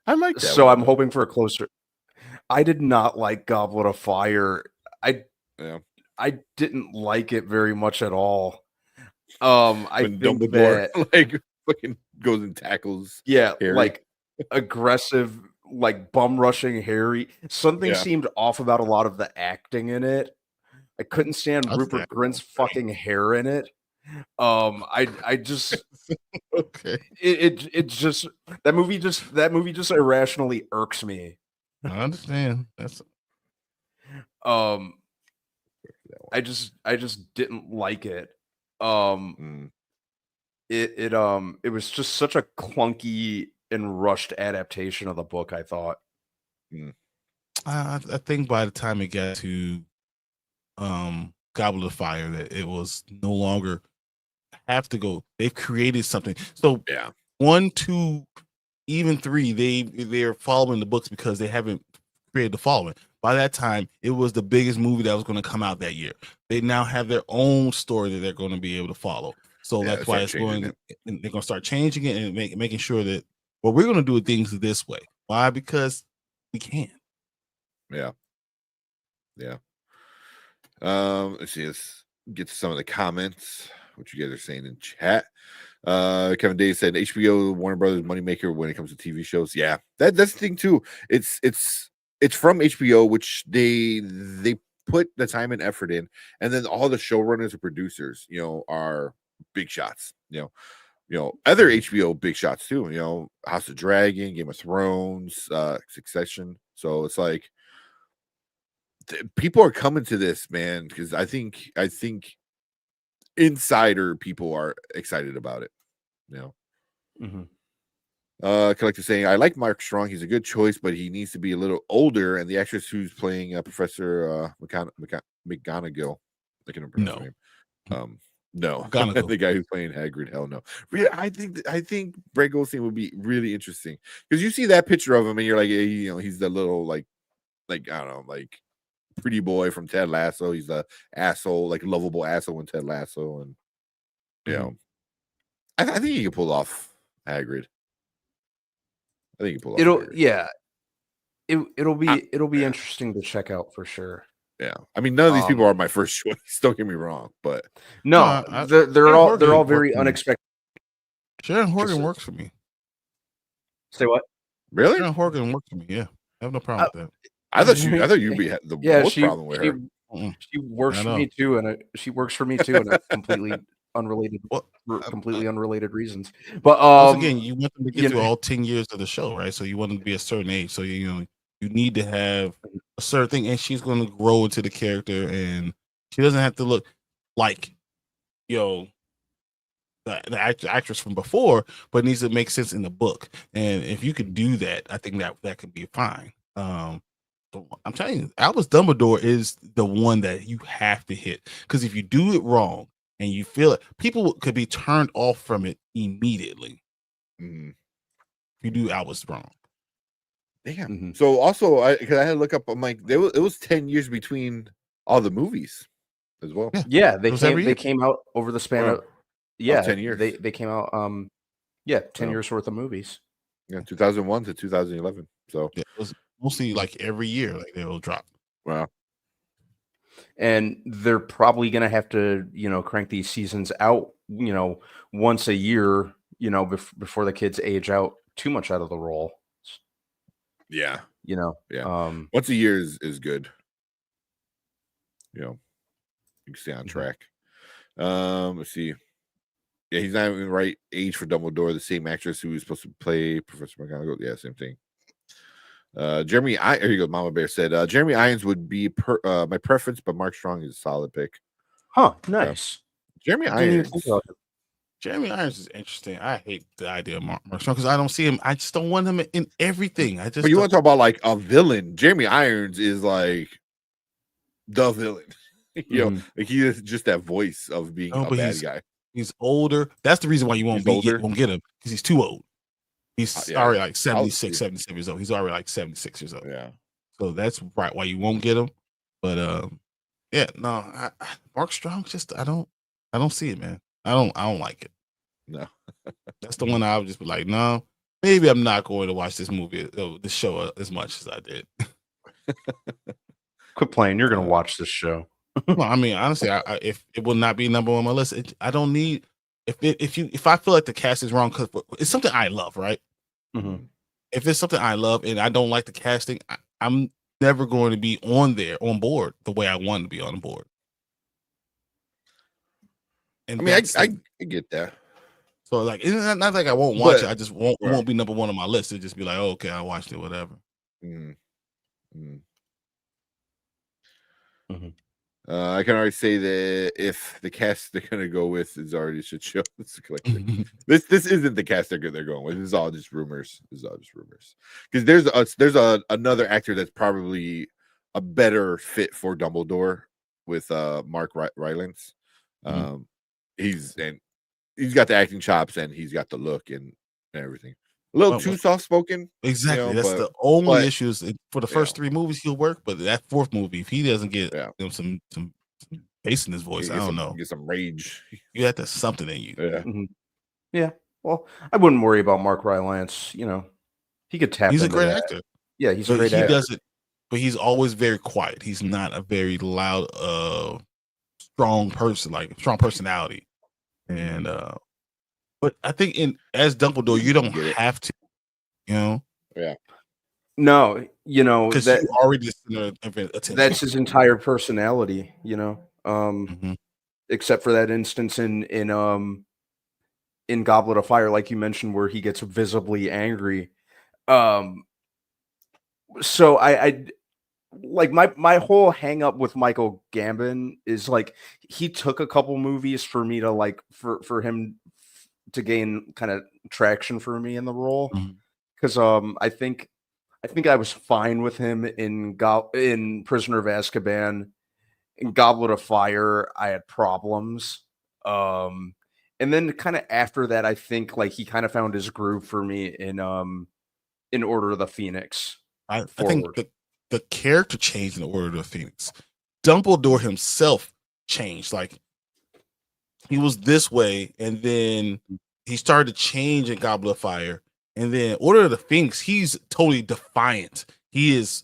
like that. So I'm hoping for a closer. I did not like Goblet of Fire. I didn't like it very much at all. I when think Dumbledore that like fucking goes and tackles Harry. like aggressive, like bum rushing Harry. Something seemed off about a lot of the acting in it. I couldn't stand Rupert Grint's fucking hair in it. I just okay. It just that movie just irrationally irks me. I understand. That's I just didn't like it. It was just such a clunky and rushed adaptation of the book, I thought. I think by the time it got to Goblet of Fire, that it was no longer have to go. They've created something. So 1, 2, even 3, they're following the books because they haven't created the following. By that time, it was the biggest movie that was going to come out that year. They now have their own story that they're going to be able to follow. So that's why it's going. And they're going to start changing it and making sure that we're going to do things this way. Why? Because we can. Yeah. Let's see. Let's get to some of the comments. What you guys are saying in chat. Kevin Day said HBO, Warner Brothers moneymaker when it comes to TV shows. Yeah, that's the thing too. It's from HBO, which they put the time and effort in, and then all the showrunners and producers, are big shots. Other HBO big shots too. House of Dragon, Game of Thrones, Succession. So it's like people are coming to this, man, because I think insider people are excited about it. Collector saying, I like Mark Strong. He's a good choice, but he needs to be a little older. And the actress who's playing Professor McGonagall, I can remember her name. No, the guy who's playing Hagrid. Hell no. Really, I think Brett Goldstein would be really interesting because you see that picture of him and you're like, he's the little like I don't know, like pretty boy from Ted Lasso. He's the asshole, like lovable asshole in Ted Lasso, and I think he can pull off Hagrid. I think he can pull off. It'll be interesting to check out for sure. Yeah, I mean, none of these people are my first choice. Don't get me wrong, but no, they're all very unexpected. Sharon Horgan works for me. Say what? Really? Sharon Horgan works for me. Yeah, I have no problem with that. I thought you'd be the most problem with her. She works for me too, and she works for me too, and a completely unrelated, reasons. But once again, you want them to get through all 10 years of the show, right? So you want them to be a certain age. So you need to have a certain thing, and she's going to grow into the character, and she doesn't have to look like the actress from before, but it needs to make sense in the book. And if you could do that, I think that could be fine. I'm telling you, Albus Dumbledore is the one that you have to hit, because if you do it wrong and you feel it, people could be turned off from it immediately. If you do Albus wrong. Damn. So also, because I had to look up, I'm like, it was 10 years between all the movies as well. Yeah, they came out over the span of 10 years. They came out 10 years worth of movies. Yeah, 2001 to 2011. So it was mostly like every year, like they will drop. Wow. And they're probably gonna have to, crank these seasons out, once a year, before the kids age out too much out of the role. Yeah. Yeah. Once a year is good. You can stay on track. Let's see. Yeah, he's not even the right age for Dumbledore. The same actress who was supposed to play Professor McGonagall. Yeah, same thing. Jeremy, here you go. Mama Bear said Jeremy Irons would be my preference, but Mark Strong is a solid pick. Huh? Nice. Jeremy Irons. Jeremy Irons is interesting. I hate the idea of Mark Strong because I don't see him. I just don't want him in everything. I just. But you want to talk about like a villain? Jeremy Irons is like the villain. Like he is just that voice of being a bad guy. He's older. That's the reason why you won't get him because he's too old. He's already like 76, 77 years old. He's already like 76 years old. Yeah. So that's right why you won't get him. But yeah, no, Mark Strong just I don't see it, man. I don't like it. No. That's the one I would just be like, no, maybe I'm not going to watch this this show as much as I did. Quit playing. You're going to watch this show. Well, I mean, honestly, if it will not be number one on my list, I don't need. If I feel like the cast is wrong because it's something I love, right? Mm-hmm. If it's something I love and I don't like the casting, I'm never going to be on board the way I want to be on board. And I mean, I get that. So like, it's not like I won't watch it. I just won't. It won't be number one on my list. It'll just be like, oh, okay, I watched it, whatever. I can already say that if the cast they're gonna go with is already a shit show, this isn't the cast they're going with. This is all just rumors. Because there's another actor that's probably a better fit for Dumbledore with Mark Rylance. He's got the acting chops and he's got the look and everything. A little too soft spoken. Exactly. That's the only issue. For the first 3 movies, he'll work, but that 4th movie, if he doesn't get some bass in his voice, I don't know. Get some rage. You have to something in you. Yeah. Yeah. Well, I wouldn't worry about Mark Rylance. He could tap. He's a into great that. actor. Yeah, he's a great actor. He does it, but he's always very quiet. He's not a very loud, strong person, like strong personality. And but I think as Dumbledore, you don't have to, Yeah. No, because you already attention. That's his entire personality, except for that instance in Goblet of Fire, like you mentioned, where he gets visibly angry. So I like my whole hang up with Michael Gambon is like he took a couple movies for me to like for him to gain kind of traction for me in the role, because I think I was fine with him in Prisoner of Azkaban. In Goblet of Fire, I had problems, and then kind of after that, I think like he kind of found his groove for me in Order of the Phoenix. I think the character changed in Order of the Phoenix. Dumbledore himself changed. Like he was this way, and then he started to change in Goblet of Fire, and then Order of the Phoenix, he's totally defiant. He is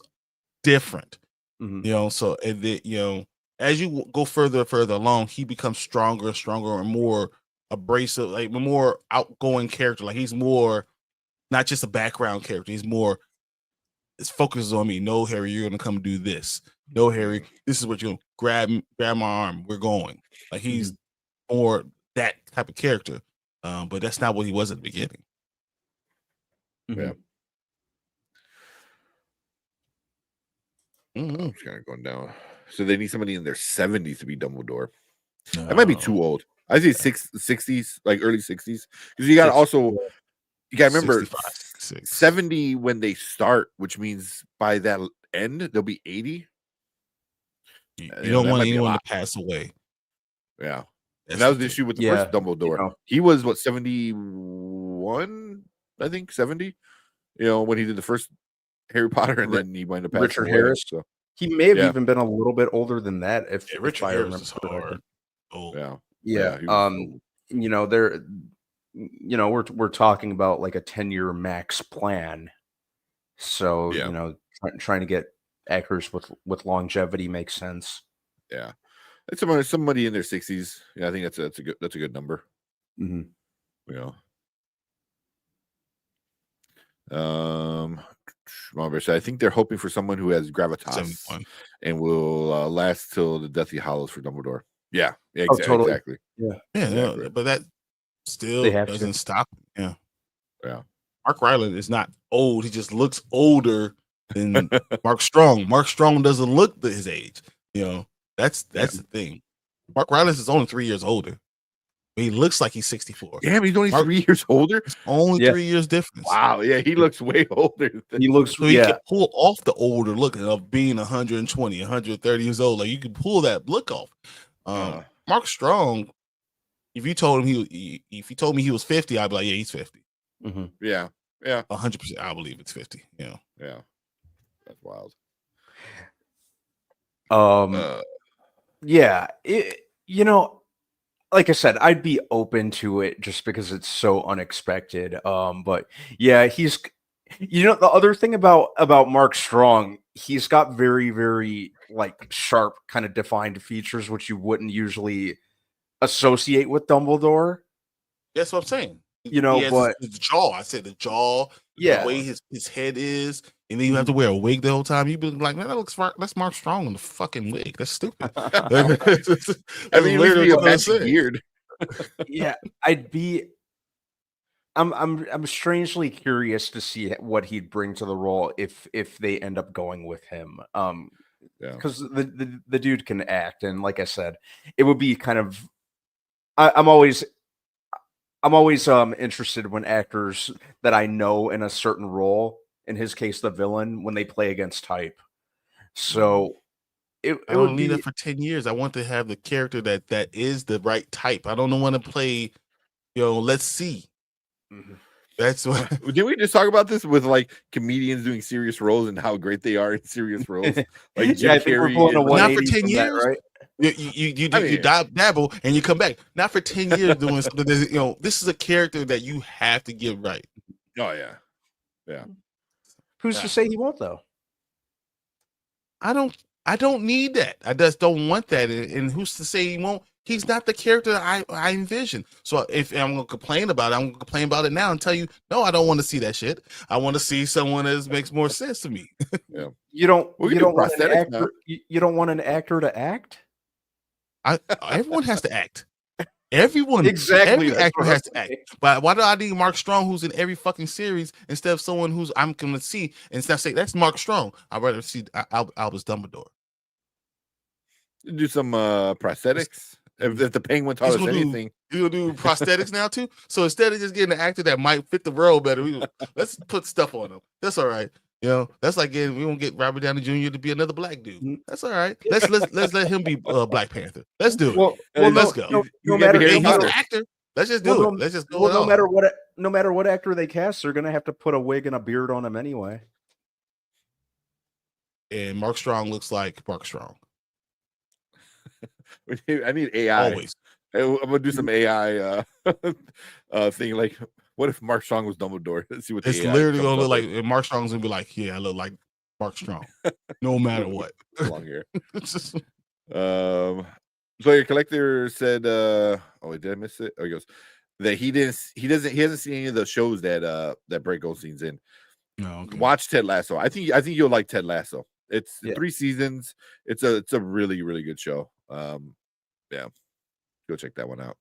different, So and then, as you go further and further along, he becomes stronger and stronger and more abrasive, like more outgoing character. Like he's more not just a background character. He's more. His focus is on me. No, Harry, you're gonna come do this. No, Harry, this is what you're gonna grab my arm. We're going. Like he's more that type of character. But that's not what he was at the beginning. Yeah. Just kind of going down. So they need somebody in their 70s to be Dumbledore. That might be too old. I say 60s, like early 60s. Because you got to remember 70 when they start, which means by that end they'll be 80. You don't want anyone to pass away. Yeah. And that was the issue with the first Dumbledore. He was 71, I think, 70. When he did the first Harry Potter, and then he went to Richard Harris. So he may have even been a little bit older than that. If Richard Harris is hard. Yeah. We're talking about like a 10-year max plan. So trying to get actors with longevity makes sense. Yeah. It's somebody in their 60s. Yeah, I think that's a good number. So I think they're hoping for someone who has gravitas 71. And will last till the Deathly Hallows for Dumbledore. Yeah, totally. Exactly. Yeah, but that still doesn't stop. Yeah. Mark Rylance is not old. He just looks older than Mark Strong. Mark Strong doesn't look his age. That's the thing. Mark Rylance is only 3 years older. He looks like he's 64. Damn, he's only Mark- 3 years older. It's only Yeah. 3 years difference. Wow, yeah, he looks way older. He looks So he can pull off the older look of being 120, 130 years old. Like you can pull that look off. Mark Strong, if you told him if you told me he was 50, I'd be like, yeah, he's 50. Mm-hmm. Yeah, 100%. I believe it's 50. Yeah, that's wild. Yeah, like I said, I'd be open to it just because it's so unexpected. But yeah, he's, the other thing about Mark Strong, he's got very, very like sharp, kind of defined features, which you wouldn't usually associate with Dumbledore. that's what I'm saying. He has but his jaw. I said the jaw. Yeah, the way his head is, and then you have to wear a wig the whole time. You'd be like, man, that's Mark Strong in the fucking wig. That's stupid. I mean, literally a matching beard. Yeah, I'm strangely curious to see what he'd bring to the role if they end up going with him. Because the dude can act, and like I said, it would be kind of. I'm always interested when actors that I know in a certain role, in his case the villain, when they play against type. So it would be that for 10 years. I want to have the character that is the right type. I don't want to play, let's see. Mm-hmm. That's what. Did we just talk about this with like comedians doing serious roles and how great they are in serious roles? Like Jim Carrey. Not for 10 years, right? You dabble and you come back. Not for 10 years doing something. This is a character that you have to get right. Oh yeah. Who's to say he won't though? I don't need that. I just don't want that. And who's to say he won't? He's not the character I envision. So if I'm going to complain about it, I'm going to complain about it now and tell you, no, I don't want to see that shit. I want to see someone that makes more sense to me. Yeah. You don't want an actor to act? Everyone has to act. Everyone, exactly. Every actor has to act. But why do I need Mark Strong, who's in every fucking series, instead of someone who's I'm going to see instead of say that's Mark Strong? I'd rather see Albus Dumbledore. Do some prosthetics. If the Penguin taught us anything, you'll do prosthetics now too. So instead of just getting an actor that might fit the role better, let's put stuff on him. That's all right. That's like we won't get Robert Downey Jr. to be another black dude. That's all right. Let's let him be Black Panther. Let's do it. Well, let's go. No matter he's an actor. Let's just do it. Let's just go. No matter what actor they cast, they're gonna have to put a wig and a beard on him anyway. And Mark Strong looks like Mark Strong. I need AI. Always. I'm gonna do some AI thing. Like, what if Mark Strong was Dumbledore? Let's see what it's literally gonna look like. And Mark Strong's gonna be like, yeah, I look like Mark Strong, no matter what. Long hair. So your collector said, "Oh, wait, did I miss it?" Oh, he goes that he hasn't seen any of the shows that Brett Goldstein's in. No, okay. Watch Ted Lasso. I think you'll like Ted Lasso. It's 3 seasons. It's a really, really good show. Yeah, go check that one out.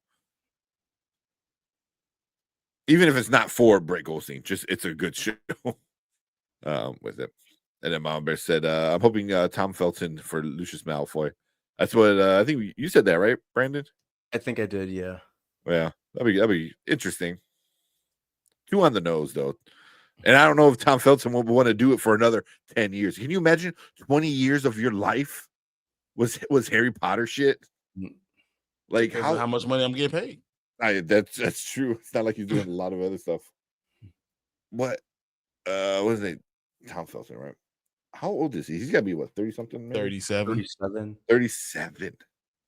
Even if it's not for Brett Goldstein, just it's a good show. With it. And then Mama Bear said, I'm hoping Tom Felton for Lucius Malfoy. That's what I think you said that, right, Brandon? I think I did, yeah. Yeah, that'd be interesting. Too on the nose, though. And I don't know if Tom Felton will want to do it for another 10 years. Can you imagine 20 years of your life was Harry Potter shit? Like how much money I'm getting paid? That's true. It's not like he's doing a lot of other stuff. What is it? Tom Felton, right? How old is he? He's got to be what, 30 something? 37. 37.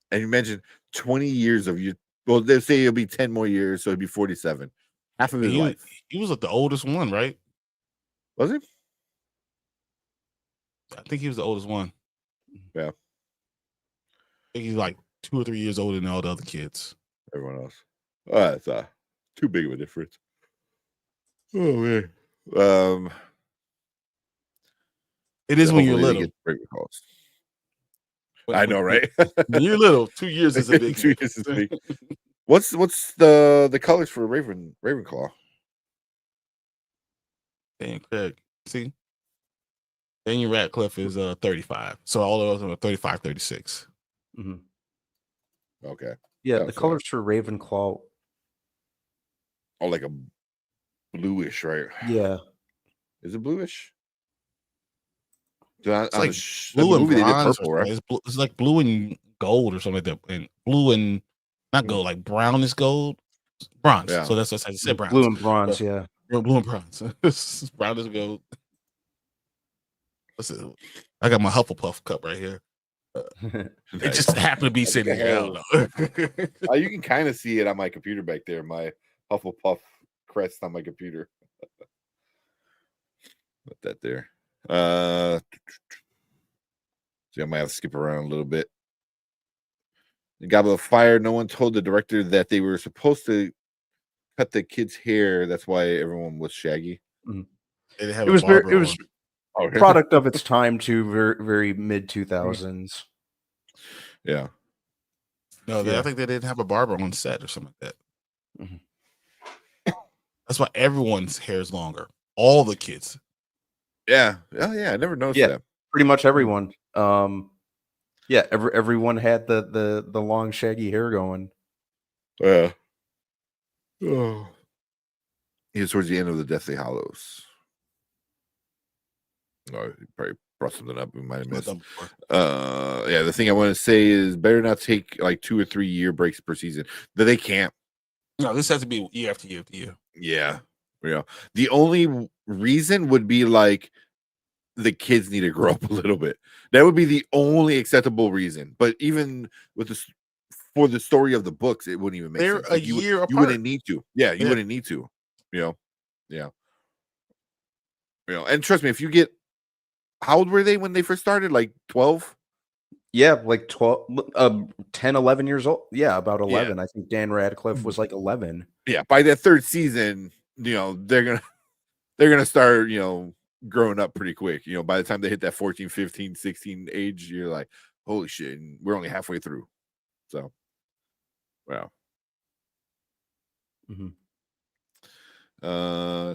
And you mentioned 20 years of you. Well, they say it'll be 10 more years, so it'd be 47. Half of his life. He was like the oldest one, right? Was he? I think he was the oldest one. Yeah. I think he's like 2 or 3 years older than all the other kids. Everyone else. Oh, that's too big of a difference. Oh man. It is when you're little. I know, right? When you're little, 2 years is a big. 2 years is big. What's the colors for Ravenclaw? Dan Craig. See? Daniel Radcliffe is 35. So all of us are 35, 36. Mm-hmm. Okay. Yeah, Oh, the sorry. colors for Ravenclaw. Oh, like a bluish, right? Yeah. Is it bluish? So It's on like the blue and movie, they did bronze. purple, Or right? something. It's like blue and gold or something like that. And blue and not gold, like brown is gold, bronze. Yeah. So that's what I said. Bronze. Blue and bronze, But- yeah. Blue and bronze. Brown is gold. What's it? I got my Hufflepuff cup right here. It just happened to be I think sitting I here. I don't know. You can kind of see it on my computer back there. My Hufflepuff crest on my computer. Put that there. See, I might have to skip around a little bit. The Goblet of Fire. No one told the director that they were supposed to cut the kid's hair. That's why everyone was shaggy. They didn't have It a was very, barber it was on. Oh, really? product of its time too, very very mid 2000s. Yeah. No, Yeah. I think they didn't have a barber on set or something like that. Mhm. That's why everyone's hair is longer. All the kids. Yeah. Oh, yeah. I never noticed Yeah. that. Pretty much everyone. Yeah, everyone had the long shaggy hair going. Yeah. Oh. He's towards the end of the Deathly Hallows. No, he probably brought something up we might have missed. Yeah, the thing I want to say is better not take like 2 or 3 year breaks per season. That they can't. No, this has to be year after year after year. Yeah. Yeah. The only reason would be like the kids need to grow up a little bit. That would be the only acceptable reason. But even with this for the story of the books, it wouldn't even make They're sense. a Like, year you apart. wouldn't need to. Yeah, you Yeah. wouldn't need to. You know. Yeah. And trust me, if you get how old were they when they first started? Like 12? Yeah, like 10, 11 years old. Yeah, about 11. I think Dan Radcliffe was like 11. Yeah, by that third season, they're gonna start, growing up pretty quick. By the time they hit that 14, 15, 16 age, you're like, holy shit, and we're only halfway through. So, wow. Mhm.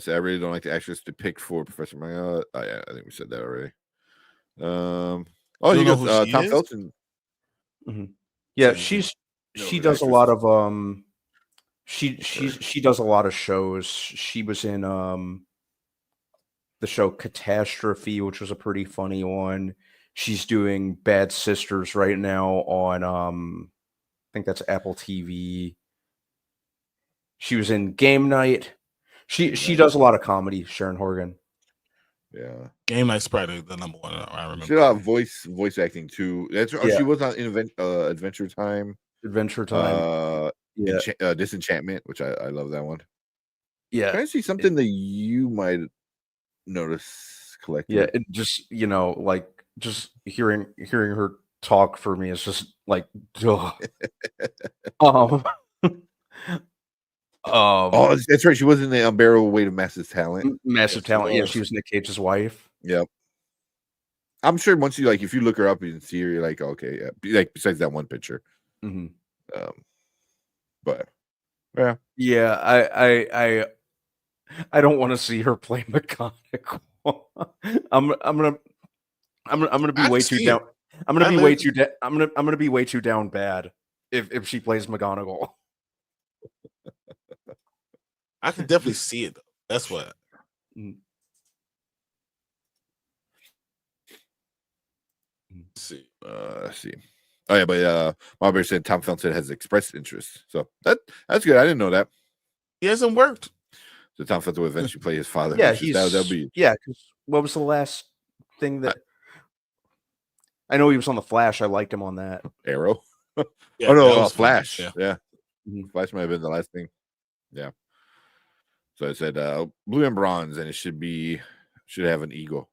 So I really don't like the actress to pick for Professor Maya. Oh yeah, I think we said that already. Oh, You you know got who she Tom is? Felton. Yeah, So, she the does a actress lot is- of she does a lot of shows. She was in the show Catastrophe, which was a pretty funny one. She's doing Bad Sisters right now on I think that's Apple TV. She was in Game Night. She does a lot of comedy, Sharon Horgan. Yeah, Game Night's probably the number one. I remember. she did voice acting too. That's Yeah. she was on Adventure Time. Adventure Time. Yeah. Disenchantment, which I love that one. Yeah. Can I see something that you might notice collectively? Yeah, it just like just hearing her talk for me is just like ugh. Oh, that's right. She was in the Unbearable Weight of Massive Talent. Massive Yes, Talent. she Yeah, was. she was Nick Cage's wife. Yep. I'm sure once you if you look her up and see her, you're like, okay, yeah. Like besides that one picture. Mm-hmm. But yeah. Yeah, I don't want to see her play McGonagall. I'm gonna be I way can too see down. it. I'm gonna I be live- way too I'm gonna be way too down bad if she plays McGonagall. I can definitely see it though. That's what. Let's see. Oh yeah, but Marbury said Tom Felton has expressed interest. So that's good. I didn't know that. He hasn't worked. So Tom Felton will eventually play his father. Yeah, which is- that'll be yeah. 'Cause what was the last thing that I know he was on the Flash? I liked him on that. Arrow. Yeah, Oh no, that was fun. Flash. Yeah. Yeah. Mhm. Flash might have been the last thing. Yeah. So I said blue and bronze, and it should have an eagle.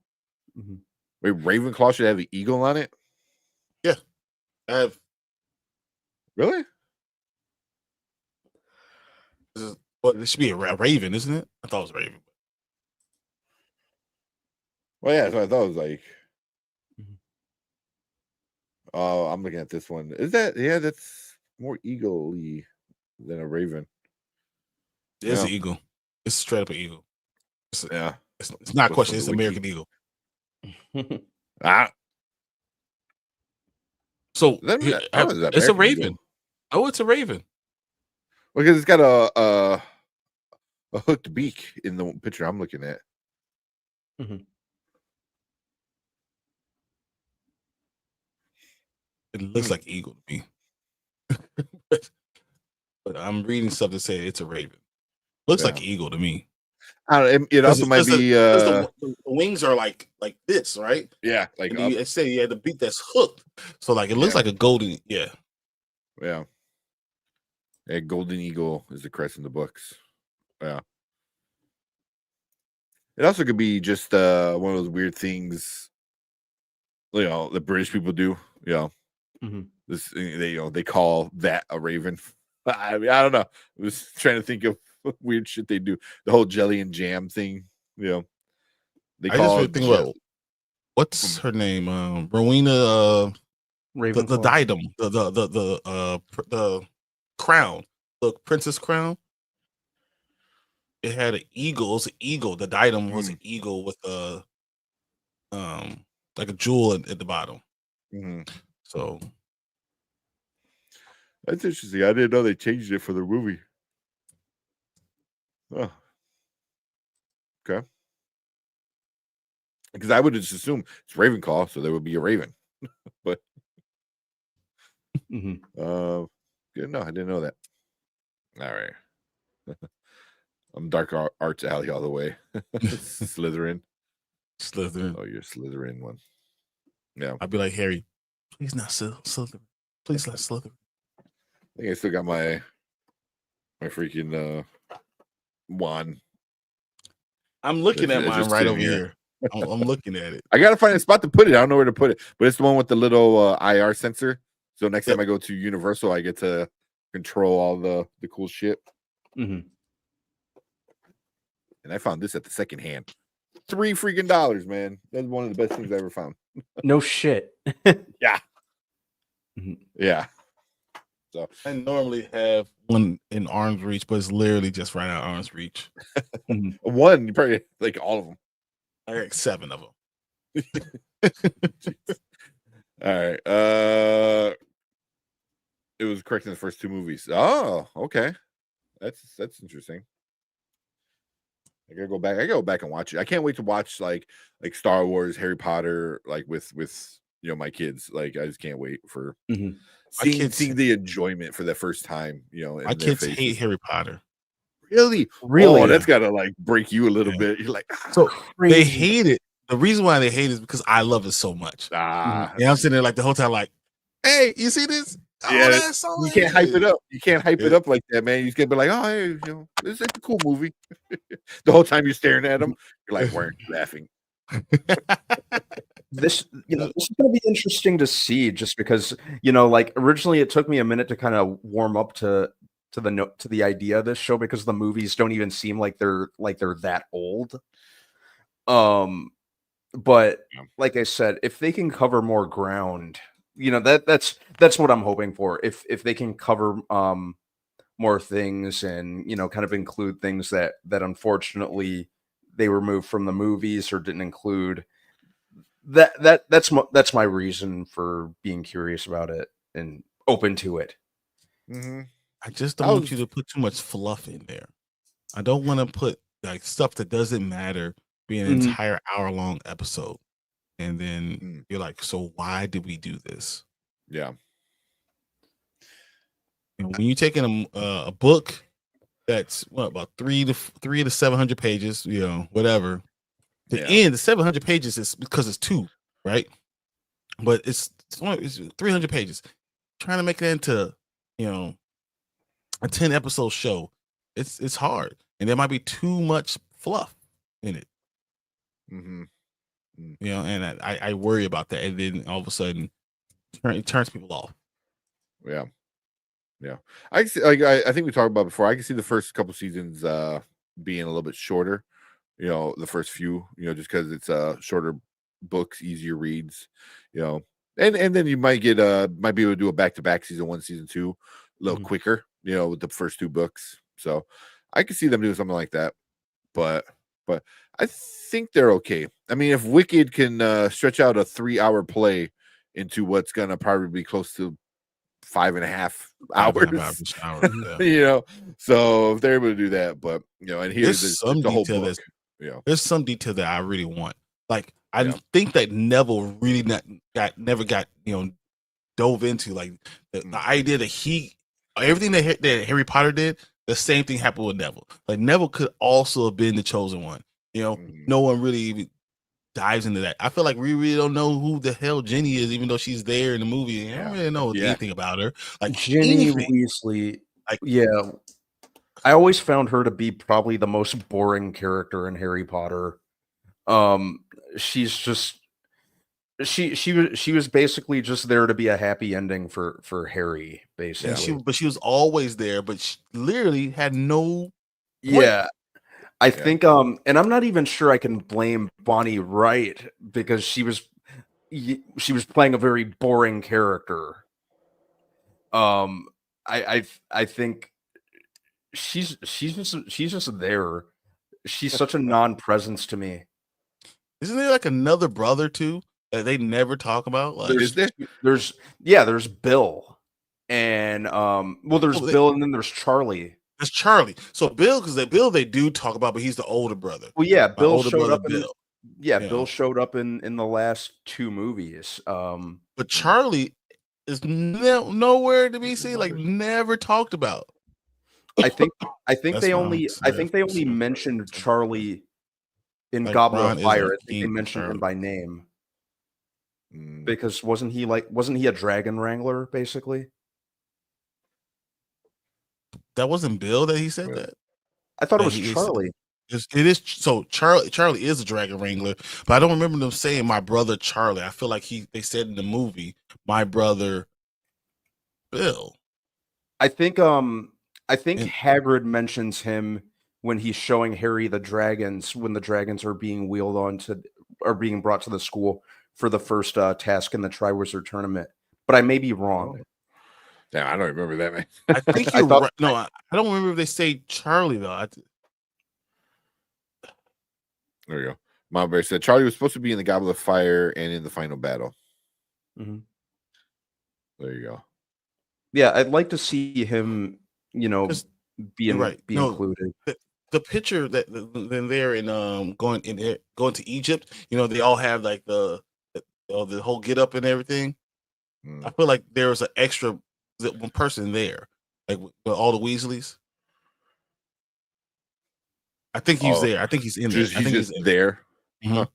Mhm. Wait, Ravenclaw should have an eagle on it? I have. Really? Well, it should be a raven, isn't it? I thought it was raven. Well, yeah, so I thought it was like. Mhm. Oh, I'm looking at this one. Is that that's more eagle-y than a raven. It's an Yeah. eagle. It's straight up an eagle. Yeah. It's not a What's question. on It's the an wiki? American eagle. Ah, So That- here- how is that it's a American raven. eagle? Oh, it's a raven. Because it's got a hooked beak in the picture I'm looking at. It looks like eagle to me. but I'm reading stuff that say it's a raven. Looks like eagle to me. I don't know, it also might be the wings are like this, right? Yeah, like and you say you had the beak that's hooked, so like it looks like a golden. Yeah. A golden eagle is the crest in the books. Yeah. It also could be just one of those weird things, the British people do. This they call that a raven. I mean, I don't know. I was trying to think of weird shit they do. The whole jelly and jam thing. They call it. About what's her name? Rowena. The diadem. The crown. The princess crown. It had an eagle. It was an eagle. The diadem was an eagle with a like a jewel at the bottom. So that's interesting. I didn't know they changed it for the movie. Oh, okay. Because I would just assume it's Ravenclaw, so there would be a raven. But good. No, I didn't know that. All right. I'm dark arts alley all the way. Slytherin. Oh, you're Slytherin one. Yeah. I'd be like, Harry, please not Slytherin. Please not Slytherin. I think I still got my freaking wand. I'm looking at mine right over here. I'm looking at it. I gotta find a spot to put it. I don't know where to put it, but it's the one with the little IR sensor. So next time I go to Universal, I get to control all the cool shit. And I found this at the second hand. $3 freaking, man. That's one of the best things I ever found. No shit. Yeah. Yeah. So I normally have one in arm's reach, but it's literally just right out of arm's reach. One, you probably like all of them. I got 7 of them. All right. It was correct in the first 2 movies. Oh, okay. That's interesting. I gotta go back. I gotta go back and watch it. I can't wait to watch like Star Wars, Harry Potter, like with my kids. Like I just can't wait for seeing the enjoyment for the first time. My kids hate Harry Potter. Really? Oh, that's gotta like break you a little bit. You're like, so they hate it. The reason why they hate it is because I love it so much. I'm sitting there like the whole time, like, hey, you see this? Yeah, you can't hype it up. You can't hype it up like that, man. You just gotta be like, oh, hey, this is a cool movie. The whole time you're staring at them, you're like, weren't laughing. This is going to be interesting to see, just because like originally it took me a minute to kind of warm up to the idea of this show, because the movies don't even seem like they're that old. But like I said, if they can cover more ground, that's what I'm hoping for. If they can cover more things and kind of include things that unfortunately they removed from the movies or didn't include, that's my reason for being curious about it and open to it. I just don't want you to put too much fluff in there. I don't want to put like stuff that doesn't matter be an entire hour-long episode, and then you're like, so why did we do this? Yeah. When you're taking a book that's about 300 to 700 pages, whatever. The end, the 700 pages is because it's 2, right? But it's 300 pages. Trying to make that into a 10 episode show, it's hard, and there might be too much fluff in it. And I worry about that, and then all of a sudden it turns people off. I think we talked about before. I can see the first couple seasons being a little bit shorter. The first few, just because it's shorter books, easier reads. And then you might be able to do a back-to-back season 1, season 2 a little quicker. With the first 2 books. So I can see them doing something like that. But I think they're okay. I mean, if Wicked can stretch out a 3-hour play into what's gonna probably be close to 5.5 5.5 hours. hours, yeah. You know, so if they're able to do that, but you know, and here's There's some the whole detail book. that's Yeah, there's some detail that I really want. Like I Yeah. think that Neville really never got dove into like the idea that everything that Harry Potter did, the same thing happened with Neville. Like Neville could also have been the chosen one. You know, no one really even dives into that. I feel like we really don't know who the hell Jenny is, even though she's there in the movie. I don't really know anything about her. Like Ginny anything. Weasley. Like, yeah, I always found her to be probably the most boring character in Harry Potter. She's just she was basically just there to be a happy ending for Harry, basically. but she was always there, but she literally had no. Yeah. I think and I'm not even sure I can blame Bonnie Wright because she was playing a very boring character. I think she's just there. She's such a non-presence to me. Isn't there like another brother too that they never talk about? Like, There's Bill, and there's Bill, and then there's Charlie. It's Charlie. So Bill, because Bill they do talk about, but he's the older brother. Well, yeah, My Bill older showed brother, up. Bill. Bill showed up in the last 2 movies. But Charlie is nowhere to be seen. Like never talked about. I think That's they why only I'm mentioned Charlie in Like Goblet Ron of is Fire. a I think they king mentioned him Charlie. by name because wasn't he a dragon wrangler basically? That wasn't Bill that he said that. I thought it That was he is- Charlie. It is so Charlie is a dragon wrangler, but I don't remember them saying my brother Charlie. I feel like they said in the movie my brother Bill. I think Hagrid mentions him when he's showing Harry the dragons when the dragons are being being brought to the school for the first task in the Triwizard Tournament. But I may be wrong. Yeah, I don't remember that, man. I think you're right. No, I don't remember if they say Charlie though. There you go. Mom Bear said Charlie was supposed to be in the Goblet of Fire and in the final battle. Mhm. There you go. Yeah, I'd like to see him, be right. included. The picture that then they're in going to Egypt, they all have like the whole get up and everything. I feel like there was an extra one person there, like with all the Weasleys. I think he's there. I think he's in there. I think he's there. Mhm. Huh.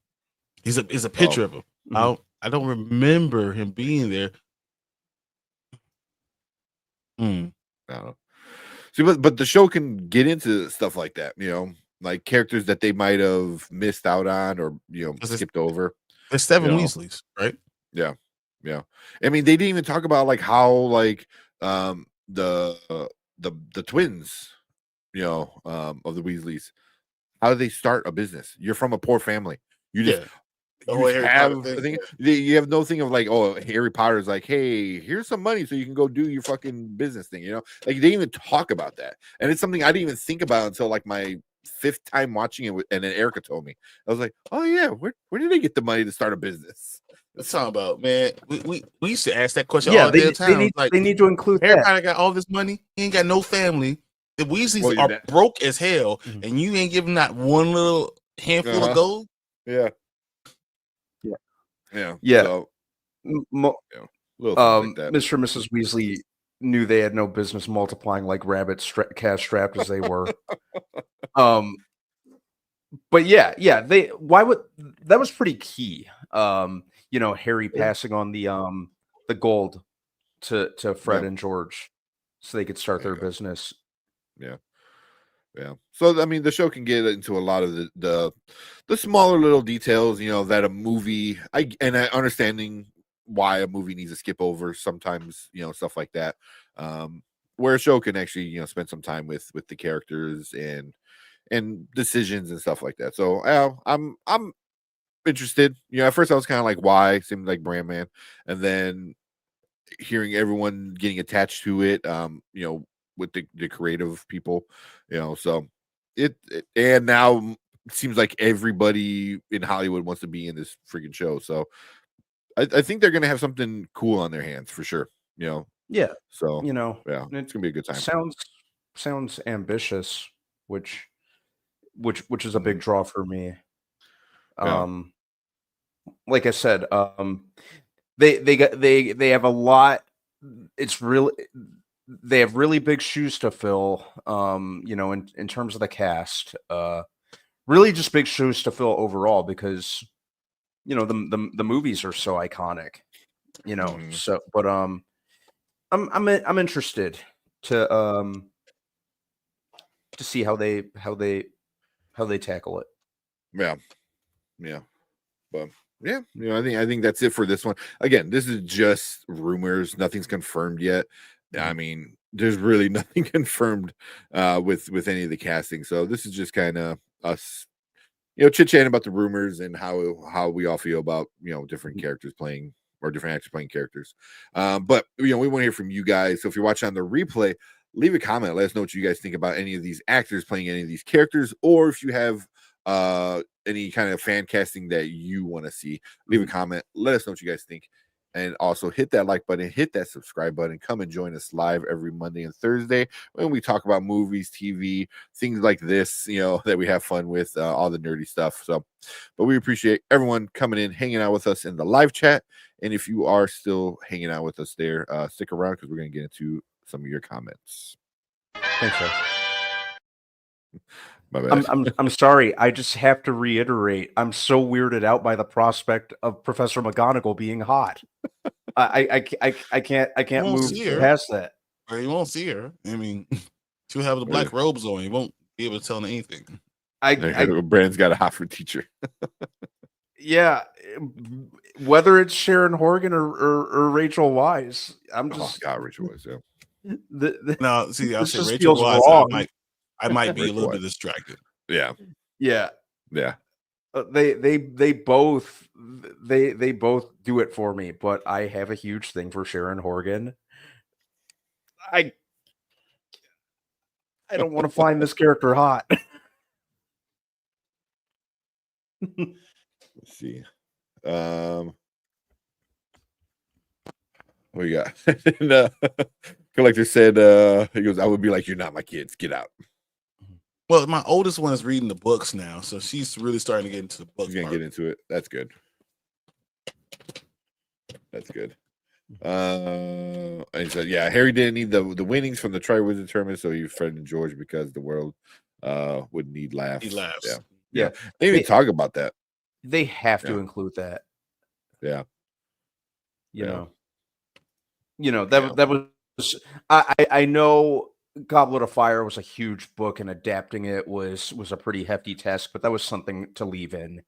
He's a picture of him. I don't remember him being there. I don't know. See, but the show can get into stuff like that, like characters that they might have missed out on or skipped over. There's 7 Weasleys, right? Yeah. I mean, they didn't even talk about like how like the twins, of the Weasleys. How do they start a business? You're from a poor family. You just you have no thing of like, oh, Harry Potter's like, hey, here's some money so you can go do your fucking business thing, like they didn't even talk about that. And it's something I didn't even think about until like my 5th time watching it, and then Erica told me. I was like, oh yeah, where did they get the money to start a business? Let's talk about, man. We used to ask that question Yeah, all the time. they need to include Harry that. Potter got all this money. He ain't got no family. The Weasleys are broke as hell, and you ain't giving not one little handful of gold. Yeah. So, like that. Mr. and Mrs. Weasley knew they had no business multiplying like rabbits, cash strapped as they were. But yeah, that was pretty key. Harry passing on the gold to Fred and George so they could start their business. Yeah. So I mean, the show can get into a lot of the smaller little details, that a movie. Understanding why a movie needs to skip over sometimes, stuff like that. Where a show can actually, spend some time with the characters and decisions and stuff like that. So I'm interested. At first I was kind of like, why? Seemed like Brand Man, and then hearing everyone getting attached to it, with the creative people, so it and now it seems like everybody in Hollywood wants to be in this freaking show. So I think they're gonna have something cool on their hands for sure. Yeah, So you know, yeah, it it's gonna be a good time. sounds ambitious, which is a big draw for me. Yeah. Um, like I said, they have a lot. It's really they have really big shoes to fill. You know, in terms of the cast, really just big shoes to fill overall because you know the movies are so iconic. You know, Mhm. so but I'm interested to see how they tackle it. Yeah. Yeah. But yeah, you know, I think that's it for this one. Again, this is just rumors, nothing's confirmed yet. I mean, there's really nothing confirmed with any of the casting. So this is just kind of us, you know, chit-chatting about the rumors and how we all feel about, you know, different characters playing or different actors playing characters. But you know, we want to hear from you guys. So if you're watching on the replay, leave a comment. Let us know what you guys think about any of these actors playing any of these characters, or if you have any kind of fan casting that you want to see, leave a comment. Let us know what you guys think. And also hit that like button, hit that subscribe button. Come and join us live every Monday and Thursday when we talk about movies, TV, things like this, you know, that we have fun with, all the nerdy stuff. So, but we appreciate everyone coming in, hanging out with us in the live chat. And if you are still hanging out with us there, stick around because we're going to get into some of your comments. Thanks, guys. My bad. I'm sorry. I just have to reiterate. I'm so weirded out by the prospect of Professor McGonagall being hot. I can't won't move see her. past that. Or you won't see her. I mean, she'll have the black robes on. You won't be able to tell anything. Brandon's got a Hoffer teacher. Yeah, whether it's Sharon Horgan or Rachel Wise, I'm just Rachel Wise. Yeah. No, see, I'll this say just Rachel feels Wise. wrong. I might be a Rachel little Wise. bit distracted. Yeah. Yeah. Yeah. They both do it for me, but I have a huge thing for Sharon Horgan. I don't want to find this character hot. Let's see. What you got? And, Collector said, he goes, I would be like, you're not my kids. Get out. Well, my oldest one is reading the books now, so she's really starting to get into the books. She's gonna get into it. That's good. That's good. And he said, yeah, Harry didn't need the winnings from the Triwizard Tournament, so he Fred and George because the world would need laughs. He laughs. Yeah. Yeah. They didn't even talk about that. They have to include that. Yeah. You know, that was I know Goblet of Fire was a huge book and adapting it was a pretty hefty task, but that was something to leave in.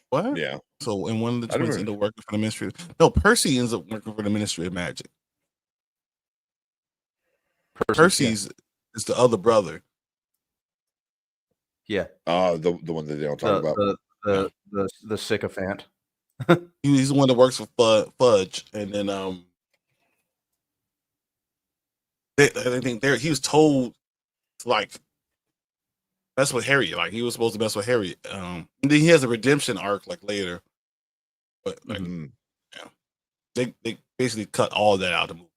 What? Yeah. So, and one of the twins ended up working for the Ministry. No, Percy ends up working for the Ministry of Magic. Percy's is the other brother. Yeah. The one that they don't talk about. The sycophant. He's the one that works for Fudge, and then I think he was told to, like, mess with Harry. Like, he was supposed to mess with Harry. And then he has a redemption arc like later, but like, yeah, they basically cut all that out of the movie.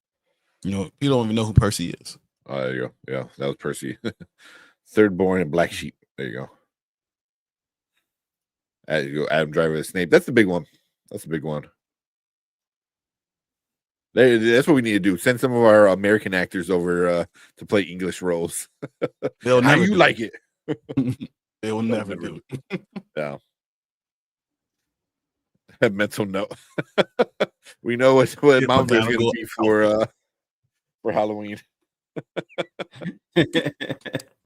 You know, people don't even know who Percy is. Oh, there you go. Yeah, that was Percy. Third born and Black Sheep. There you go. As you go, Adam Driver as Snape. That's the big one. That's the big one. That's what we need to do. Send some of our American actors over to play English roles. They'll How never you like it? They will never do it. Yeah. Mental note. We know what Mom is going to be for Halloween.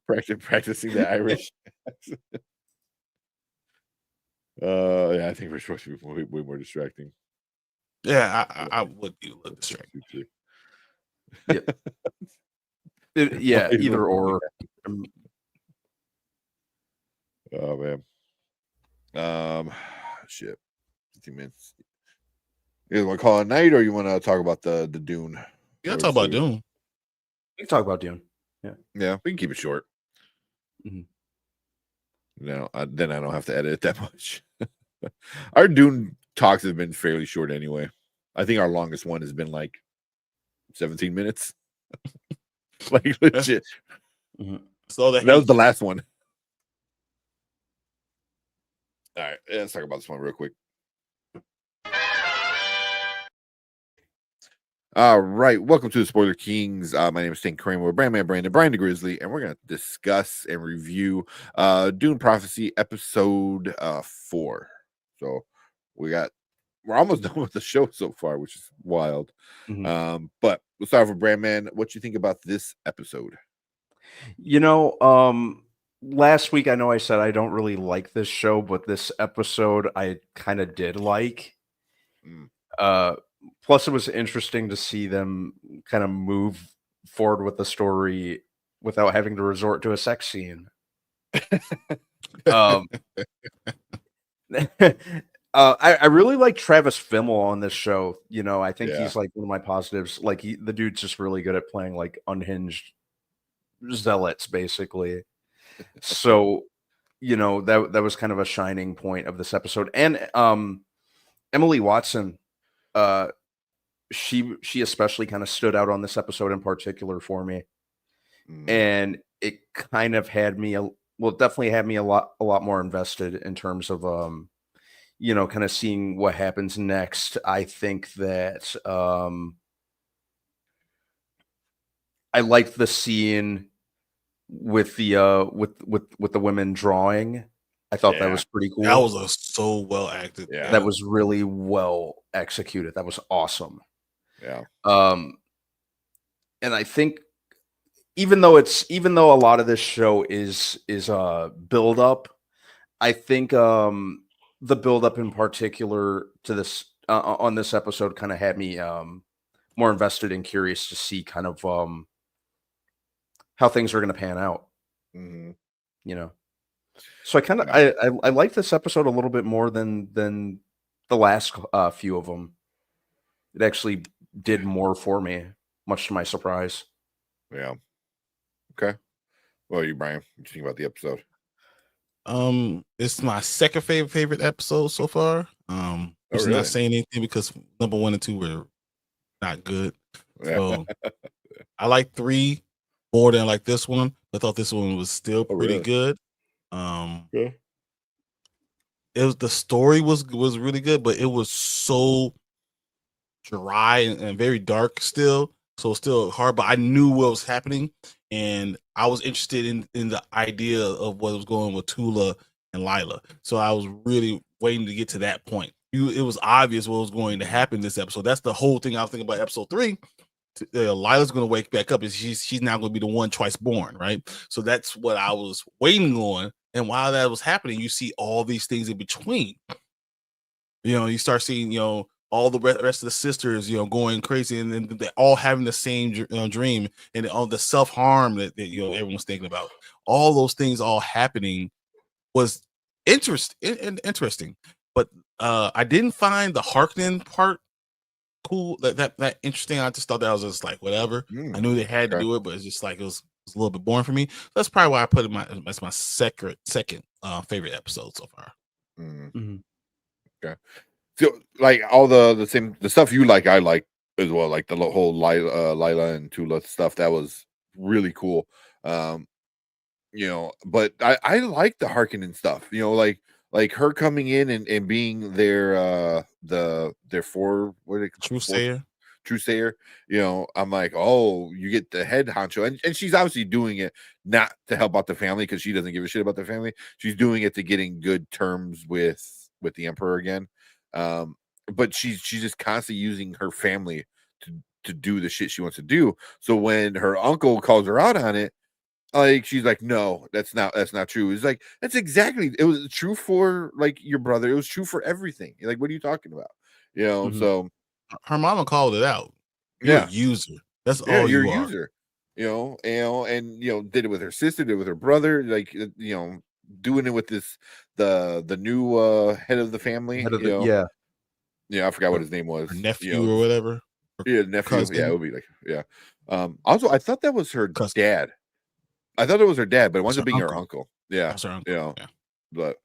Practicing the Irish. Yeah, I think we're supposed to be way more distracting. Yeah, I would be a little distracted. Yeah, either or. Oh man. Shit. 15 minutes. You guys want to call it a night, or you want to talk about the Dune? You gotta talk about Dune. We can talk about Dune. Yeah, we can keep it short. No, then I don't have to edit it that much. Our Dune talks have been fairly short anyway. I think our longest one has been like 17 minutes. Like legit. So that was the last one. All right, let's talk about this one real quick. All right, welcome to the Spoiler Kings. My name is Stan Kramer with Brandman Brandon, Brian the Grizzly, and we're going to discuss and review Dune Prophecy episode 4. So we're almost done with the show so far, which is wild. But we'll start with Brandman. What you think about this episode? Last week I know I said I don't really like this show, but this episode I kind of did like. Plus, it was interesting to see them kind of move forward with the story without having to resort to a sex scene. I really like Travis Fimmel on this show. I think he's like one of my positives. Like the dude's just really good at playing like unhinged zealots, basically. So, that was kind of a shining point of this episode. And Emily Watson, she especially kind of stood out on this episode in particular for me. And it kind of had me definitely had me a lot more invested in terms of kind of seeing what happens next. I think that I liked the scene with the with the women drawing. I thought that was pretty cool. That was so well acted. Yeah. That was really well executed. That was awesome. Yeah. And I think even though a lot of this show is build up, I think the build up in particular to this on this episode kind of had me more invested and curious to see kind of how things are going to pan out. So I like this episode a little bit more than the last few of them. It actually did more for me, much to my surprise. Yeah. Okay. Well, you, Brian, what do you think about the episode? It's my second favorite episode so far. Which is not saying anything because number 1 and 2 were not good. So I like 3 more than like this one. I thought this one was still pretty good. It was the story was really good, but it was so dry and very dark still. So still hard, but I knew what was happening, and I was interested in the idea of what was going with Tula and Lila. So I was really waiting to get to that point. It was obvious what was going to happen this episode. That's the whole thing I was thinking about episode 3. Lila's going to wake back up, and she's now going to be the one twice born, right? So that's what I was waiting on. And while that was happening, you see all these things in between. You start seeing, all the rest of the sisters, going crazy, and they're all having the same dream, and all the self-harm that everyone's thinking about. All those things all happening was interesting. But I didn't find the Harkonnen part cool, that interesting. I just thought that was just like whatever. I knew they had to do it, but it's just like it was a little bit boring for me. That's probably why I put it as my second favorite episode so far. Okay. So like all the stuff you like, I like as well. Like the whole Lila and Tula stuff, that was really cool. But I like the Harkonnen stuff. Like her coming in and being their Truesayer. I'm like, oh, you get the head honcho, and she's obviously doing it not to help out the family because she doesn't give a shit about the family. She's doing it to get in good terms with the Emperor again. But she's just constantly using her family to do the shit she wants to do. So when her uncle calls her out on it, like she's like, no, that's not true. It's like it was true for like your brother. It was true for everything. Like, what are you talking about? So her mama called it out. You're a user. That's all you're you a are. user. And did it with her sister, did it with her brother, like doing it with the new head of the family. I forgot what his name was. Her nephew or whatever. Nephew. Cousin. Yeah, it would be like also, I thought that was her dad. I thought it was her dad, but it winds up being her uncle. Yeah, that's her uncle. But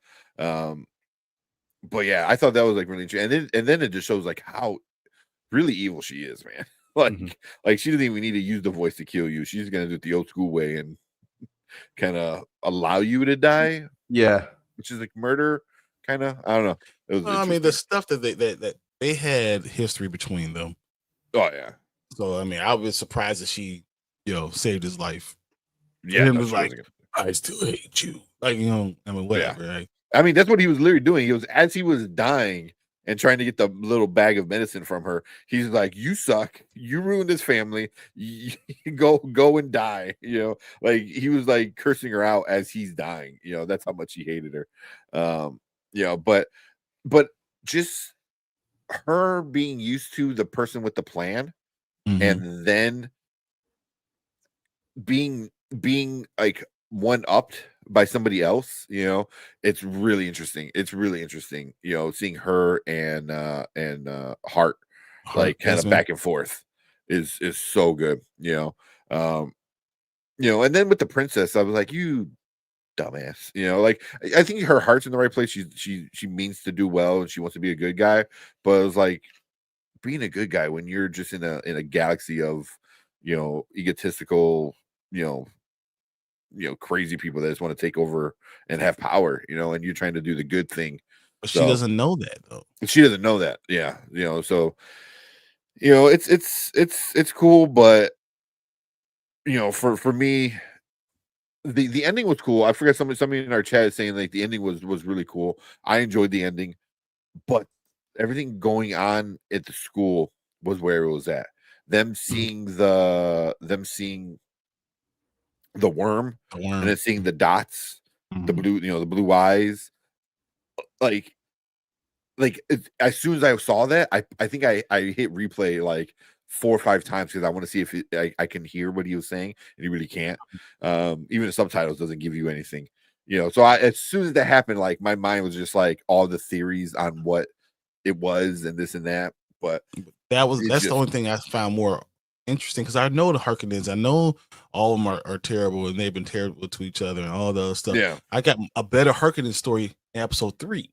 yeah, I thought that was like really interesting. And then it just shows like how really evil she is, man. Like, Mhm. like she doesn't even need to use the voice to kill you. She's gonna do it the old school way and kind of allow you to die, Yeah. which is like murder, kind of. I don't know. It was Well, I mean, interesting. the stuff that they had history between them. Oh yeah, So I mean, I was surprised that she, saved his life. yeah. Him No, was she like, wasn't I still hate you. Like, I mean, whatever. Right? I mean, that's what he was literally doing. He was, as he was dying and trying to get the little bag of medicine from her, he's like, "You suck. You ruined his family. You go and die." Like he was like cursing her out as he's dying. That's how much he hated her. But just her being used to the person with the plan, Mhm. and then being like one upped by somebody else, it's really interesting. It's really interesting, seeing her and Hart like kind of Desmond. back and forth is so good, um and then with the princess, I was like, you dumbass, like I think her heart's in the right place. She means to do well and she wants to be a good guy, but it was like being a good guy when you're just in a galaxy of egotistical, crazy people that just want to take over and have power, and you're trying to do the good thing. But she So doesn't know that though. she doesn't know that. Yeah. So it's cool, but for me, the ending was cool. I forgot somebody in our chat is saying like the ending was really cool. I enjoyed the ending, but everything going on at the school was where it was at. Them seeing the worm, and then seeing the dots, the blue, the blue eyes, like as soon as I saw that, I think I hit replay like 4 or 5 times because I want to see if I can hear what he was saying, and you really can't. Even the subtitles doesn't give you anything, So as soon as that happened, like my mind was just like all the theories on what it was and this and that. But that's the only thing I found more interesting, because I know the Harkonnens. I know all of them are terrible and they've been terrible to each other and all the other stuff. Yeah. I got a better Harkonnen story in episode 3.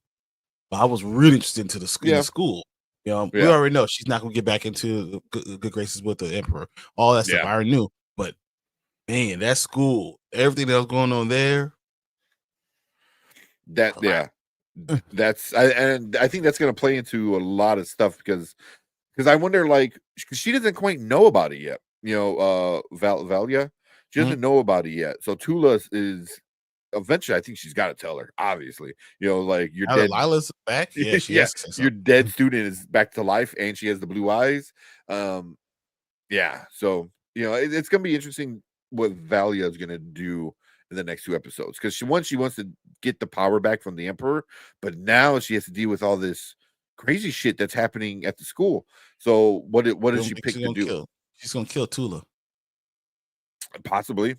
But I was really interested into the school. We already know she's not going to get back into the good graces with the Emperor. All that stuff I already knew. But man, that school, everything that was going on there. That's I think that's going to play into a lot of stuff because I wonder, like, she doesn't quite know about it yet. Valia, she doesn't know about it yet. So Tula is eventually, I think she's got to tell her. Obviously, like your dead Lila's back. Yeah, she has to say your something. dead student is back to life, and she has the blue eyes. Yeah. So it's gonna be interesting what Valia is gonna do in the next 2 episodes, because she wants to get the power back from the Emperor, but now she has to deal with all this crazy shit that's happening at the school. So what does she pick to do? She's gonna kill Tula. Possibly.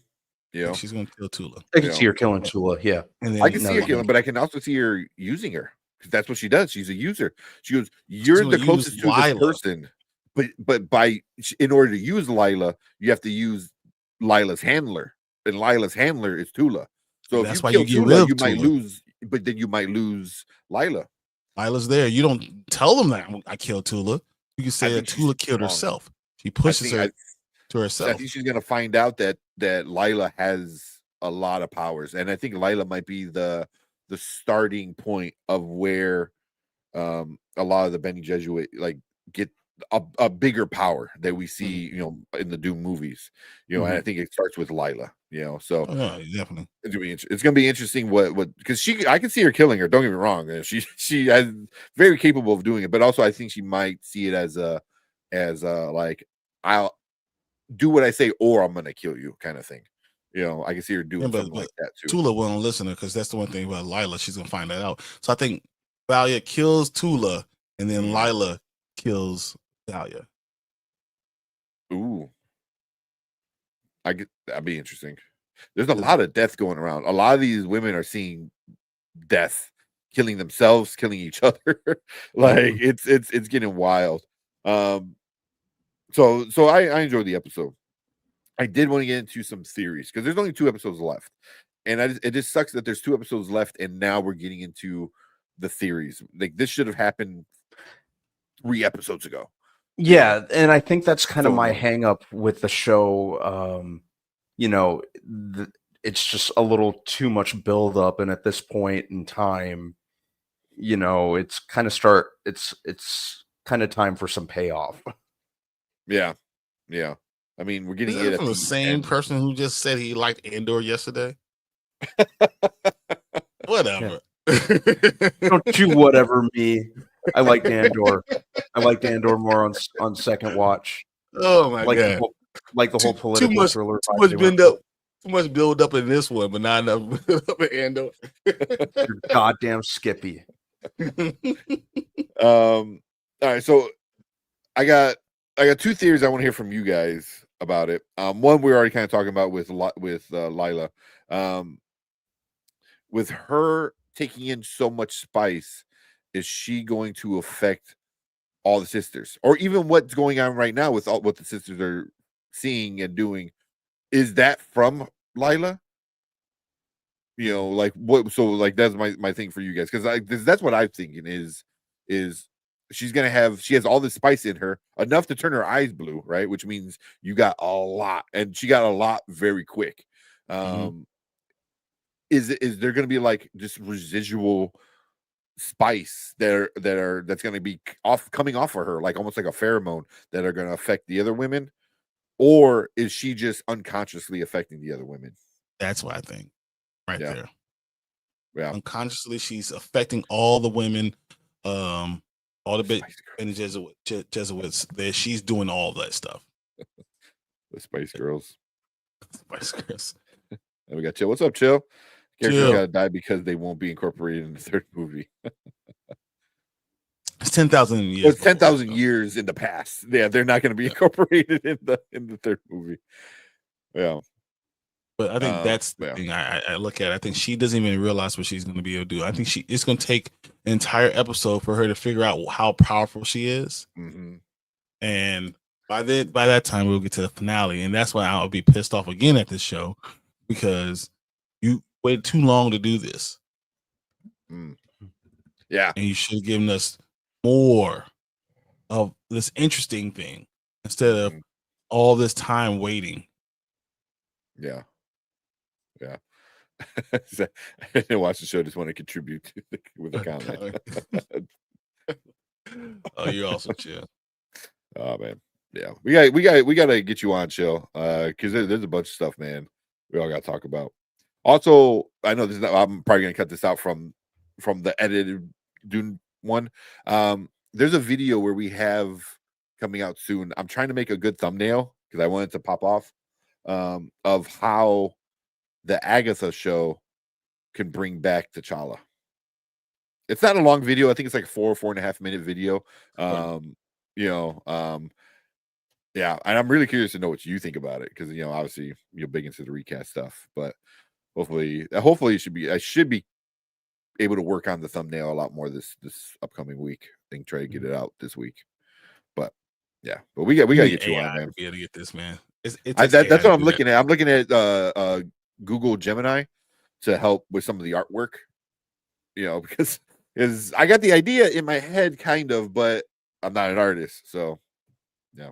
She's gonna kill Tula. I can see her killing Tula. Yeah, and then, I can see her killing, but I can also see her using her, because that's what she does. She's a user. She goes, "You're the closest to this person, but in order to use Lila, you have to use Lila's handler, and Lila's handler is Tula. So if you kill Tula, you might lose, but then you might lose Lila. Lila's there. You don't tell them that I killed Tula. You can say that Tula killed herself. She pushes her to herself. I think she's gonna find out that Lila has a lot of powers, and I think Lila might be the starting point of where a lot of the Bene Gesserit like get a bigger power that we see, in the Dune movies, and I think it starts with Lila, so definitely it's gonna be interesting what because I can see her killing her. Don't get me wrong, she is very capable of doing it, but also I think she might see it as a like, I'll do what I say or I'm gonna kill you kind of thing. I can see her doing something like that too. Tula won't listen to her, because that's the one thing about Lila. She's gonna find that out. So I think Valia kills Tula, and then Lila kills Valia. Ooh, that'd be interesting. There's a lot of death going around. A lot of these women are seeing death, killing themselves, killing each other. Like it's getting wild. So I enjoyed the episode. I did want to get into some theories because there's only 2 episodes left, and it just sucks that there's 2 episodes left, and now we're getting into the theories. Like, this should have happened 3 episodes ago. Yeah, and I think that's kind of So my annoying. hang up with the show. You know, it's just a little too much build up, and at this point in time, you know, it's kind of time for some payoff. Yeah, yeah. I mean, we're Is getting it that at from the the same end. person who just said he liked Andor yesterday? Yeah. Whatever. Don't you whatever me. I liked Andor. I liked Andor more on second watch. Oh my Like the god. whole like the whole Too political much thriller too vibe much they went build with. up. Too much build up in this one, but not enough build up in Andor. You're goddamn Skippy. All right, so I got two theories I want to hear from you guys about it. One we're already kind of talking about with Lila. With her taking in so much spice, is she going to affect all the sisters, or even what's going on right now with all what the sisters are seeing and doing? Is that from Lila? You know, like what? So like that's my thing for you guys, because that's what I'm thinking is she has all this spice in her, enough to turn her eyes blue, right? Which means you got a lot, and she got a lot very quick. Is there going to be like just residual spice that's going to be coming off of her, like almost like a pheromone that are going to affect the other women, or is she just unconsciously affecting the other women? That's what I think. Right Yeah. there. Yeah. Unconsciously, she's affecting all the women, all the bit and Jesuits. That she's doing all that stuff. The Spice Girls. Spice Girls. And we got Chill. What's up, Chill? Characters Chill. gotta die because they won't be incorporated in the third movie. It's 10,000 years. Well, it's 10,000 years in the past. Yeah, they're not going to be incorporated in the third movie. Yeah. But I think that's the thing I look at. I think she doesn't even realize what she's going to be able to do. I think it's going to take an entire episode for her to figure out how powerful she is. Mm-hmm. And by that time, we'll get to the finale. And that's why I'll be pissed off again at this show, because you waited too long to do this. Yeah. And you should have given us more of this interesting thing instead of all this time waiting. Yeah. Yeah. I didn't watch the show, just want to contribute with a comment. Oh, you're awesome, Chill. Oh man. Yeah. We gotta get you on, Chill. Because there's a bunch of stuff, man, we all gotta talk about. Also, I know I'm probably gonna cut this out from the edited Dune one. There's a video where we have coming out soon. I'm trying to make a good thumbnail because I wanted to pop off of how the Agatha show can bring back T'Challa. It's not a long video. I think it's like 4.5 minute video. Yeah, and I'm really curious to know what you think about it, because obviously you're big into the recast stuff, but hopefully I should be able to work on the thumbnail a lot more this upcoming week and try to get it out this week. But yeah, but we got to get you on, man. To be able to get this, man. That's what I'm looking at. I'm looking at Google Gemini to help with some of the artwork. Because I got the idea in my head, kind of, but I'm not an artist, so yeah.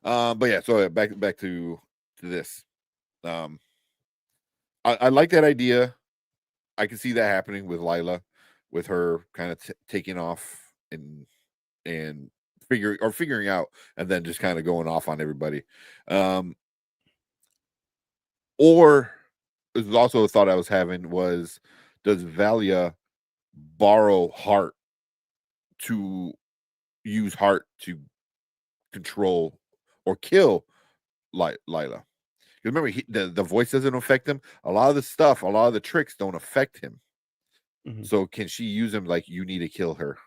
But yeah, so back to this. I like that idea. I can see that happening with Lila, with her kind of taking off and figuring out, and then just kind of going off on everybody. Or this was also a thought I was having was, does Valia borrow Heart to use Heart to control or kill Lila? Remember, the voice doesn't affect him. A lot of the tricks don't affect him. Mm-hmm. So can she use him like, you need to kill her?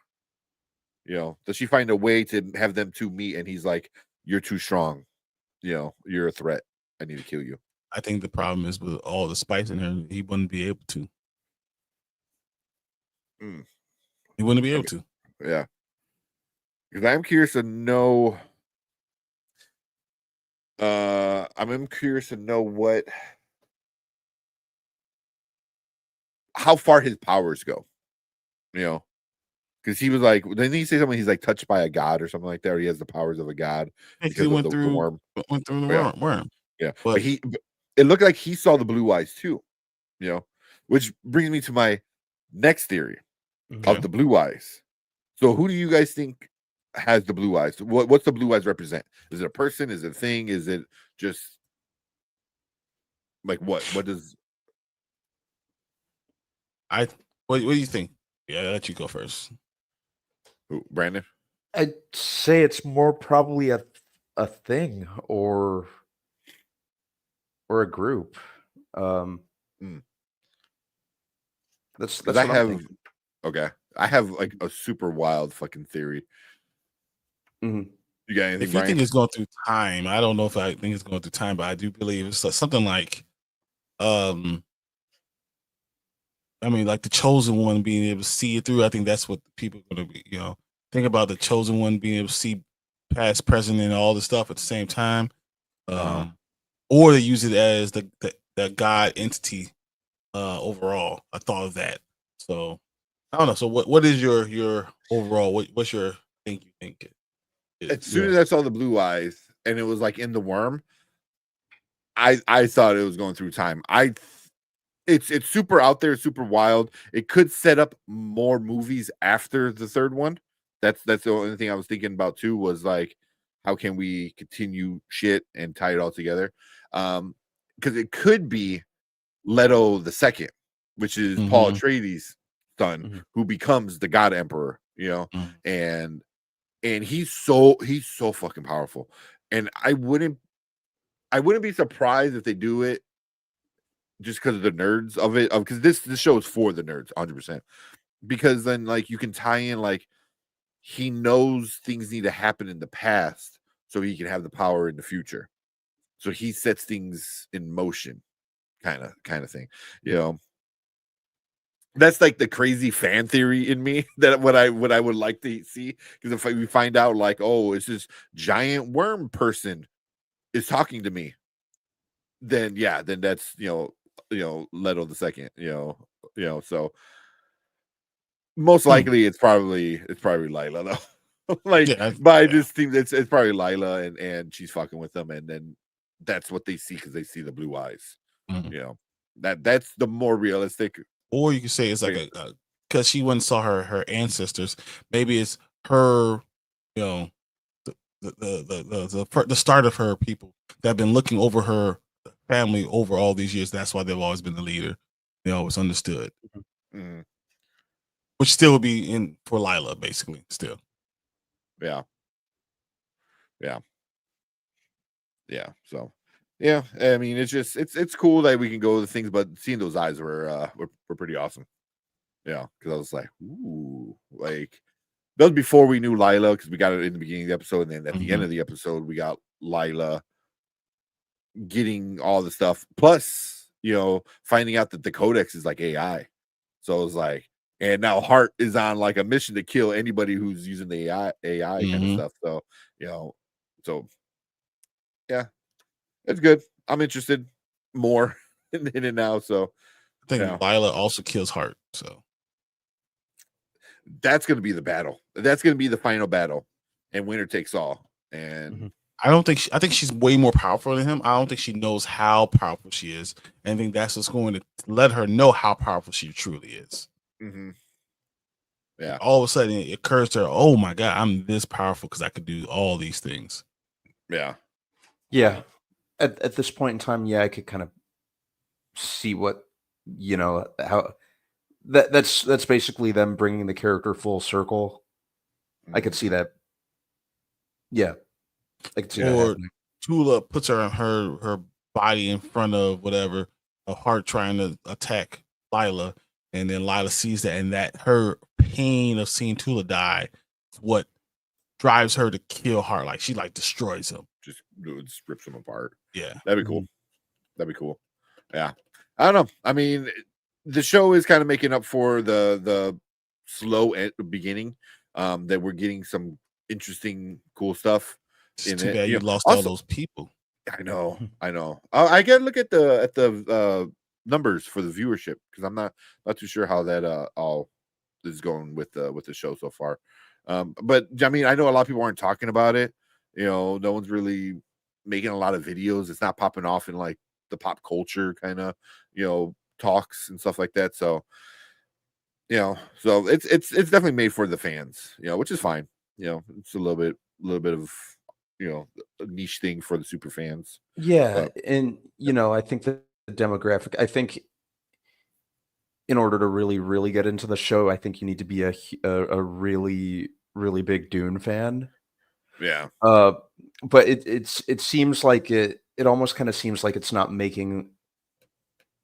Does she find a way to have them two meet and he's like, you're too strong. You're a threat. I need to kill you. I think the problem is with all the spice in her, he wouldn't be able to. He wouldn't be able to. Yeah. Because I'm curious to know. I'm curious to know how far his powers go. Because he was like, didn't he say something? He's like touched by a god or something like that, or he has the powers of a god because He of went the through worm. the worm. Yeah, But but it looked like he saw the blue eyes too, which brings me to my next theory of the blue eyes. So who do you guys think has the blue eyes? What's the blue eyes represent? Is it a person? Is it a thing? Is it just like what does what do you think? Yeah, I'll let you go first. Brandon? I'd say it's more probably a thing or a group. That's what I I'm have. thinking. Okay, I have like a super wild fucking theory. Mhm. You got anything? If you Brian? think it's going through time, I don't know if I think it's going through time, but I do believe it's something like, I mean, like the chosen one being able to see it through. I think that's what people are going to be. Think about the chosen one being able to see past, present, and all the stuff at the same time. Or they use it as the God entity. Overall, I thought of that. So I don't know. So what is your overall? What's your thing? You think? As soon as I saw the blue eyes and it was like in the worm, I thought it was going through time. It's super out there, super wild. It could set up more movies after the third one. That's the only thing I was thinking about too, was like, how can we continue shit and tie it all together? Because it could be Leto the second, which is Paul Atreides' son, who becomes the God Emperor, and he's so fucking powerful. And I wouldn't be surprised if they do it just because of the nerds of it, because this show is for the nerds 100%, because then like you can tie in like he knows things need to happen in the past so he can have the power in the future, so he sets things in motion, kind of thing. That's like the crazy fan theory in me, that what I would like to see, because if we find out like, oh, it's this giant worm person is talking to me, then that's Leto the second, so most likely it's probably Lila though. But I just think it's probably Lila, and she's fucking with them, and then that's what they see because they see the blue eyes. That's the more realistic. Or you could say it's like because she went and saw her ancestors. Maybe it's her, the start of her people that have been looking over her family over all these years. That's why they've always been the leader. They always understood, which still would be in for Lila, basically. Still, yeah. So, yeah. I mean, it's just it's cool that we can go to things, but seeing those eyes were pretty awesome. Yeah, because I was like, ooh, like that was before we knew Lila, because we got it in the beginning of the episode, and then at the end of the episode, we got Lila getting all the stuff. Plus, finding out that the Codex is like AI. So it was like, and now Hart is on like a mission to kill anybody who's using the AI kind of stuff. So, so yeah, it's good. I'm interested more in it now. So I think Lila also kills Hart. So that's going to be the battle. That's going to be the final battle, and winner takes all. And I think she's way more powerful than him. I don't think she knows how powerful she is. And I think that's what's going to let her know how powerful she truly is. Yeah. All of a sudden it occurs to her, oh my God, I'm this powerful because I could do all these things. Yeah. Yeah. At this point in time, I could kind of see what, how that's basically them bringing the character full circle. I could see that. Yeah. I could see that happening. Tula puts her body in front of whatever, a Hart trying to attack Lila, and then Lila sees that, and that her pain of seeing Tula die is what drives her to kill Hart. Like she destroys him. Just rips him apart. Yeah. That'd be cool. That'd be cool. Yeah. I don't know. I mean, the show is kind of making up for the slow beginning. That we're getting some interesting, cool stuff. It's too bad you lost all those people. I know. I gotta look at the numbers for the viewership, because I'm not too sure how that all is going with the show so far. But I mean, I know a lot of people aren't talking about it. No one's really making a lot of videos. It's not popping off in like the pop culture kind of talks and stuff like that. So so it's definitely made for the fans, which is fine. It's a little bit of a niche thing for the super fans. Yeah, and I think the demographic. I think in order to really get into the show, I think you need to be a really big Dune fan. Yeah. But it seems like it almost kind of seems like it's not making.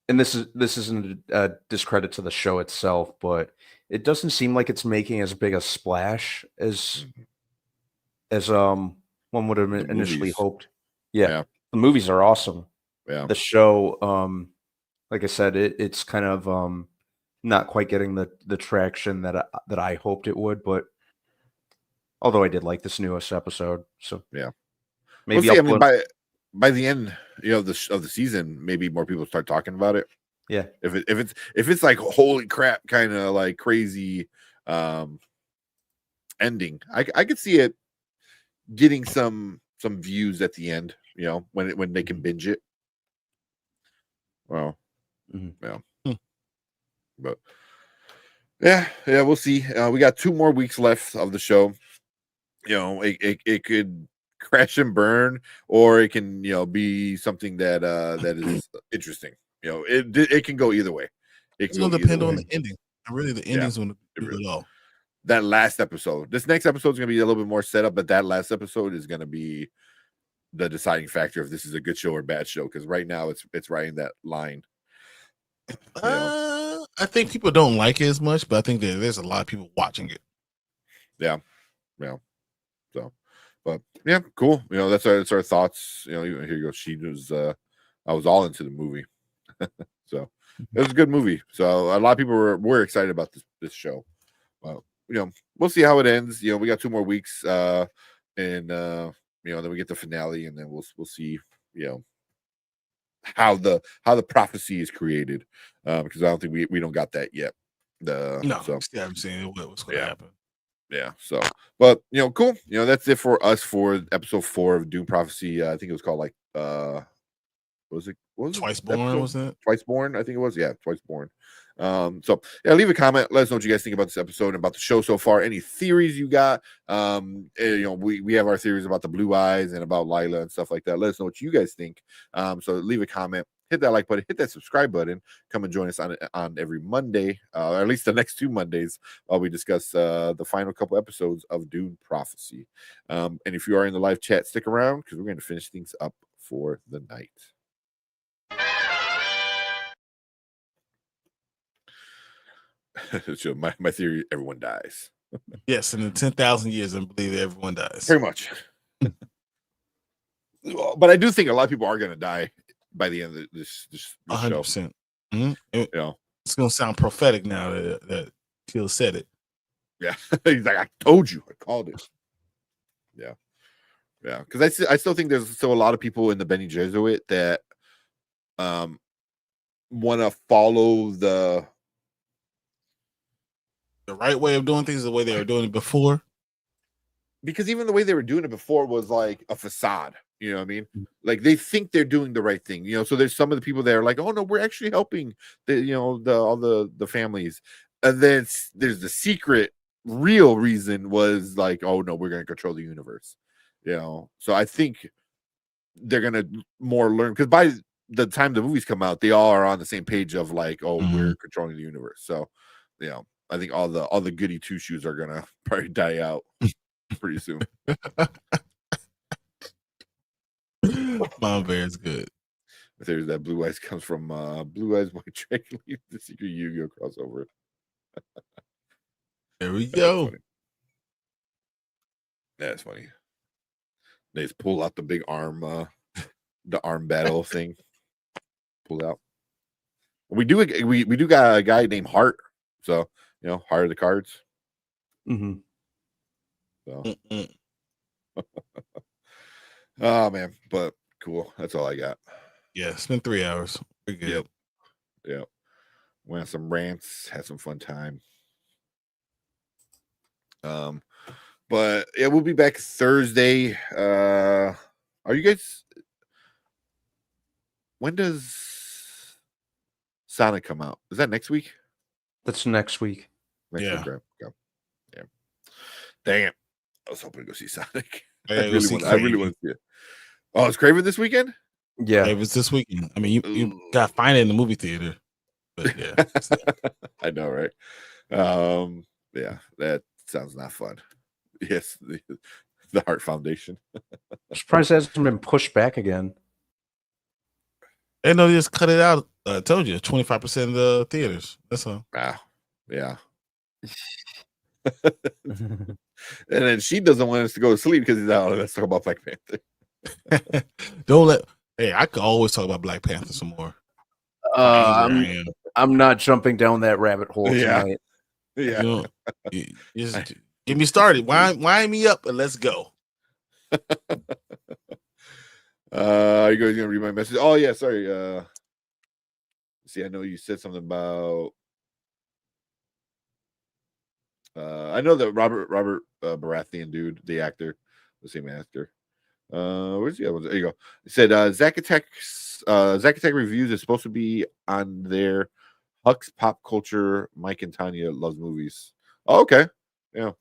And this isn't a discredit to the show itself, but it doesn't seem like it's making as big a splash as one would have initially hoped. Yeah, the movies are awesome. Yeah, the show, like I said, it's kind of not quite getting the traction that I hoped it would. But although I did like this newest episode, so yeah, maybe we'll see. I mean, by the end, of the season, maybe more people start talking about it. Yeah, if it's like holy crap, kind of like crazy ending, I could see it getting some views at the end. When they can binge it. Well, yeah, but yeah, we'll see. We got 2 more weeks left of the show. It could crash and burn, or it can be something that is interesting. It can go either way. It's going to depend on the ending. And really, the ending's going to do it all. That last episode. This next episode is going to be a little bit more setup, but that last episode is going to be the deciding factor if this is a good show or bad show. Because right now, it's riding that line. I think people don't like it as much, but I think that there's a lot of people watching it. Yeah. So, but yeah, cool. That's our thoughts. Here you go. She was. I was all into the movie, so it was a good movie. So a lot of people were excited about this show. Well, we'll see how it ends. We got 2 more weeks, and then we get the finale, and then we'll see. How the prophecy is created, because I don't think we don't got that yet. So still haven't seen what's going to happen. Yeah. So, but cool. That's it for us for episode 4 of Dune Prophecy. I think it was called like what was it Twice Born, was it? Twice Born, I think it was. Yeah, Twice Born. So yeah, leave a comment. Let us know what you guys think about this episode and about the show so far. Any theories you got? We have our theories about the blue eyes and about Lila and stuff like that. Let us know what you guys think. So leave a comment, hit that like button, hit that subscribe button. Come and join us on every Monday, or at least the next 2 Mondays, while we discuss the final couple episodes of Dune Prophecy. And if you are in the live chat, stick around because we're going to finish things up for the night. So my theory, everyone dies. Yes, and in 10,000 years, I believe everyone dies. Pretty much. But I do think a lot of people are going to die by the end of this 100%. show. Mm-hmm. It's going to sound prophetic now that Teal said it. Yeah, he's like, I told you, I called it. Yeah, because I still think there's still a lot of people in the Bene Gesserit that want to follow the right way of doing things, the way they were doing it before. Because even the way they were doing it before was like a facade. You know what I mean? Like they think they're doing the right thing. So there's some of the people that are like, oh no, we're actually helping all the families. And then there's the secret real reason was like, oh no, we're going to control the universe. So I think they're going to more learn, because by the time the movies come out, they all are on the same page of like, oh, we're controlling the universe. So, I think all the goody two shoes are gonna probably die out pretty soon. Mom Bear is good. There's that Blue Eyes comes from Blue Eyes White Dragon, the secret Yu-Gi-Oh crossover. There we go. That's funny. They just pull out the big arm, the arm battle thing. Pull out. We do got a guy named Hart. So Heart of the Cards. Mm-hmm. So. Oh man, but cool. That's all I got. Yeah, it's been 3 hours. We're good. Yep. Went on some rants, had some fun time. But yeah, we'll be back Thursday. Are you guys? When does Sonic come out? Is that next week? That's next week. Next Yeah. week, right? Yeah. Dang it! I was hoping to go see Sonic. Yeah, I really want to see it. Oh, it's Craven this weekend? Yeah. If it's this weekend, I mean, you got to find it in the movie theater. But yeah, I know, right? Yeah, that sounds not fun. Yes, the Heart Foundation. I'm surprised it hasn't been pushed back again. and no, just cut it out. I told you, 25% of the theaters. That's all. Yeah. And then she doesn't want us to go to sleep because let's talk about Black Panther. Don't let. Hey, I could always talk about Black Panther some more. I'm not jumping down that rabbit hole tonight. Yeah. You know, just get me started. Wind me up and let's go. Are you guys gonna read my message? Oh yeah, sorry. See, I know you said something about. I know that Robert Baratheon dude, the actor, the same actor. Where's the other one? There you go. It said Zack Attack Reviews is supposed to be on their Huck's Pop Culture. Mike and Tanya loves movies. Oh, okay, yeah.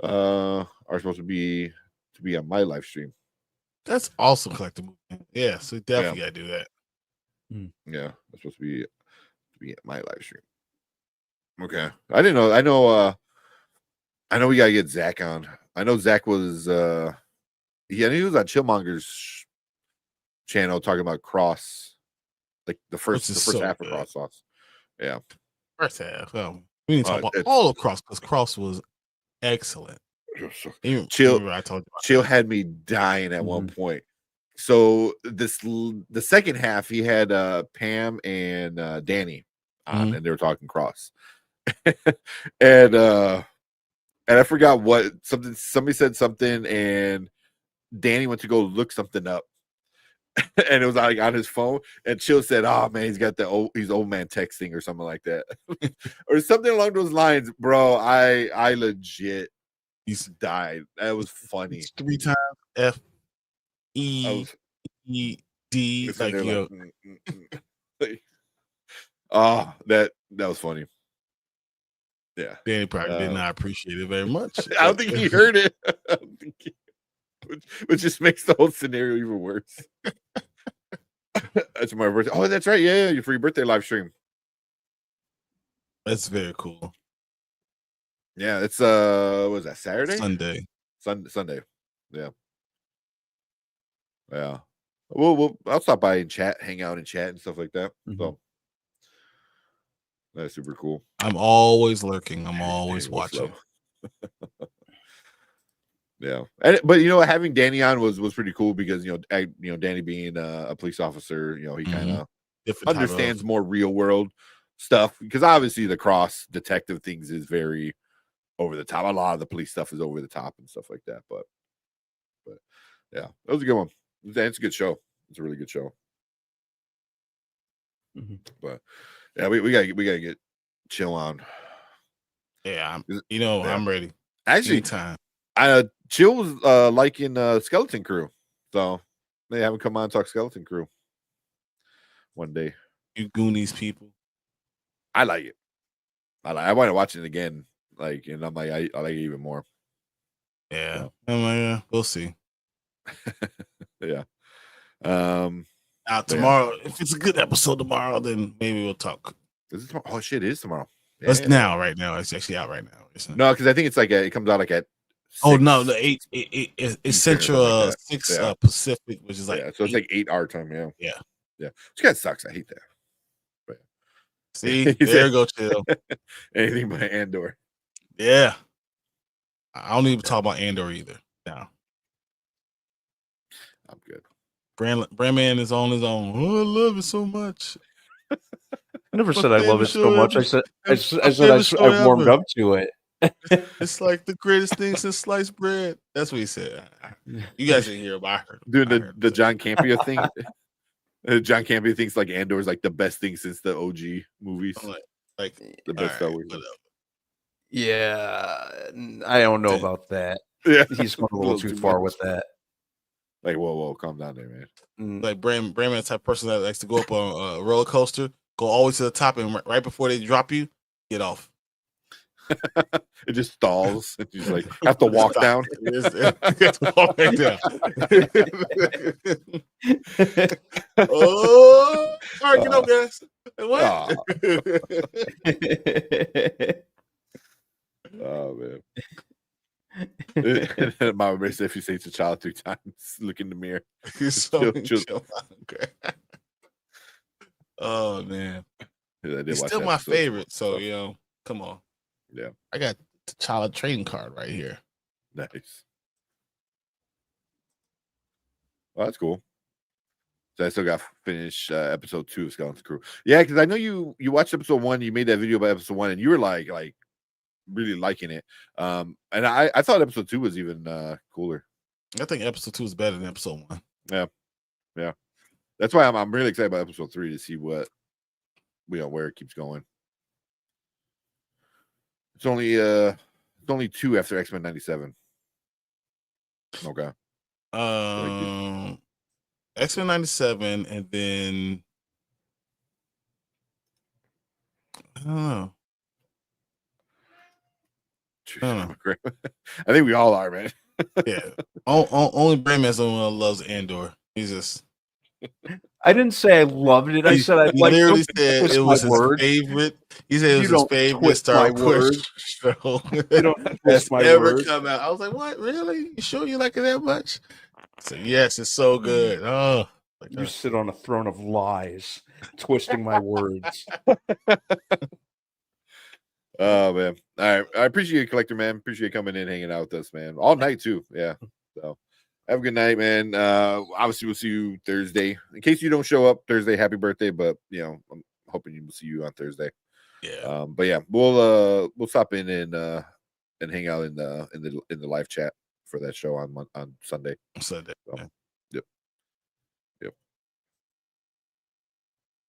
Are supposed to be on my live stream. That's awesome, collective movie. Yeah, so definitely gotta do that. Yeah, that's supposed to be at my live stream. Okay, I didn't know. I know we gotta get Zach on. I know Zach was he was on Chillmonger's channel talking about Cross, like the first half of Cross sauce. Yeah, first half. Well, we need to talk about all of Cross because Cross was excellent. Chill had me dying at one point. So the second half he had Pam and Danny on, and they were talking Cross, and I forgot what somebody said something, and Danny went to go look something up, and it was like on his phone, and Chill said, "Oh man, he's got he's old man texting or something like that," or something along those lines, bro. I legit died. That was funny. It's 3 times FEED. Like yo. Oh, that was funny. Yeah, Danny probably did not appreciate it very much. I don't think he heard it. Which just makes the whole scenario even worse. That's my birthday. Oh, that's right. Yeah, for your birthday live stream. That's very cool. Yeah, it's what was that, Saturday? Sunday. Yeah. Well, I'll stop by and hang out and chat and stuff like that. So that's super cool. I'm always lurking. I'm always watching. Yeah, but having Danny on was pretty cool because Danny being a police officer, he kind of understands more real world stuff because obviously the Cross detective things is very over the top. A lot of the police stuff is over the top and stuff like that. But yeah, that was a good one. It's a good show. It's a really good show. But yeah, we gotta get Chill on. Yeah, I'm ready. Actually, anytime. Chill was liking Skeleton Crew, so they haven't come on and talk Skeleton Crew one day. You Goonies people. I like it. I want to watch it again. And I'm like, I like it even more. Yeah, I'm like, we'll see. Yeah. Now tomorrow, if it's a good episode tomorrow, then maybe we'll talk. Is it tomorrow? Oh shit, it is tomorrow. It's now, right now. It's actually out right now. No, because I think it's it comes out at 6. Oh no, the 8 it's Central 6 Pacific, which is so it's 8 our time. Yeah. Which kind of sucks. I hate that. But see, there you go, Chill. Anything but Andor. Yeah, I don't even talk about Andor either. No, I'm good. Brandman is on his own. Oh, I love it so much. I never said I love it so much. I said I've warmed up to it. It's like the greatest thing since sliced bread. That's what he said. You guys didn't hear about it. Doing the John Campea thing. John Campea thinks Andor is the best thing since the OG movies. Like the best Star Wars. Yeah, I don't know about that. Yeah, He's going a little too far with that. Like, whoa, calm down there, man. Like Brandman's the type of person that likes to go up on a roller coaster, go all the way to the top, and right before they drop you, get off. It just stalls. And you just like have to walk down. You have to walk back down. Oh, all right, get up, guys. What? Oh man. And then Mama Ray said if you say it's a child 3 times, look in the mirror. Chill. Oh man. Yeah, It's still my favorite, so you know, come on. Yeah. I got the child trading card right here. Nice. Well, that's cool. So I still got to finish episode 2 of Skeleton Crew. Yeah, because I know you watched episode 1, you made that video about episode 1, and you were like really liking it. And I thought episode 2 was even cooler. I think episode 2 is better than episode 1. Yeah. That's why I'm really excited about episode 3 to see what where it keeps going. It's only 2 after X-Men 97. Okay. X-Men 97, and then I don't know. I think we all are, man. Yeah. Only Brandman's the one that loves Andor. He's just. I didn't say I loved it. I said I liked literally said it was his favorite. He said it was his favorite Star Wars show that's ever come out. I was like, "What? Really? You sure you like it that much?" So yes, it's so good. Oh, you sit on a throne of lies, twisting my words. Oh man! All right, I appreciate you, Collector man. Appreciate you coming in, hanging out with us, man, all night too. Yeah. So have a good night, man. Obviously, we'll see you Thursday. In case you don't show up Thursday, happy birthday! But I'm hoping we'll see you on Thursday. Yeah. But yeah, we'll stop in and hang out in the live chat for that show on Sunday. Sunday. So, yeah. Yep.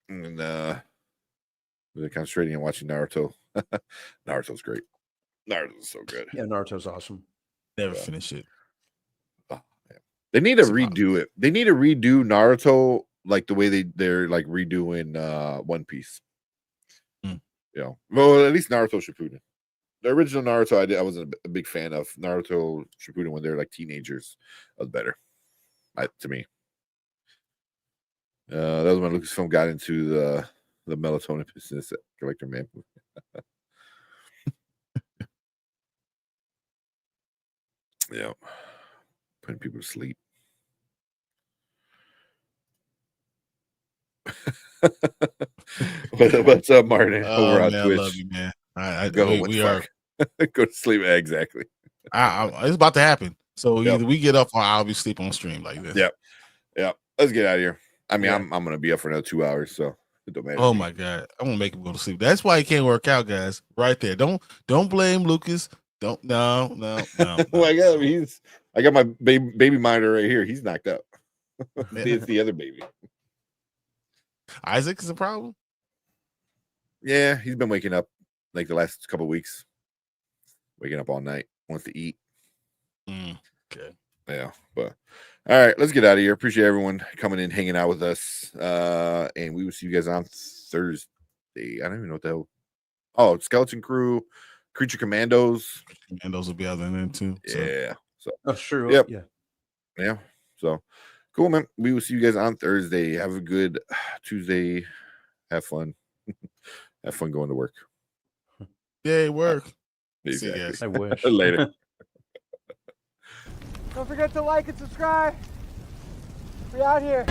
And we're concentrating on watching Naruto. Naruto's great. Naruto's so good. Yeah, Naruto's awesome. Never finish it. Oh, they need to redo it. They need to redo Naruto like the way they're like redoing One Piece. Well, at least Naruto Shippuden. The original Naruto, I wasn't a big fan of. Naruto Shippuden when they're like teenagers was better, to me. That was when Lucasfilm got into the melatonin business at Collector Man. Yeah, putting people to sleep. What's up, Martin? Over on man, Twitch. I love you, man. We are go to sleep. Exactly. It's about to happen. So either we get up or I'll be sleeping on stream like this. Yep. Let's get out of here. I mean, I'm gonna be up for another 2 hours, so it don't matter. Oh my god, I'm gonna make him go to sleep. That's why he can't work out, guys. Right there. Don't blame Lucas. No. Well, I got my baby monitor right here. He's knocked out. It's the other baby. Isaac is a problem. Yeah, he's been waking up like the last couple of weeks. Waking up all night, wants to eat. Okay. Yeah, but all right, let's get out of here. Appreciate everyone coming in, hanging out with us. And we will see you guys on Thursday. I don't even know what the hell. Oh, Skeleton Crew, Creature Commandos. Commandos will be out there too. So. Yeah. So sure. Yep. Yeah. So cool, man. We will see you guys on Thursday. Have a good Tuesday. Have fun. Have fun going to work. Yay, work. Exactly. See you guys. I wish. Later. Don't forget to like and subscribe. We out here.